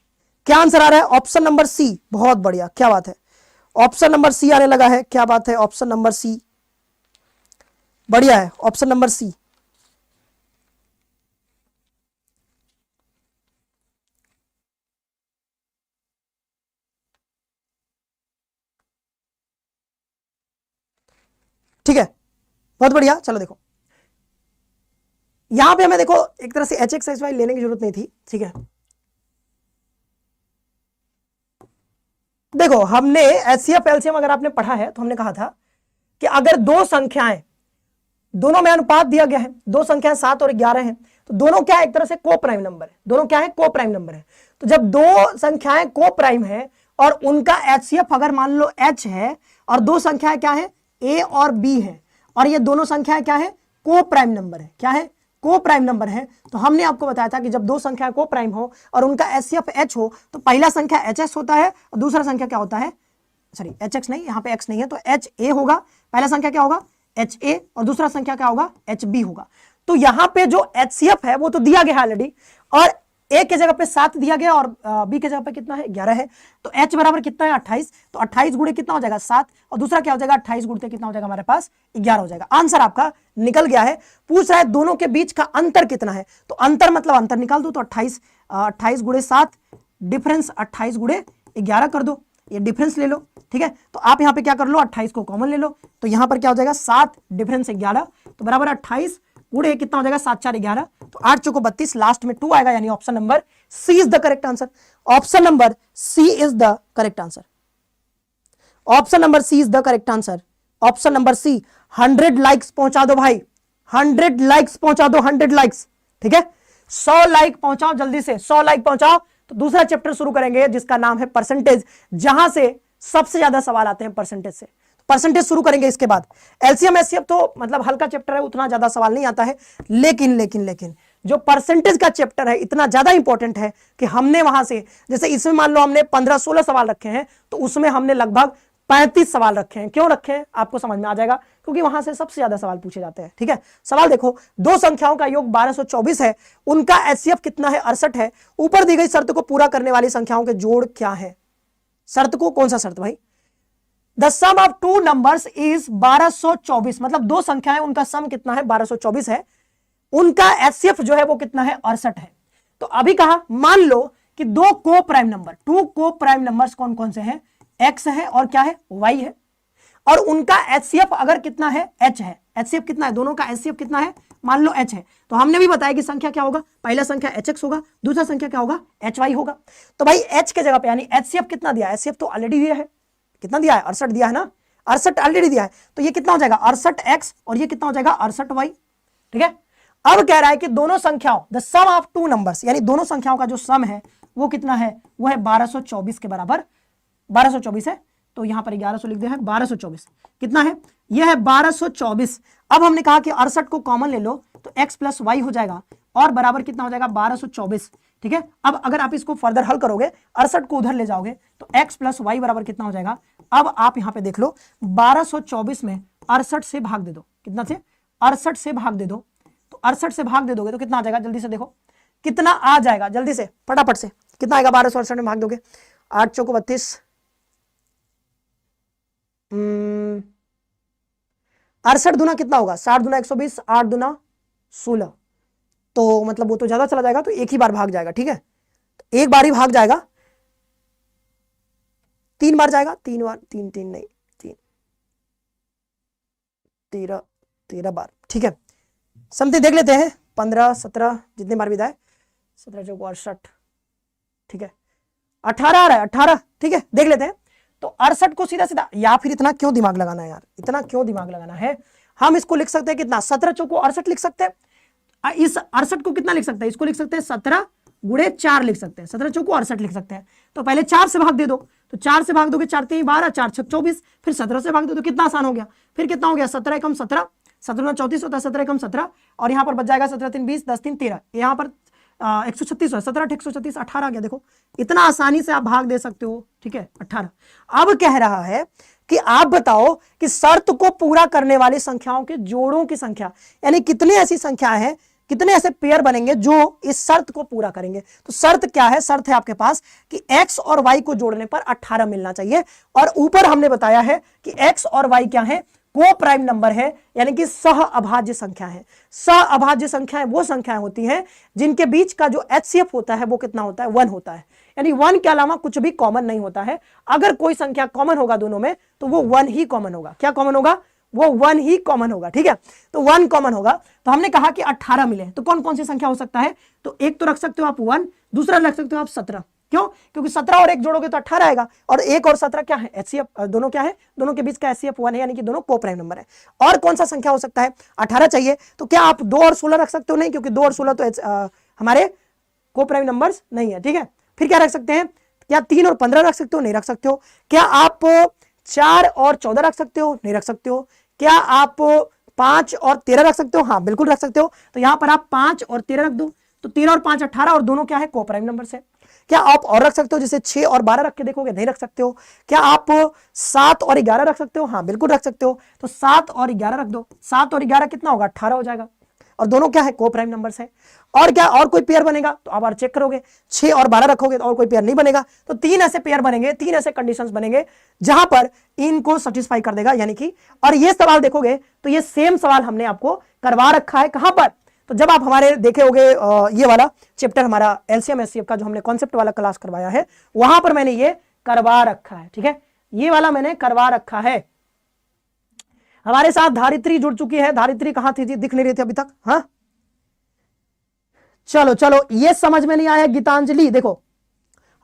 क्या आंसर आ रहा है, ऑप्शन नंबर सी, बहुत बढ़िया, क्या बात है, ऑप्शन नंबर सी आने लगा है, क्या बात है, ऑप्शन नंबर सी बढ़िया है, ऑप्शन नंबर सी। ठीक है, बहुत बढ़िया। चलो देखो, यहां पे हमें देखो एक तरह से HX/HY लेने की जरूरत नहीं थी, ठीक है। देखो हमने HCF LCM अगर आपने पढ़ा है तो हमने कहा था कि अगर दो संख्याएं, दोनों में अनुपात दिया गया है, दो संख्याएं 7 और 11 हैं, तो दोनों क्या है, एक तरह से को प्राइम नंबर है, दोनों क्या है, को प्राइम नंबर है। तो जब दो संख्याएं को प्राइम है और उनका HCF अगर मान लो H है और दो संख्याएं क्या है, A और B है, और ये दोनों संख्याएं क्या है, को प्राइम नंबर है, क्या है, को प्राइम नंबर है। तो हमने आपको बताया था कि जब दो संख्या को प्राइम हो और उनका HCF H हो तो पहला संख्या HS होता है और दूसरा संख्या क्या होता है, सॉरी HX नहीं, यहां पे X नहीं है, तो HA होगा, पहला संख्या क्या होगा HA और दूसरा संख्या क्या होगा HB होगा। तो यहां पे जो HCF है वो तो दिया गया है ऑलरेडी, और A के जगह पे 7 दिया गया और B के जगह पे कितना है 11 है, तो H बराबर कितना है 28, तो 28 गुणे कितना हो जाएगा 7, और दूसरा क्या हो जाएगा 28 गुणते कितना हो जाएगा हमारे पास 11 हो जाएगा। आंसर आपका निकल गया है। पूछ रहा है दोनों के बीच का अंतर कितना है, तो अंतर मतलब अंतर निकाल दो, तो 28 गुणे 7 डिफरेंस 28 गुणे 11 कर दो, ये डिफरेंस ले लो, ठीक है। तो आप यहां पे क्या कर लो, 28 को कॉमन ले लो, तो यहां पर क्या हो जाएगा 7 डिफरेंस 11, तो बराबर 28 गुणे कितना हो जाएगा 7 4 11, तो 8 चौको 32, लास्ट में 2 आएगा, यानी option number C is the correct answer. Option number C is the correct answer, option number C is the correct answer, option number C. 100 likes पहुंचा दो भाई, 100 लाइक्स पहुंचा दो, 100 लाइक्स, ठीक है, 100 लाइक पहुंचाओ जल्दी से, 100 लाइक पहुंचाओ, तो दूसरा चैप्टर शुरू करेंगे जिसका नाम है परसेंटेज, जहां से सबसे ज्यादा सवाल आते हैं परसेंटेज से। परसेंटेज शुरू करेंगे इसके बाद। एलसीएम एचसीएफ तो मतलब हल्का चैप्टर है, उतना ज्यादा सवाल नहीं आता है, लेकिन लेकिन लेकिन जो परसेंटेज का चैप्टर है इतना ज्यादा इंपॉर्टेंट है कि हमने वहां से, जैसे इसमें मान लो हमने 15-16 सवाल रखे हैं, तो उसमें हमने लगभग 35 सवाल रखे हैं। क्यों रखे हैं आपको समझ में आ जाएगा, क्योंकि वहां से सबसे ज्यादा सवाल पूछे जाते हैं, ठीक है। सवाल देखो, दो संख्याओं का योग 1224 है, उनका एचसीएफ कितना है 68 है, ऊपर दी गई शर्त को पूरा करने वाली संख्याओं के जोड़ क्या है। शर्त को, कौन सा शर्त भाई, the sum of two numbers is 1224, मतलब दो संख्याएं उनका सम कितना है 1224 है, उनका एचसीएफ जो है वो कितना है 68 है। तो अभी कहा मान लो कि दो co prime number, to co prime numbers कौन कौन से हैं, एक्स है और क्या है वाई है, और उनका एचसीएफ अगर कितना है एच है, एचसीएफ कितना है, दोनों का एचसीएफ कितना है मान लो एच है, तो हमने भी बताया कि संख्या क्या होगा, पहला संख्या एच एक्स होगा, दूसरा संख्या क्या होगा एच वाई होगा। तो भाई एच के जगह पे यानी एचसीएफ कितना दिया, एचसीएफ तो ऑलरेडी दिया है, कितना दिया है 68 दिया है ना, 68 ऑलरेडी दिया है, तो ये कितना हो जाएगा 68 एक्स और ये कितना हो जाएगा 68 वाई, ठीक है। अब कह रहा है कि दोनों संख्याओं, the sum of two numbers, यानी दोनों संख्याओं का जो सम है वो कितना है, वो है 1224 के बराबर, 1224 है, तो यहां पर 1100 लिख दिया है, 1224 कितना है, यह है 1224। अब हमने कहा कि 68 को कॉमन ले लो तो x प्लस वाई हो जाएगा और बराबर कितना हो जाएगा 1224, ठीक है। अब अगर आप इसको फर्दर हल करोगे, 68 को उधर ले जाओगे तो x प्लस वाई बराबर कितना हो जाएगा। अब आप यहां पे देख लो, 1224 में 68 से भाग दे दो, कितना से 68 से भाग दे दो, तो 68 से भाग दे दोगे तो कितना आ जाएगा, जल्दी से देखो कितना आ जाएगा, जल्दी से फटाफट से कितना आएगा, 1268 में भाग दोगे 8 चौको 32, 68 दूना कितना होगा 60 दूना 120, 8 दूना 16, तो मतलब वो तो ज्यादा चला जाएगा, तो एक ही बार भाग जाएगा, ठीक है, तो एक बार ही भाग जाएगा, 3 बार जाएगा, 3 बार, 3 3 नहीं 3 13 13 बार, ठीक है। समथिंग देख लेते हैं, 15 17 जितने बार भी जाए, 17 चौको 68, ठीक है, 18 आ रहा है, 18, ठीक है, देख लेते हैं। तो 68 को सीधा सीधा, या फिर इतना क्यों दिमाग लगाना है यार, इतना क्यों दिमाग लगाना है, हम इसको लिख सकते हैं कितना, 17 चौको 68 लिख सकते हैं। इस 68 को कितना लिख सकते हैं, इसको लिख सकते हैं 17 गुणे 4 लिख सकते हैं, 17 चौको 68 लिख सकते हैं। तो पहले 4 से भाग दे दो, तो 4 से भाग दोगे 4 3 12, 4 6 24, फिर 17 से भाग दो तो कितना आसान हो गया, फिर कितना हो गया 17 एकम 17, 17 34 होता है, 17 एकम 17, और यहाँ पर बच जाएगा 17 3 20, 10 3 13, यहाँ पर 136 है, 17 136, 18 आ गया। देखो इतना आसानी से आप भाग दे सकते हो, ठीक है, 18। अब कह रहा है कि आप बताओ कि शर्त को पूरा करने वाली संख्याओं के जोड़ों की संख्या, यानी कितनी ऐसी संख्या है, कितने ऐसे पेयर बनेंगे जो इस शर्त को पूरा करेंगे। तो शर्त क्या है, शर्त है आपके पास कि x और y को जोड़ने पर 18 मिलना चाहिए, और ऊपर हमने बताया है कि x और y क्या है, को प्राइम नंबर है, यानी कि सह अभाज्य संख्या है। सह अभाज्य संख्याएं वो संख्याएं होती हैं जिनके बीच का जो HCF होता है वो कितना होता है, 1 होता है, यानी 1 के अलावा कुछ भी कॉमन नहीं होता है। अगर कोई संख्या कॉमन होगा दोनों में तो वो 1 ही कॉमन होगा। क्या कॉमन होगा, वो 1 ही कॉमन होगा, ठीक है। तो 1 कॉमन होगा, तो हमने कहा कि 18 मिले, तो कौन कौन सी संख्या हो सकता है, तो एक तो रख सकते हो आप 1, दूसरा रख सकते हो आप 17। क्यों, क्योंकि 17 और 1 जोड़ोगे तो 18 आएगा, और 1 और 17 क्या है, HCF, दोनों क्या है, दोनों के बीच का HCF 1 है, यानी कि दोनों को प्राइम नंबर है। और कौन सा संख्या हो सकता है, 18 चाहिए, तो क्या आप 2 और 16 रख सकते हो, नहीं, क्योंकि 2 और 16 तो हमारे को प्राइम नंबर्स नहीं है, ठीक है। फिर क्या रख सकते हैं, क्या 3 और 15 रख सकते हो, नहीं रख सकते हो। क्या आप 4 और 14 रख सकते हो, नहीं रख सकते हो। क्या आप 5 और 13 रख सकते हो, हाँ बिल्कुल रख सकते हो। तो यहां पर आप 5 और 13 रख दो, तो 13 और 5 18, और दोनों क्या है, को प्राइम नंबर से। क्या आप और रख सकते हो, जैसे 6 और 12 रख के देखोगे, नहीं रख सकते हो। क्या आप 7 और 11 रख सकते हो, हाँ बिल्कुल रख सकते हो। तो 7 और 11 रख दो, 7 और 11 कितना होगा, 18 हो जाएगा, और दोनों क्या है, को प्राइम नंबर्स है। और क्या और कोई पेयर बनेगा, तो आप चेक करोगे, 6 और 12 रखोगे तो और कोई पेयर नहीं बनेगा। तो 3 ऐसे पेयर बनेंगे, 3 ऐसे कंडीशंस बनेंगे जहां पर इनको सेटिस्फाई कर देगा, यानी कि। और ये सवाल देखोगे तो ये सेम सवाल हमने आपको करवा रखा है, कहां पर, तो जब आप हमारे देखे होगे ये वाला चैप्टर हमारा LCM HCF का जो हमने कॉन्सेप्ट वाला क्लास करवाया है, वहां पर मैंने ये करवा रखा है, ठीक है, ये वाला मैंने करवा रखा है। हमारे साथ धारित्री जुड़ चुकी है, धारित्री कहां थी जी, दिख नहीं रही थी अभी तक, हाँ चलो चलो, ये समझ में नहीं आया गीतांजलि। देखो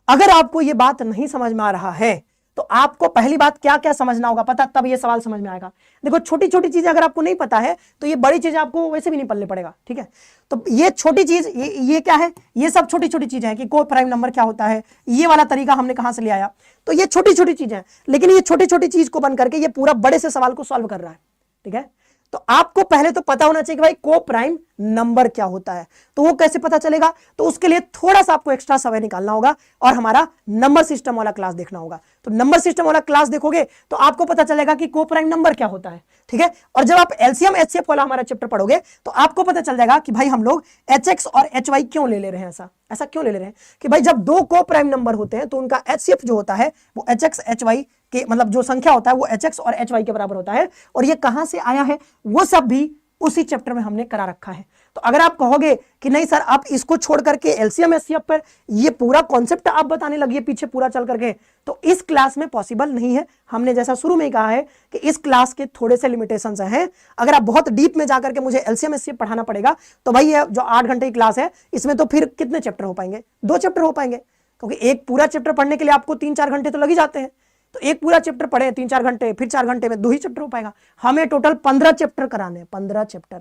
अगर आपको ये बात नहीं समझ में आ रहा है तो आपको पहली बात क्या क्या समझना होगा पता, तब ये सवाल समझ में आएगा। देखो छोटी छोटी चीजें अगर आपको नहीं पता है तो ये बड़ी चीजें आपको वैसे भी नहीं पल्ले पड़ेगा, ठीक है। तो ये छोटी चीज, ये क्या है, ये सब छोटी छोटी चीजें हैं कि को प्राइम नंबर क्या होता है, ये वाला तरीका हमने कहां से ले आया। तो ये छोटी छोटी चीजें हैं, लेकिन ये छोटी छोटी चीज को बन करके ये पूरा बड़े से सवाल को सॉल्व कर रहा है, ठीक है। तो आपको पहले तो पता होना चाहिए कि भाई को प्राइम नंबर क्या होता है। तो वो कैसे पता चलेगा, तो उसके लिए थोड़ा सा आपको एक्स्ट्रा समय निकालना होगा और हमारा नंबर सिस्टम वाला क्लास देखना होगा। तो नंबर सिस्टम वाला क्लास देखोगे तो आपको पता चलेगा कि को प्राइम नंबर क्या होता है, ठीक है। और जब आप LCM HCF वाला हमारा चैप्टर पढ़ोगे तो आपको पता चल जाएगा कि भाई हम लोग HX और HY क्यों ले रहे हैं, ऐसा क्यों ले रहे हैं कि भाई जब दो को प्राइम नंबर होते हैं तो उनका HCF जो होता है वो HX HY के, मतलब जो संख्या होता है वो HX और HY के बराबर होता है। और ये कहां से आया है वो सब भी उसी चैप्टर में हमने करा रखा है। तो अगर आप कहोगे कि नहीं सर आप इसको छोड़ करके LCM HCF पर ये पूरा कॉन्सेप्ट आप बताने लगिए पीछे पूरा चल करके, तो इस क्लास में पॉसिबल नहीं है। हमने जैसा शुरू में ही कहा है कि इस क्लास के थोड़े से लिमिटेशंस हैं। अगर आप बहुत डीप में जाकर के मुझे LCM HCF पढ़ाना पड़ेगा तो भाई ये जो 8 घंटे की क्लास है इसमें तो फिर कितने चैप्टर हो पाएंगे, 2 चैप्टर हो पाएंगे, क्योंकि एक पूरा चैप्टर पढ़ने के लिए आपको 3-4 घंटे तो लग ही जाते हैं। तो एक पूरा चैप्टर पढ़े 3-4 घंटे, फिर 4 घंटे में 2 ही चैप्टर हो पाएगा। हमें टोटल 15 चैप्टर कराने हैं, 15 चैप्टर।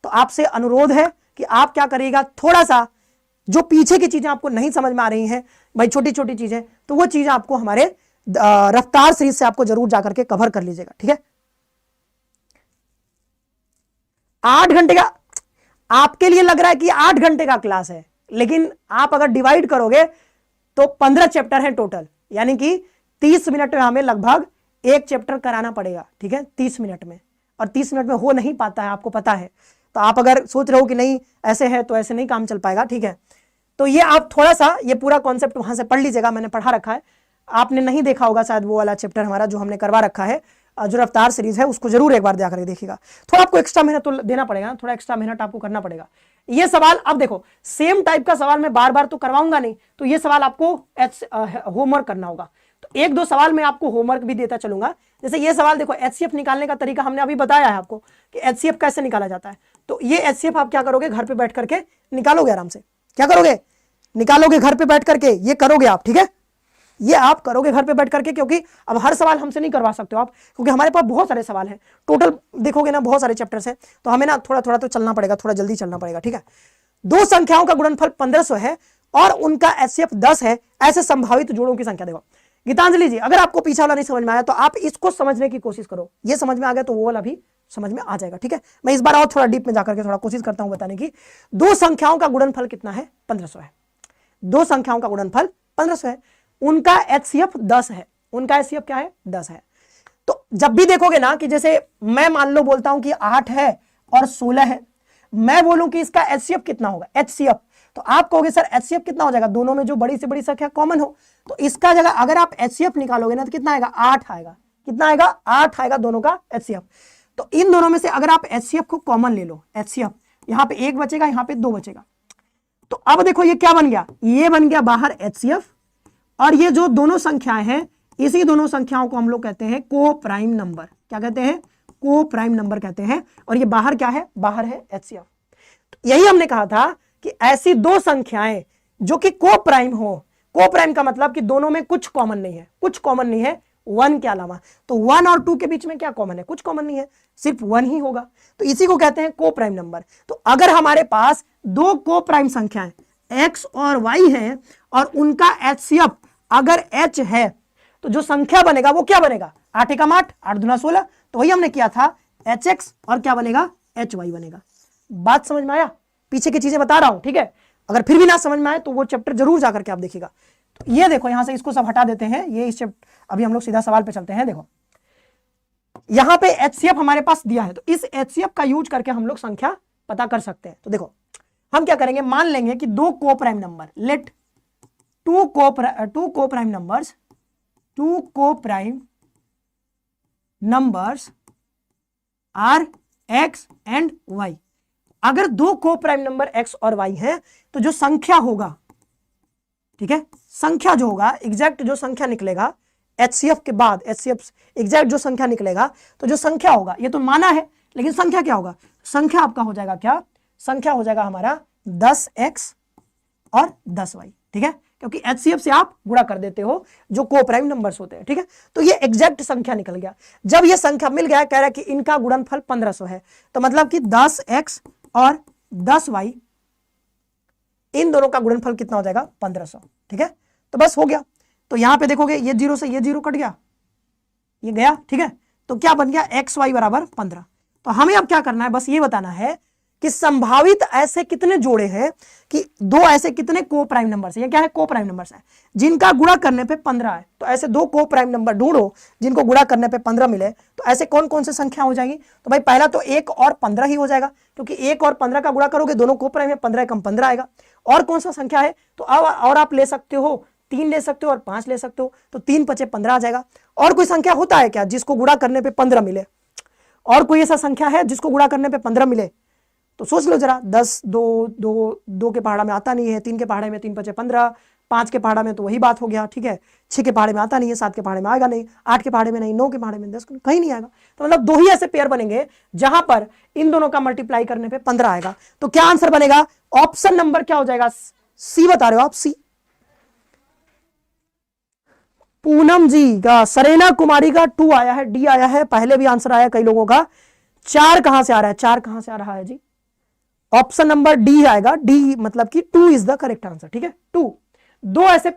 तो आपसे अनुरोध है कि आप क्या करिएगा, थोड़ा सा जो पीछे की चीजें आपको नहीं समझ में आ रही हैं भाई, छोटी छोटी चीजें, तो वो चीजें आपको हमारे रफ्तार सीरीज से आपको जरूर जाकर के कवर कर लीजिएगा, ठीक है। 8 घंटे का आपके लिए लग रहा है कि 8 घंटे का क्लास है, लेकिन आप अगर डिवाइड करोगे तो 15 चैप्टर है टोटल, यानी कि 30 मिनट में हमें लगभग एक चैप्टर कराना पड़ेगा, ठीक है, 30 मिनट में। और 30 मिनट में हो नहीं पाता है, आपको पता है। तो आप अगर सोच रहे हो कि नहीं ऐसे है तो ऐसे नहीं काम चल पाएगा, ठीक है। तो ये आप थोड़ा सा ये पूरा कॉन्सेप्ट वहां से पढ़ लीजिएगा, मैंने पढ़ा रखा है। आपने नहीं देखा होगा शायद वो वाला चैप्टर हमारा जो हमने करवा रखा है, जो रफ्तार सीरीज है, उसको जरूर एक बार जाकर देखिएगा। थोड़ा आपको एक्स्ट्रा मेहनत तो देना पड़ेगा, थोड़ा एक्स्ट्रा मेहनत आपको करना पड़ेगा। ये सवाल अब देखो सेम टाइप का सवाल मैं बार बार तो करवाऊंगा नहीं, तो ये सवाल आपको होमवर्क करना होगा। तो 1-2 सवाल मैं आपको होमवर्क भी देता चलूंगा। जैसे ये सवाल देखो, HCF निकालने का तरीका हमने अभी बताया है आपको कि HCF कैसे निकाला जाता है। तो ये एचसीएफ आप क्या करोगे, घर पे बैठ करके निकालोगे आराम से। क्या करोगे, निकालोगे घर पे बैठ करके, ये करोगे आप, ठीक है, ये आप करोगे घर पे बैठ करके, क्योंकि अब हर सवाल हमसे नहीं करवा सकते हो आप, क्योंकि हमारे पास बहुत सारे सवाल हैं, टोटल देखोगे ना बहुत सारे चैप्टर्स हैं, तो हमें ना थोड़ा थोड़ा तो चलना पड़ेगा, थोड़ा जल्दी चलना पड़ेगा, ठीक है। दो संख्याओं का गुणनफल 1500 है और उनका एचसीएफ 10 है, ऐसे संभावित जोड़ों की संख्या। देखो गीतांजलि जी, अगर आपको पीछा वाला नहीं समझ में आया तो आप इसको समझने की कोशिश करो, ये समझ में आ गया तो वो वाला भी समझ में आ जाएगा, ठीक है। मैं इस बार और थोड़ा डीप में जाकर के थोड़ा कोशिश करता हूं बताने की। दो संख्याओं का गुणनफल कितना है, 1500 है। दो संख्याओं का गुणनफल 1500 है, उनका एचसीएफ 10 है। उनका एचसीएफ क्या है, 10 है। तो जब भी देखोगे ना कि जैसे मैं मान लो बोलता हूं कि 8 है और 16 है, मैं बोलूं कि इसका एचसीएफ कितना होगा, एचसीएफ, तो आप कहोगे सर एचसीएफ कितना हो जाएगा, दोनों में जो बड़ी से बड़ी संख्या कॉमन हो, तो इसका जगह अगर आप एचसीएफ निकालोगे ना तो कितना आएगा, 8 आएगा। कितना आएगा, 8 आएगा दोनों का एचसीएफ। तो इन दोनों में से अगर आप एचसीएफ को कॉमन ले लो, एचसीएफ यहां पे 1 बचेगा, यहां पे 2 बचेगा, तो अब देखो ये क्या बन गया, ये बन गया बाहर एचसीएफ, और ये जो दोनों संख्याएं हैं, इसी दोनों संख्याओं को हम लोग कहते हैं को प्राइम नंबर। क्या कहते हैं, को प्राइम नंबर कहते हैं। और ये बाहर क्या है, बाहर है एचसीएफ। तो यही हमने कहा था कि ऐसी दो संख्याएं जो कि को प्राइम हो, को प्राइम का मतलब कि दोनों में कुछ कॉमन नहीं है, कुछ कॉमन नहीं है 1 के अलावा, तो 1 और 2 के बीच में क्या कॉमन है, कुछ कॉमन नहीं है, सिर्फ 1 ही होगा, तो इसी को कहते हैं को प्राइम नंबर। तो अगर हमारे पास दो को प्राइम संख्याएं x और y है और उनका एचसीएफ अगर h है, तो जो संख्या बनेगा वो क्या बनेगा, 8 एकम 8, 8 दूना 16, तो वही हमने किया था hx, और क्या बनेगा, hy बनेगा। बात समझ में आया, पीछे की चीजें बता रहा हूं, ठीक है। अगर फिर भी ना समझ में आए तो वो चैप्टर जरूर जाकर के आप देखिएगा। तो ये देखो यहां से इसको सब हटा देते हैं, ये इस चैप्टर, अभी हम लोग सीधा सवाल पे चलते हैं। देखो यहां पे एचसीएफ हमारे पास दिया है, तो इस एचसीएफ का यूज करके हम लोग संख्या पता कर सकते हैं। तो देखो हम क्या करेंगे, मान लेंगे कि दो co prime number, let two co prime numbers, two co prime numbers are X and Y. अगर दो को प्राइम नंबर एक्स और वाई है तो जो संख्या होगा, ठीक है, संख्या जो होगा, एग्जैक्ट जो संख्या निकलेगा एचसीएफ के बाद, एचसीएफ एग्जैक्ट जो संख्या निकलेगा, तो जो संख्या होगा, ये तो माना है, लेकिन संख्या क्या होगा, संख्या आपका हो जाएगा क्या, संख्या हो जाएगा हमारा 10x और 10y, ठीक है, क्योंकि एचसीएफ से आप गुणा कर देते हो जो को प्राइम नंबर्स होते हैं, ठीक है। तो ये एग्जैक्ट संख्या निकल गया। जब ये संख्या मिल गया, कह रहा है कि इनका गुणनफल 1500 है, तो मतलब कि 10x और 10y, इन दोनों का गुणनफल कितना हो जाएगा, 1500, ठीक है। तो बस हो गया। तो यहां पे देखोगे ये 0 से ये 0 कट गया, ये गया, ठीक है। तो क्या बन गया, xy बराबर 15। तो हमें अब क्या करना है, बस ये बताना है कि संभावित ऐसे कितने जोड़े हैं, कि दो ऐसे कितने को प्राइम नंबर्स है, ये क्या है, को प्राइम नंबर्स है, जिनका गुणा करने पे 15 है। तो ऐसे दो को प्राइम नंबर ढूंढो जिनको गुणा करने पे 15 मिले, तो ऐसे कौन कौन से संख्या हो जाएगी। तो भाई पहला तो 1 और 15 ही हो जाएगा, क्योंकि 1 और 15 का गुणा करोगे, दोनों को प्राइम है, 15 कम 15 आएगा। और कौन सा संख्या है, तो अब और आप ले सकते हो, 3 ले सकते हो और 5 ले सकते हो, तो 3 × 5 = 15 आ जाएगा। और कोई संख्या होता है क्या जिसको गुणा करने पे 15 मिले, और कोई ऐसा संख्या है जिसको गुणा करने पे 15 मिले, तो सोच लो जरा। 10 2 के पहाड़ा में आता नहीं है, 3 के पहाड़े में 3 × 5 = 15, 5 के पहाड़ा में तो वही बात हो गया, ठीक है, 6 के पहाड़े में आता नहीं है, 7 के पहाड़े में आएगा नहीं, 8 के पहाड़े में नहीं, 9 के पहाड़े में 10, कहीं नहीं आएगा। तो मतलब दो ही ऐसे पेयर बनेंगे जहां पर इन दोनों का मल्टीप्लाई करने पे 15 आएगा। तो क्या आंसर बनेगा, ऑप्शन नंबर क्या हो जाएगा, सी बता रहे हो आप, सी। पूनम जी का, सरेना कुमारी का 2 आया है, डी आया है, पहले भी आंसर आया कई लोगों का। 4 कहां से आ रहा है, 4 कहां से आ रहा है जी, ऑप्शन नंबर डी आएगा, डी मतलब कि 2 इज द करेक्ट आंसर, ठीक है। 2, दो ऐसे